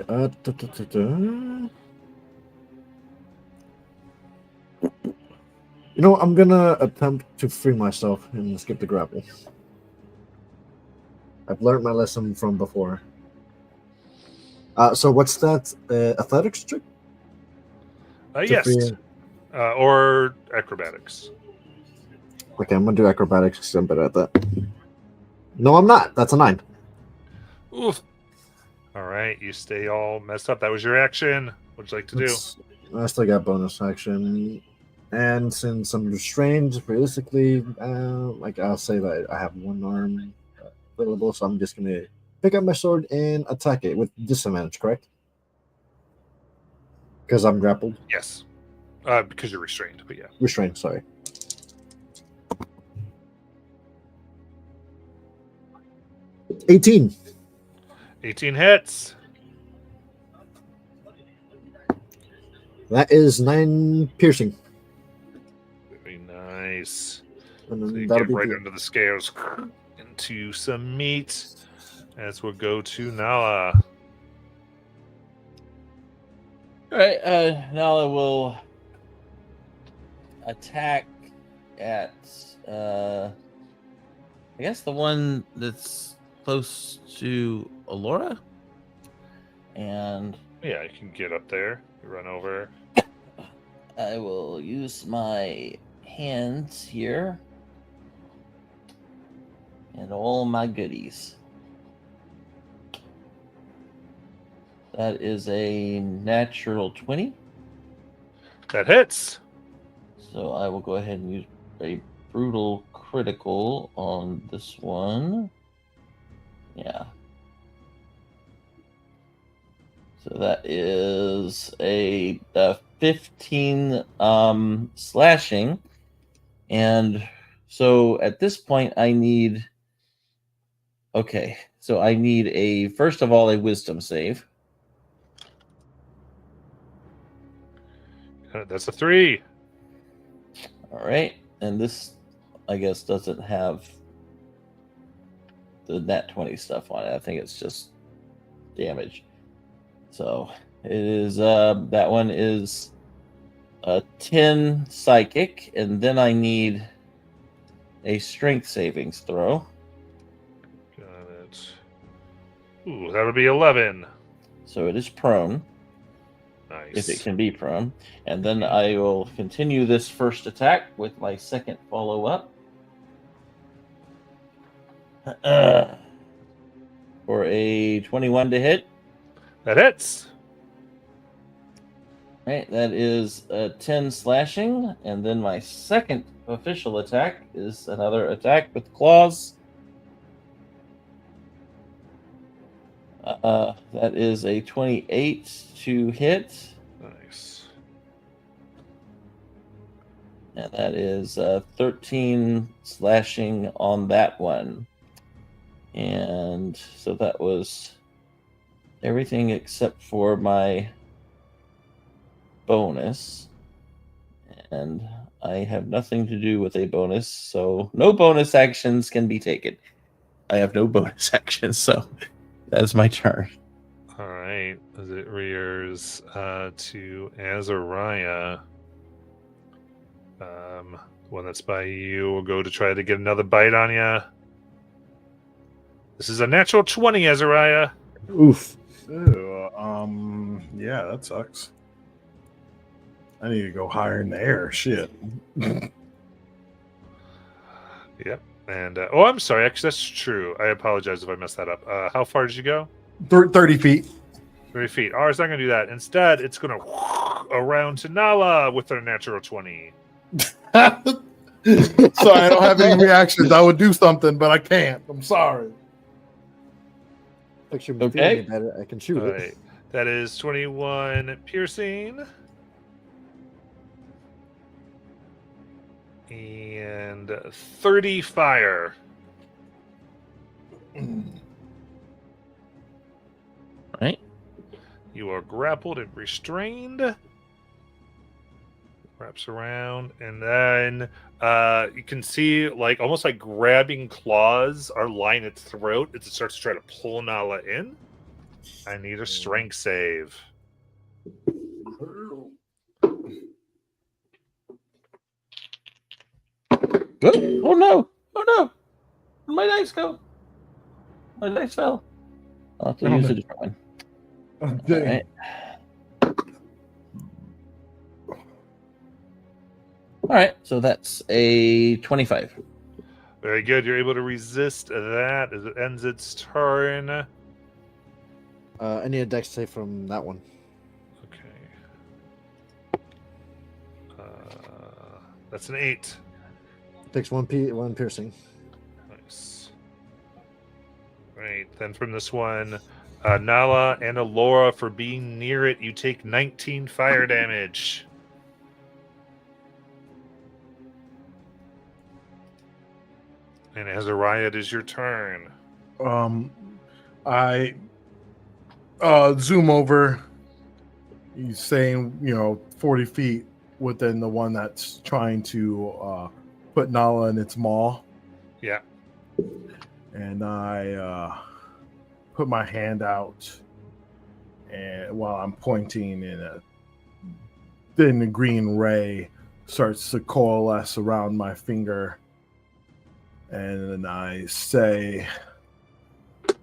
[SPEAKER 4] You know, I'm gonna attempt to free myself and skip the grapple. I've learned my lesson from before. So what's that? Athletics check? To
[SPEAKER 1] Yes.
[SPEAKER 4] free-
[SPEAKER 1] Or acrobatics.
[SPEAKER 4] Okay, I'm gonna do acrobatics because I'm better at that. No, I'm not. That's a 9.
[SPEAKER 1] Oof. All right, you stay all messed up. That was your action. What'd you like to do?
[SPEAKER 4] I still got bonus action. And since I'm restrained, realistically, like I'll say that I have one arm available, so I'm just gonna pick up my sword and attack it with disadvantage, correct? Because I'm grappled.
[SPEAKER 1] Yes. Because you're restrained, but yeah.
[SPEAKER 4] Restrained, sorry. $18.
[SPEAKER 1] 18 hits.
[SPEAKER 4] That is 9 piercing.
[SPEAKER 1] Very nice.
[SPEAKER 4] And
[SPEAKER 1] So
[SPEAKER 4] then
[SPEAKER 1] you
[SPEAKER 4] that'll
[SPEAKER 1] get
[SPEAKER 4] be
[SPEAKER 1] right
[SPEAKER 4] the-
[SPEAKER 1] under the scales into some meat. As we'll go to Nala.
[SPEAKER 3] All right, Nala will attack at I guess the one that's close to Alora. And
[SPEAKER 1] Yeah, you can get up there. You run over.
[SPEAKER 3] I will use my hands here and all my goodies. That is a natural 20.
[SPEAKER 1] That hits.
[SPEAKER 3] So I will go ahead and use a brutal critical on this one. Yeah. So that is a 15 slashing. And so at this point I need first of all a wisdom save.
[SPEAKER 1] That's a 3.
[SPEAKER 3] All right. And this I guess doesn't have the nat 20 stuff on it. I think it's just damage. So it is that one is a 10 psychic, and then I need a strength savings throw.
[SPEAKER 1] Got it. Ooh, that would be 11.
[SPEAKER 3] So it is prone,
[SPEAKER 1] Nice.
[SPEAKER 3] if it can be prone. And then I will continue this first attack with my second follow-up. For a 21 to hit.
[SPEAKER 1] That hits.
[SPEAKER 3] Right, that is a 10 slashing, and then my second official attack is another attack with claws. That is a 28 to hit,
[SPEAKER 1] Nice.
[SPEAKER 3] and that is 13 slashing on that one. And so that was everything except for my bonus, and I have nothing to do with a bonus, so no bonus actions can be taken. I have no bonus actions, so that's my turn.
[SPEAKER 1] All right. As it rears to Azariah. One that's by you will go to try to get another bite on you. This is a natural 20, Azariah.
[SPEAKER 4] Oof.
[SPEAKER 5] Ew, yeah, that sucks. I need to go higher in the air. Shit.
[SPEAKER 1] Yep. And oh, I'm sorry. Actually, that's true. I apologize if I messed that up. How far did you go?
[SPEAKER 5] 30 feet.
[SPEAKER 1] 30 feet. Oh, it's not going to do that. Instead, it's going to around to Nala with their natural 20.
[SPEAKER 5] Sorry, I don't have any reactions. I would do something, but I can't. I'm sorry.
[SPEAKER 4] Picture me
[SPEAKER 3] Okay.
[SPEAKER 4] feeling better. I can shoot
[SPEAKER 1] All
[SPEAKER 4] it.
[SPEAKER 1] right. That is 21 piercing. And 30 fire.
[SPEAKER 3] Right?
[SPEAKER 1] You are grappled and restrained. Wraps around, and then you can see, like, almost like grabbing claws are lining its throat as it starts to try to pull Nala in. I need a strength save.
[SPEAKER 3] Oh no! Oh no! Where'd my dice go? My dice fell. I'll have to use a different one.
[SPEAKER 5] Oh,
[SPEAKER 3] All
[SPEAKER 5] dang.
[SPEAKER 3] right. All right. So that's a 25.
[SPEAKER 1] Very good. You're able to resist that as it ends its turn.
[SPEAKER 4] I need a dex save from that one.
[SPEAKER 1] Okay. That's an 8.
[SPEAKER 4] Takes one piercing.
[SPEAKER 1] Nice. Right. Then from this one, Nala and Alora, for being near it, you take 19 fire damage. And Azariah, it is your turn.
[SPEAKER 5] I zoom over. He's saying, 40 feet within the one that's trying to put Nala in its maw.
[SPEAKER 1] Yeah.
[SPEAKER 5] And I put my hand out, and while I'm pointing, then the green ray starts to coalesce around my finger. And then I say,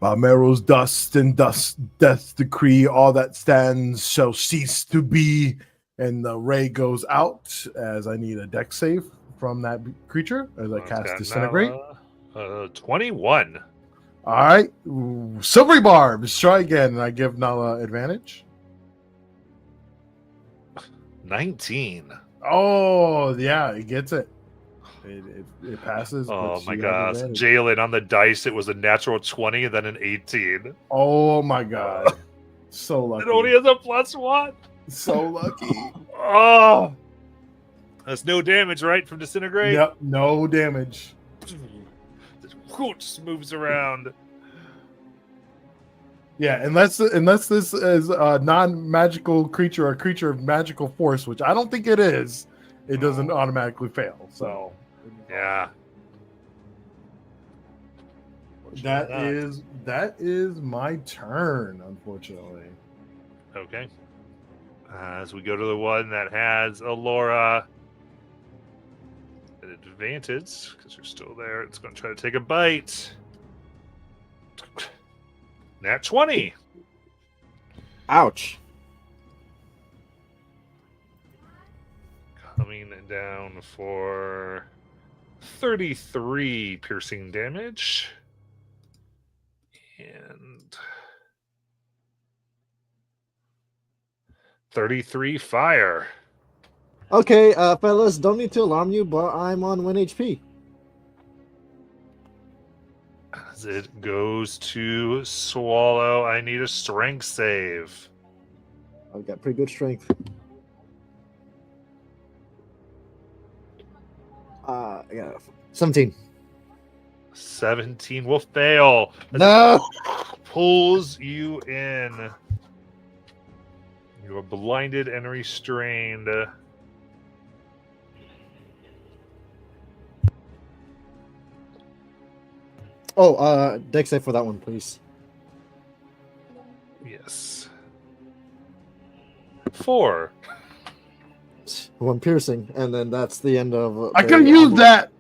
[SPEAKER 5] by Mero's dust and death's decree, all that stands shall cease to be. And the ray goes out as I need a dex save from that creature as I cast
[SPEAKER 1] Got
[SPEAKER 5] Disintegrate.
[SPEAKER 1] Nala. 21.
[SPEAKER 5] All right. Ooh, Silvery Barbs. Try again. And I give Nala advantage.
[SPEAKER 1] 19.
[SPEAKER 5] Oh, yeah. It gets it. It passes.
[SPEAKER 1] Oh
[SPEAKER 5] but
[SPEAKER 1] my
[SPEAKER 5] she has
[SPEAKER 1] gosh.
[SPEAKER 5] advantage.
[SPEAKER 1] Jalen, on the dice, it was a natural 20 and then an 18.
[SPEAKER 5] Oh, my God. So lucky.
[SPEAKER 1] It only has a +1.
[SPEAKER 5] So lucky.
[SPEAKER 1] Oh. That's no damage, right? From Disintegrate?
[SPEAKER 5] Yep. No damage.
[SPEAKER 1] Just moves around.
[SPEAKER 5] Yeah, unless this is a non-magical creature, a creature of magical force, which I don't think it is, it doesn't automatically fail. So
[SPEAKER 1] Yeah.
[SPEAKER 5] that is my turn, unfortunately.
[SPEAKER 1] Okay. As we go to the one that has Alora at advantage, because you're still there, it's going to try to take a bite. Nat 20.
[SPEAKER 4] Ouch.
[SPEAKER 1] Coming down for 33 piercing damage. And 33 fire.
[SPEAKER 4] Okay, fellas, don't need to alarm you, but I'm on 1 HP.
[SPEAKER 1] As it goes to swallow, I need a strength save.
[SPEAKER 4] I've got pretty good strength. I got 17.
[SPEAKER 1] 17 will fail. As
[SPEAKER 4] No!
[SPEAKER 1] it pulls you in. You are blinded and restrained.
[SPEAKER 4] Oh, dex save for that one, please.
[SPEAKER 1] Yes. 4.
[SPEAKER 4] One piercing, and then that's the end of.
[SPEAKER 5] I could use that.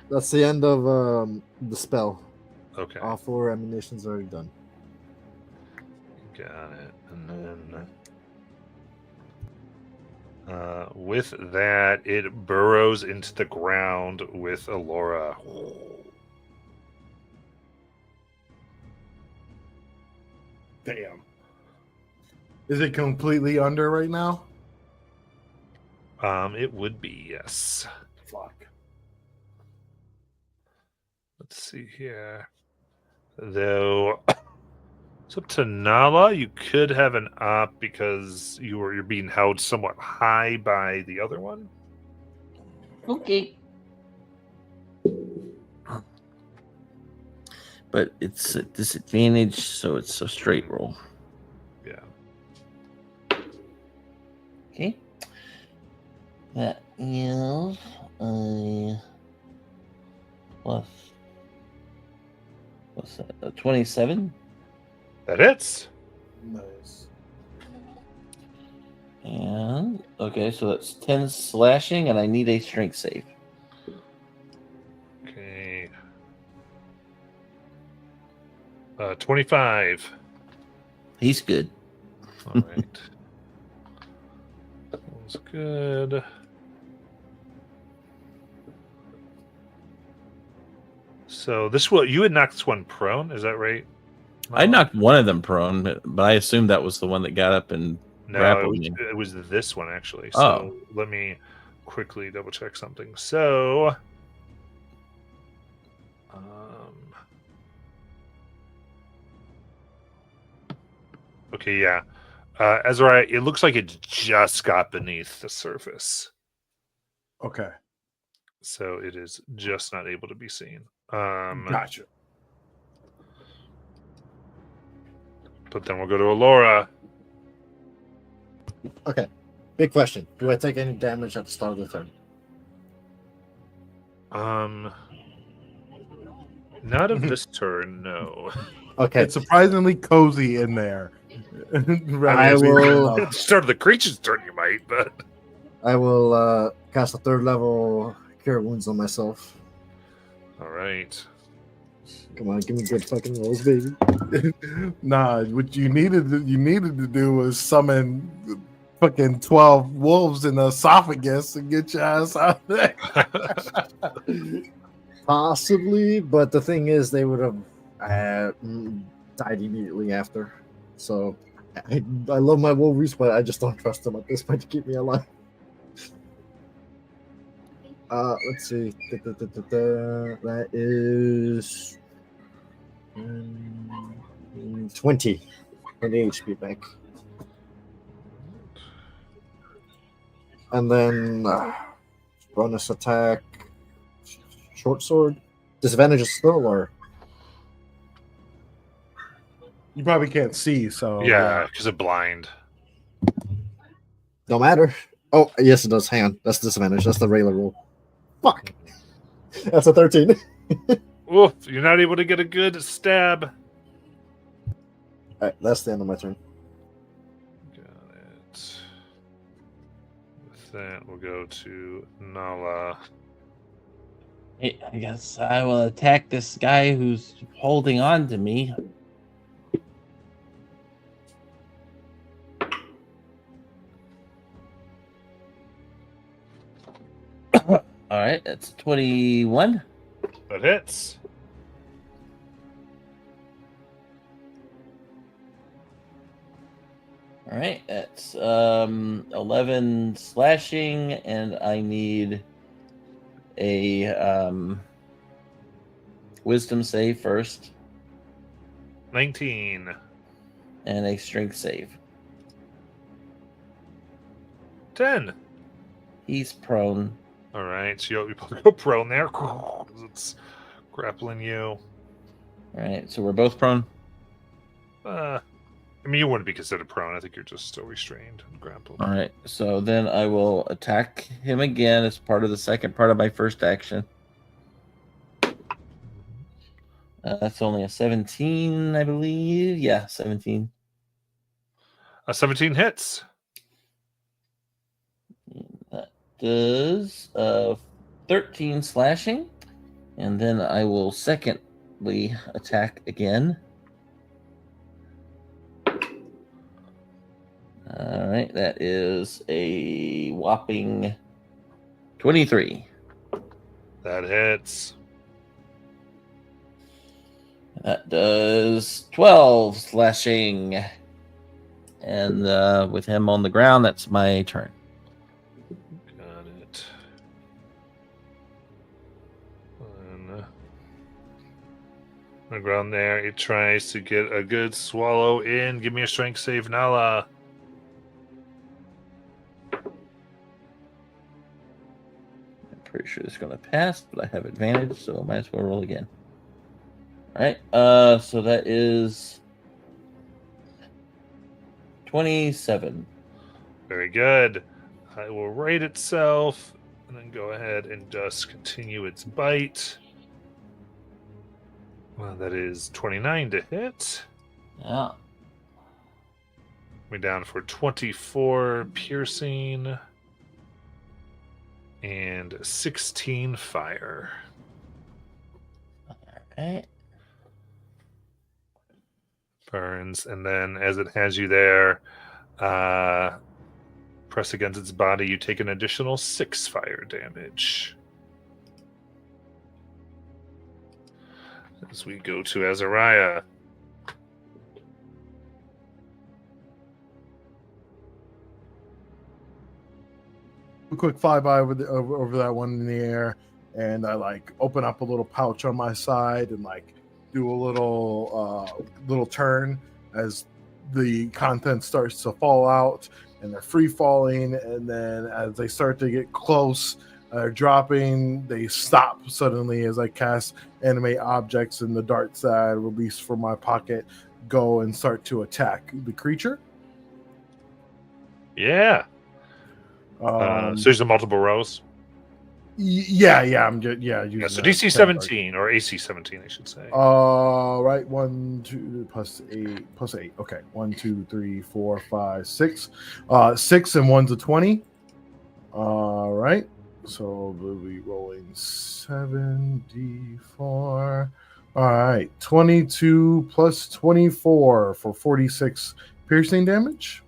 [SPEAKER 4] That's the end of the spell.
[SPEAKER 1] Okay.
[SPEAKER 4] All 4 ammunitions are done.
[SPEAKER 1] Got it. And then with that, it burrows into the ground with Alora.
[SPEAKER 5] Damn. Is it completely under right now?
[SPEAKER 1] It would be, yes.
[SPEAKER 5] Fuck.
[SPEAKER 1] Let's see here. Though it's up to Nala. You could have an op because you're being held somewhat high by the other one.
[SPEAKER 3] Okay. But it's a disadvantage, so it's a straight roll.
[SPEAKER 1] Yeah.
[SPEAKER 3] Okay. That is a plus. What's that? A 27?
[SPEAKER 1] That hits.
[SPEAKER 5] Nice.
[SPEAKER 3] And Okay, so that's 10 slashing, and I need a strength save.
[SPEAKER 1] Okay. 25.
[SPEAKER 3] He's good.
[SPEAKER 1] All right. Sounds good. So this one, you had knocked this one prone, is that right?
[SPEAKER 3] I knocked one of them prone, but I assumed that was the one that got up and
[SPEAKER 1] No,
[SPEAKER 3] grappled me.
[SPEAKER 1] it was this one actually.
[SPEAKER 3] Oh.
[SPEAKER 1] So let me quickly double check something. So, okay, yeah. Ezra, it looks like it just got beneath the surface,
[SPEAKER 5] Okay,
[SPEAKER 1] so it is just not able to be seen.
[SPEAKER 5] gotcha.
[SPEAKER 1] But then we'll go to Alora.
[SPEAKER 4] Okay. Big question. Do I take any damage at the start of the turn?
[SPEAKER 1] Not of this turn, no.
[SPEAKER 4] Okay.
[SPEAKER 5] It's surprisingly cozy in there.
[SPEAKER 4] I will-
[SPEAKER 1] At the start of the creature's turn, you might, but
[SPEAKER 4] I will cast a 3rd level Cure Wounds on myself.
[SPEAKER 1] all right.
[SPEAKER 4] Come on, give me good fucking rolls, baby.
[SPEAKER 5] Nah, what you needed to do was summon fucking 12 wolves in the esophagus and get your ass out of there.
[SPEAKER 4] Possibly, but the thing is, they would have died immediately after. So I love my wolves, but I just don't trust them at this point to keep me alive. Let's see. That is 20 HP back. And then bonus attack, short sword. Disadvantage is still, or
[SPEAKER 5] You probably can't see, so
[SPEAKER 1] Yeah, because of blind.
[SPEAKER 4] no matter. Oh, yes, it does. Hang on. That's disadvantage. That's the regular rule. Fuck. That's a 13.
[SPEAKER 1] Oof, you're not able to get a good stab.
[SPEAKER 4] Alright, that's the end of my turn.
[SPEAKER 1] Got it. With that, we'll go to Nala.
[SPEAKER 3] Hey, I guess I will attack this guy who's holding on to me. All right, that's 21.
[SPEAKER 1] That hits.
[SPEAKER 3] All right, that's 11 slashing, and I need a wisdom save first
[SPEAKER 1] 19.
[SPEAKER 3] and a strength save.
[SPEAKER 1] 10.
[SPEAKER 3] He's prone.
[SPEAKER 1] All right, so you both go prone there. It's grappling you.
[SPEAKER 3] All right, so we're both prone.
[SPEAKER 1] I mean, you wouldn't be considered prone. I think you're just still restrained and grappled.
[SPEAKER 3] All right, so then I will attack him again as part of the second part of my first action. That's only a 17, I believe. Yeah, 17.
[SPEAKER 1] 17 hits.
[SPEAKER 3] That does 13 slashing, and then I will secondly attack again. All right, that is a whopping 23.
[SPEAKER 1] That hits.
[SPEAKER 3] That does 12 slashing. And with him on the ground, that's my turn.
[SPEAKER 1] Got it. And, on the ground there, it tries to get a good swallow in. Give me a strength save, Nala.
[SPEAKER 3] I'm pretty sure it's going to pass, but I have advantage, so I might as well roll again. All right, so that is 27.
[SPEAKER 1] Very good. It will right itself and then go ahead and just continue its bite. Well, that is 29 to hit.
[SPEAKER 3] Yeah.
[SPEAKER 1] We're down for 24 piercing and 16 fire.
[SPEAKER 3] Alright.
[SPEAKER 1] Burns, and then as it has you there, press against its body, you take an additional 6 fire damage. As we go to Azariah.
[SPEAKER 5] A quick flyby over that one in the air, and I like open up a little pouch on my side and like do a little turn as the content starts to fall out and they're free falling, and then as they start to get close, dropping, they stop suddenly as I cast animate objects, and the darts that I release from my pocket go and start to attack the creature.
[SPEAKER 1] Yeah. So there's a multiple rows.
[SPEAKER 5] I'm just
[SPEAKER 1] Yeah, so DC 17 or AC 17, I should say.
[SPEAKER 5] Right, 1, 2 plus 8. Okay, 1, 2, 3, 4, 5, 6. 6 and 1's a 20. All right, so we'll be rolling 7d4. All right, 22 plus 24 for 46 piercing damage.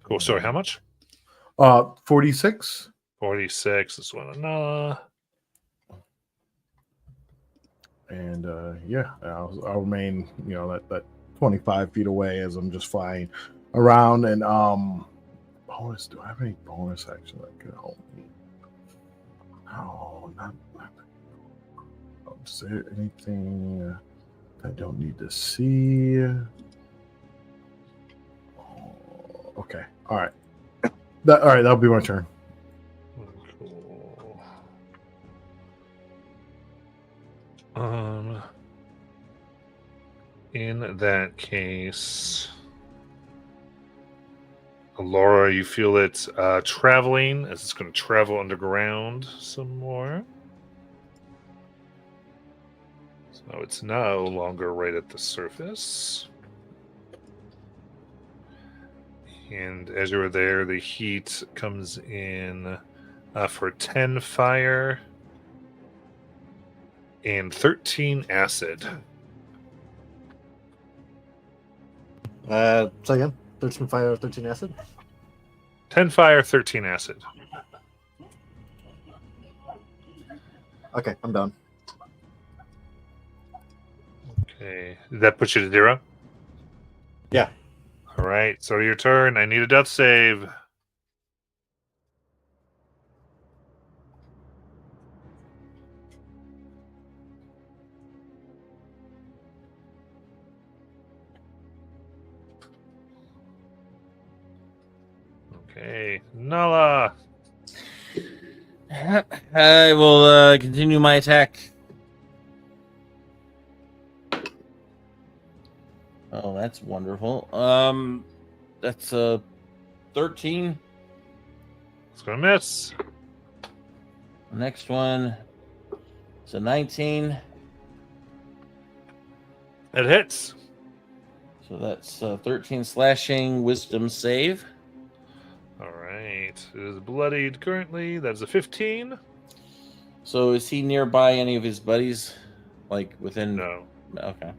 [SPEAKER 1] Cool. Sorry, how much?
[SPEAKER 5] 46.
[SPEAKER 1] 46. This one. No.
[SPEAKER 5] And I'll remain, that 25 feet away as I'm just flying around. And bonus. Do I have any bonus action that could help me? No, not. Is there anything I don't need to see? Okay. All right. That'll be my turn.
[SPEAKER 1] Cool. In that case, Laura, you feel it traveling as it's going to travel underground some more. So it's no longer right at the surface. And as you were there, the heat comes in for 10 fire and 13 acid.
[SPEAKER 4] So again, 13 fire, 13 acid.
[SPEAKER 1] 10 fire, 13 acid.
[SPEAKER 4] Okay, I'm done.
[SPEAKER 1] Okay. Did that put you to 0?
[SPEAKER 4] Yeah.
[SPEAKER 1] All right. So your turn. I need a death save. Okay. Nala.
[SPEAKER 3] I will continue my attack. Oh, that's wonderful. That's 13.
[SPEAKER 1] It's gonna miss.
[SPEAKER 3] The next one is a 19.
[SPEAKER 1] It hits.
[SPEAKER 3] So that's 13 slashing, wisdom save.
[SPEAKER 1] All right. It is bloodied currently. That's a 15.
[SPEAKER 3] So is he nearby any of his buddies? Like within.
[SPEAKER 1] No.
[SPEAKER 3] Okay.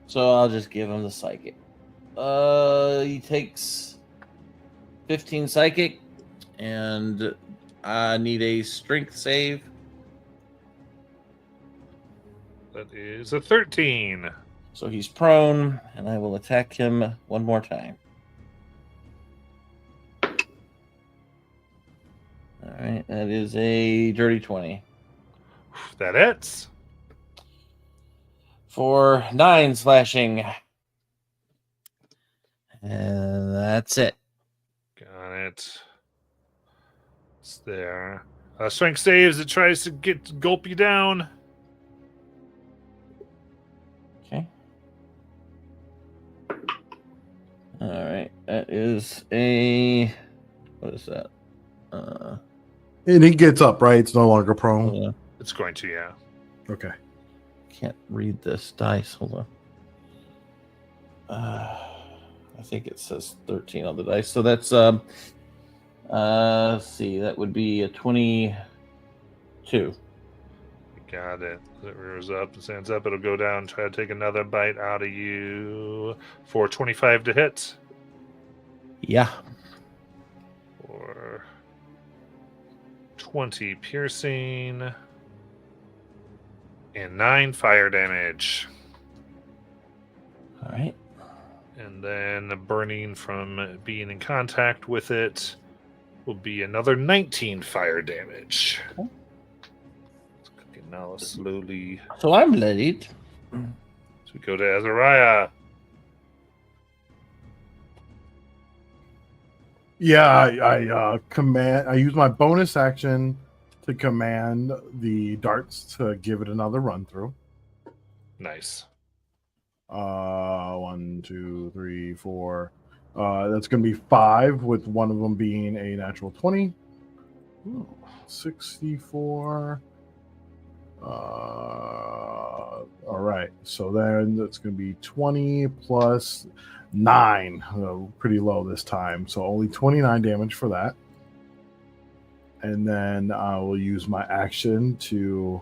[SPEAKER 3] So I'll just give him the psychic. He takes 15 psychic, and I need a strength save.
[SPEAKER 1] That is a 13.
[SPEAKER 3] So he's prone, and I will attack him one more time. All right, that is a dirty 20.
[SPEAKER 1] That hits.
[SPEAKER 3] For 9 slashing. And that's it.
[SPEAKER 1] Got it. It's there. Strength saves. It tries to gulp you down.
[SPEAKER 3] Okay. All right. That is a. What is that?
[SPEAKER 5] And he gets up, right? It's no longer prone.
[SPEAKER 3] Yeah.
[SPEAKER 1] It's going to, yeah.
[SPEAKER 5] Okay.
[SPEAKER 3] can't read this dice. Hold on. I think it says 13 on the dice. So that's let's see, that would be a 22.
[SPEAKER 1] Got it. It rears up and stands up. It'll go down, try to take another bite out of you for 25 to hit.
[SPEAKER 3] Yeah.
[SPEAKER 1] For 20 piercing. And 9 fire damage.
[SPEAKER 3] All right.
[SPEAKER 1] And then burning from being in contact with it will be another 19 fire damage.
[SPEAKER 3] Okay.
[SPEAKER 1] Now slowly.
[SPEAKER 3] So I'm late.
[SPEAKER 1] So we go to Azariah.
[SPEAKER 2] Yeah, I command. I use my bonus action to command the darts to give it another run through.
[SPEAKER 1] Nice.
[SPEAKER 2] 1, 2, 3, 4. That's going to be 5, with one of them being a natural 20. Ooh, 64. All right, so then that's going to be 20 plus 9. Pretty low this time, so only 29 damage for that. And then I will use my action to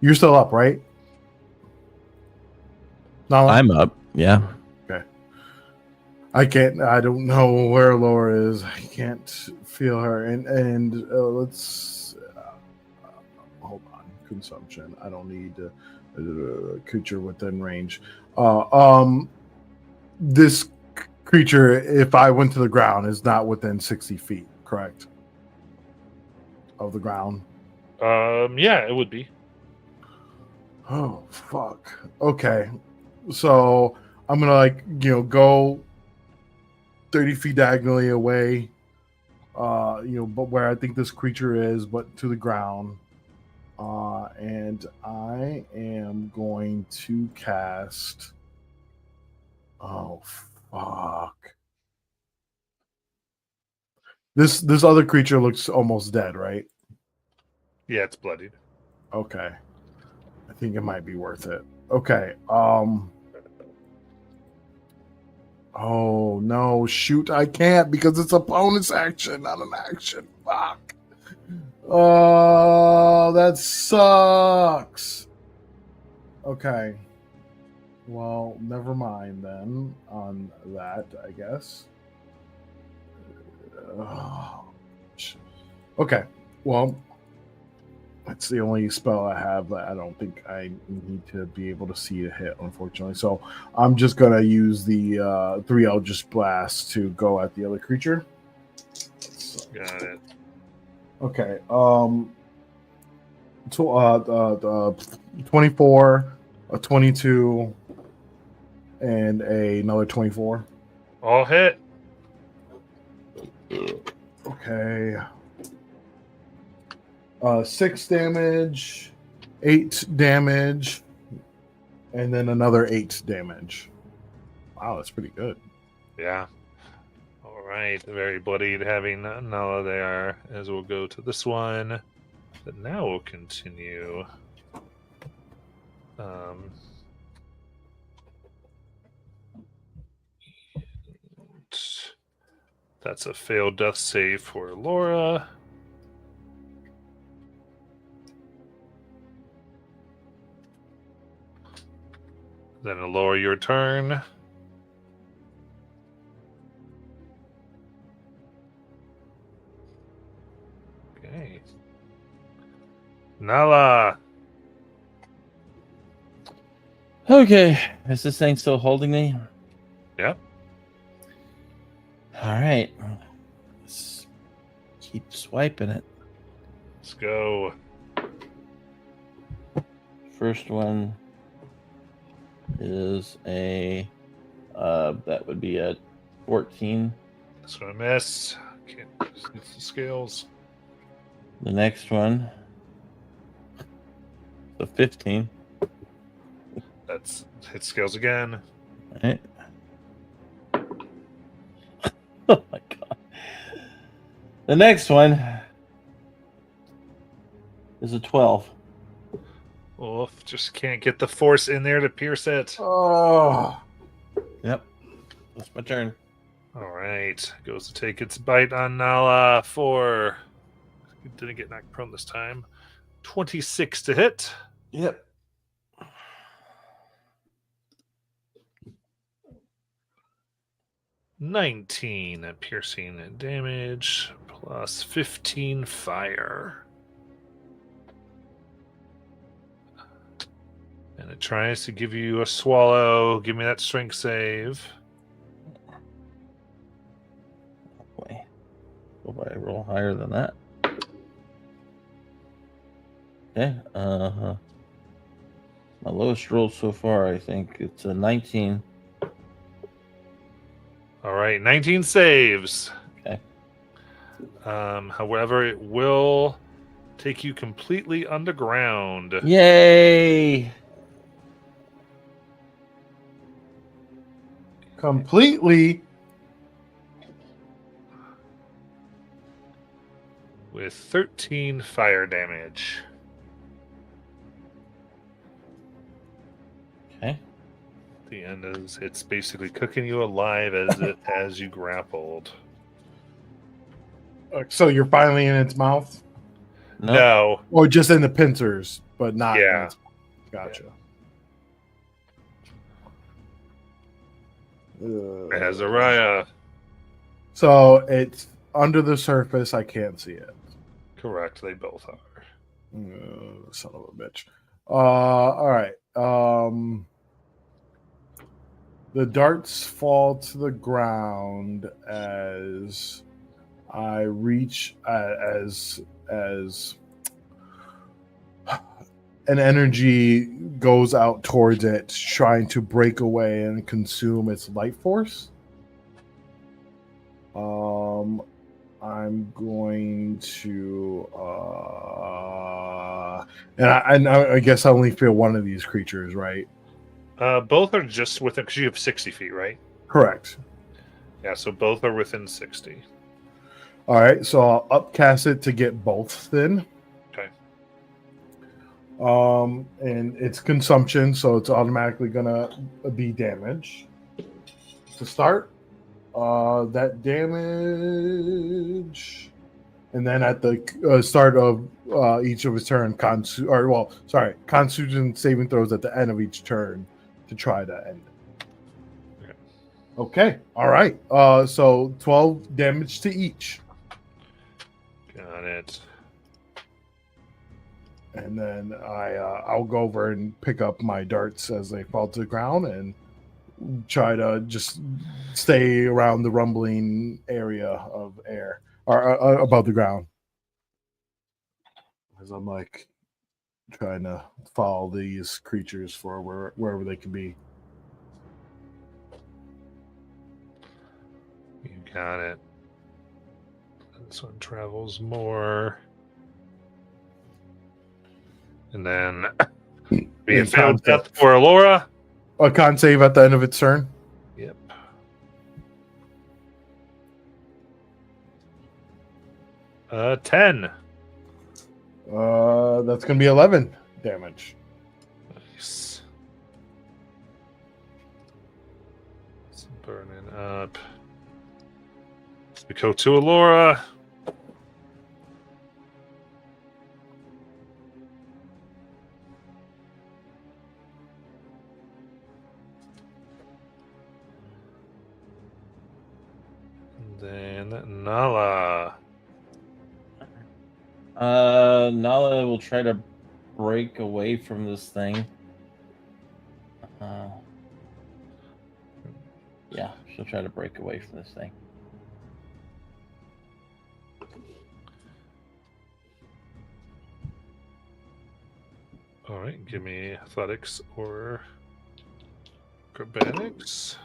[SPEAKER 2] you're still up, right? No,
[SPEAKER 3] I'm up. Yeah.
[SPEAKER 2] I can't. I don't know where Laura is. I can't feel her. And let's hold on. Consumption. I don't need a creature within range. This creature, if I went to the ground, is not within 60 feet. Correct. Of the ground.
[SPEAKER 1] Yeah, it would be.
[SPEAKER 2] Oh fuck. Okay. So I'm gonna go 30 feet diagonally away, but where I think this creature is, but to the ground. And I am going to cast. Oh fuck! This other creature looks almost dead, right?
[SPEAKER 1] Yeah, it's bloodied.
[SPEAKER 2] Okay, I think it might be worth it. Okay. Oh no! Shoot! I can't because it's a bonus action, not an action. Fuck! Oh, that sucks. Okay. Well, never mind then on that, I guess. Oh. Okay. Well, that's the only spell I have that I don't think I need to be able to see a hit, unfortunately. So I'm just going to use the 3 Eldritch Blast to go at the other creature.
[SPEAKER 1] Got it.
[SPEAKER 2] Okay. 24, a 22, and another 24.
[SPEAKER 1] All hit.
[SPEAKER 2] Okay. 6 damage, 8 damage, and then another 8 damage. Wow, that's pretty good.
[SPEAKER 1] Yeah. All right. Very bloodied having Nala there, as we'll go to this one. But now we'll continue. That's a failed death save for Laura. Then Laura, your turn. Okay. Nala.
[SPEAKER 3] Okay. Is this thing still holding me?
[SPEAKER 1] Yep.
[SPEAKER 3] All right. Let's keep swiping it.
[SPEAKER 1] Let's go.
[SPEAKER 3] First one is that would be a 14.
[SPEAKER 1] That's gonna miss. Can't see the scales.
[SPEAKER 3] The next one, the 15.
[SPEAKER 1] That's hit scales again.
[SPEAKER 3] All right. Oh my god. The next one is a 12.
[SPEAKER 1] Wolf just can't get the force in there to pierce it.
[SPEAKER 5] Oh,
[SPEAKER 3] Yep. That's my turn.
[SPEAKER 1] All right. Goes to take its bite on Nala for. Didn't get knocked prone this time. 26 to hit.
[SPEAKER 3] Yep.
[SPEAKER 1] $19 piercing damage plus 15 fire. And it tries to give you a swallow. Give me that strength save.
[SPEAKER 3] Boy. Hope I roll higher than that. Okay. My lowest roll so far, I think it's a 19.
[SPEAKER 1] All right, 19 saves.
[SPEAKER 3] Okay.
[SPEAKER 1] However, it will take you completely underground.
[SPEAKER 3] Yay!
[SPEAKER 5] completely.
[SPEAKER 1] With 13 fire damage.
[SPEAKER 3] Okay.
[SPEAKER 1] The end is it's basically cooking you alive as it as you grappled.
[SPEAKER 5] So you're finally in its mouth,
[SPEAKER 3] Nope.
[SPEAKER 1] No.
[SPEAKER 5] or just in the pincers, but not. in
[SPEAKER 1] Yeah.
[SPEAKER 5] its- Gotcha.
[SPEAKER 1] Azariah.
[SPEAKER 5] So it's under the surface. I can't see it.
[SPEAKER 1] Correct, they both are.
[SPEAKER 5] Son of a bitch. All right. The darts fall to the ground as I reach as an energy goes out towards it, trying to break away and consume its life force. I'm going to, and I guess I only feel one of these creatures, right?
[SPEAKER 1] Both are just within, because you have 60 feet, right?
[SPEAKER 5] Correct.
[SPEAKER 1] Yeah, so both are within 60.
[SPEAKER 5] All right, so I'll upcast it to get both then.
[SPEAKER 1] Okay.
[SPEAKER 5] And it's consumption, so it's automatically gonna be damage. To start, that damage, and then at the start of each of his turn, Constitution saving throws at the end of each turn to try to end it. Okay, all right. So 12 damage to each.
[SPEAKER 1] Got it.
[SPEAKER 5] And then I'll go over and pick up my darts as they fall to the ground and try to just stay around the rumbling area of air or above the ground. As I'm like trying to follow these creatures for wherever they can be.
[SPEAKER 1] You got it. This one travels more. And then be a
[SPEAKER 5] And
[SPEAKER 1] failed
[SPEAKER 5] contact.
[SPEAKER 1] death for Alora.
[SPEAKER 5] A con save at the end of its turn.
[SPEAKER 1] Yep. Uh, 10.
[SPEAKER 5] That's gonna be 11 damage.
[SPEAKER 1] Nice. It's burning up. We go to Alora. And then Nala.
[SPEAKER 3] Nala will try to break away from this thing. Yeah, she'll try to break away from this thing.
[SPEAKER 1] All right, give me athletics or acrobatics.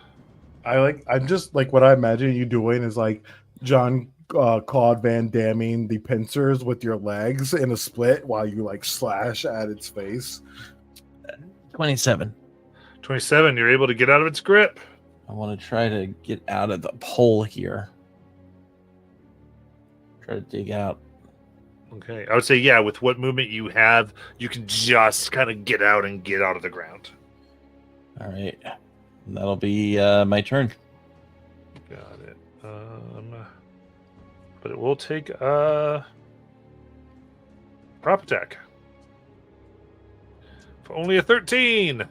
[SPEAKER 5] I'm just like what I imagine you doing is like John Claude Van Damming the pincers with your legs in a split while you like slash at its face.
[SPEAKER 3] 27.
[SPEAKER 1] 27, you're able to get out of its grip.
[SPEAKER 3] I want to try to get out of the pole here. Try to dig out.
[SPEAKER 1] Okay, I would say yeah. With what movement you have, you can just kind of get out of the ground.
[SPEAKER 3] All right, that'll be my turn.
[SPEAKER 1] Got it. But it will take prop attack for only a 13.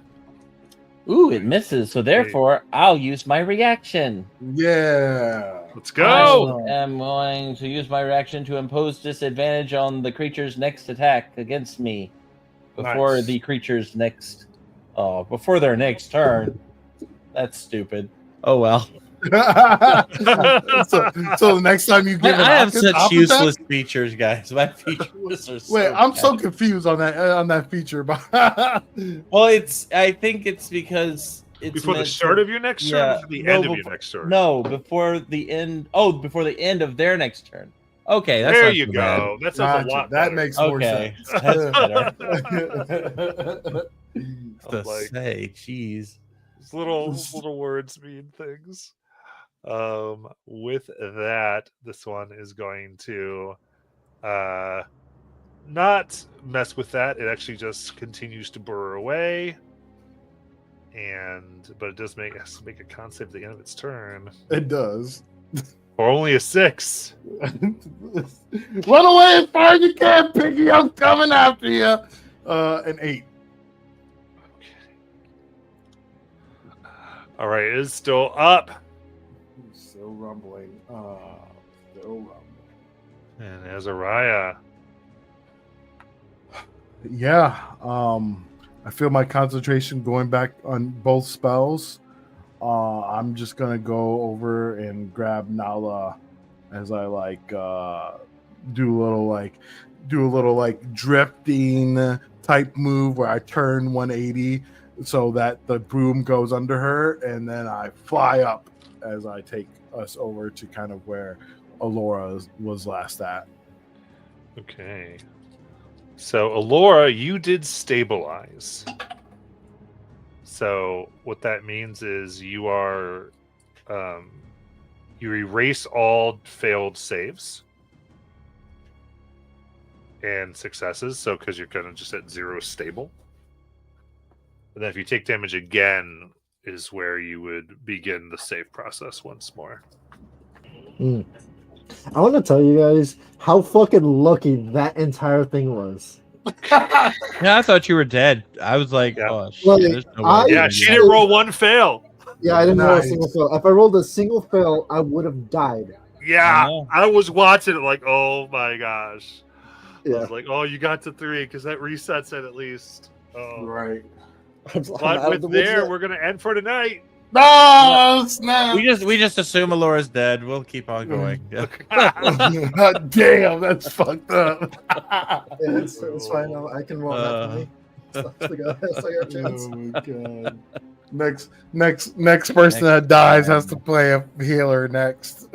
[SPEAKER 3] Ooh, it misses. So therefore, I'll use my reaction.
[SPEAKER 5] Yeah.
[SPEAKER 1] Let's go.
[SPEAKER 3] I am going to use my reaction to impose disadvantage on the creature's next attack against me before
[SPEAKER 5] Nice.
[SPEAKER 3] the creature's next, before their next turn. That's stupid. Oh well.
[SPEAKER 5] so the next time you give
[SPEAKER 3] I have
[SPEAKER 5] an
[SPEAKER 3] such
[SPEAKER 5] op
[SPEAKER 3] useless
[SPEAKER 5] attack?
[SPEAKER 3] features, guys. My features are so
[SPEAKER 5] Wait, I'm so
[SPEAKER 3] bad.
[SPEAKER 5] confused on that feature.
[SPEAKER 3] Well, I think it's because it's
[SPEAKER 1] Before the
[SPEAKER 3] meant
[SPEAKER 1] start
[SPEAKER 3] to-
[SPEAKER 1] of your next turn,
[SPEAKER 3] yeah,
[SPEAKER 1] or before the
[SPEAKER 3] no,
[SPEAKER 1] end of your
[SPEAKER 3] before-
[SPEAKER 1] next turn.
[SPEAKER 3] No, before the end. Oh, before the end of their next turn. Okay, that's
[SPEAKER 1] There
[SPEAKER 3] not
[SPEAKER 1] you
[SPEAKER 3] too bad.
[SPEAKER 1] go. That sounds a
[SPEAKER 5] Gotcha.
[SPEAKER 1] lot
[SPEAKER 5] That
[SPEAKER 1] better.
[SPEAKER 5] makes more
[SPEAKER 3] Okay,
[SPEAKER 5] sense.
[SPEAKER 3] that's better. To
[SPEAKER 1] Like-
[SPEAKER 3] say, jeez.
[SPEAKER 1] These little words mean things. With that, this one is going to not mess with that. It actually just continues to burrow away. But it does has to make a con save at the end of its turn.
[SPEAKER 5] It does.
[SPEAKER 1] For only a 6.
[SPEAKER 5] Run away as far as you can, Piggy. I'm coming after you. An 8.
[SPEAKER 1] All right, it is still up.
[SPEAKER 5] Still rumbling. Still rumbling.
[SPEAKER 1] And Azariah.
[SPEAKER 5] Yeah. I feel my concentration going back on both spells. I'm just gonna go over and grab Nala as I do a little drifting type move where I turn 180 so that the broom goes under her, and then I fly up as I take us over to kind of where Alora was last at.
[SPEAKER 1] Okay. So, Alora, you did stabilize. So, what that means is you are, you erase all failed saves and successes. So, because you're kind of just at 0 stable. And then if you take damage again, is where you would begin the save process once more.
[SPEAKER 4] I want to tell you guys how fucking lucky that entire thing was.
[SPEAKER 6] Yeah, I thought you were dead. I was like,
[SPEAKER 1] Yeah.
[SPEAKER 6] oh shit.
[SPEAKER 4] Like,
[SPEAKER 6] There's no way
[SPEAKER 4] I-
[SPEAKER 6] I'm
[SPEAKER 1] Yeah,
[SPEAKER 6] gonna
[SPEAKER 1] she
[SPEAKER 6] do
[SPEAKER 1] didn't roll one fail.
[SPEAKER 4] Yeah, I didn't roll a
[SPEAKER 5] Nice.
[SPEAKER 4] single fail. If I rolled a single fail, I would have died.
[SPEAKER 1] Yeah,
[SPEAKER 6] know.
[SPEAKER 1] I was watching it like, oh my gosh. I
[SPEAKER 4] Yeah.
[SPEAKER 1] was like, oh, you got to 3 because that resets it at least. Oh.
[SPEAKER 5] Right.
[SPEAKER 1] But with there, we're gonna end for tonight.
[SPEAKER 5] No, snap.
[SPEAKER 3] We just assume Alora's dead. We'll keep on going. Yeah.
[SPEAKER 5] Damn, that's fucked up.
[SPEAKER 4] Yeah, it's fine. I can roll that for me. It's like our chance.
[SPEAKER 5] Oh my god. Next person that dies has to play a healer next.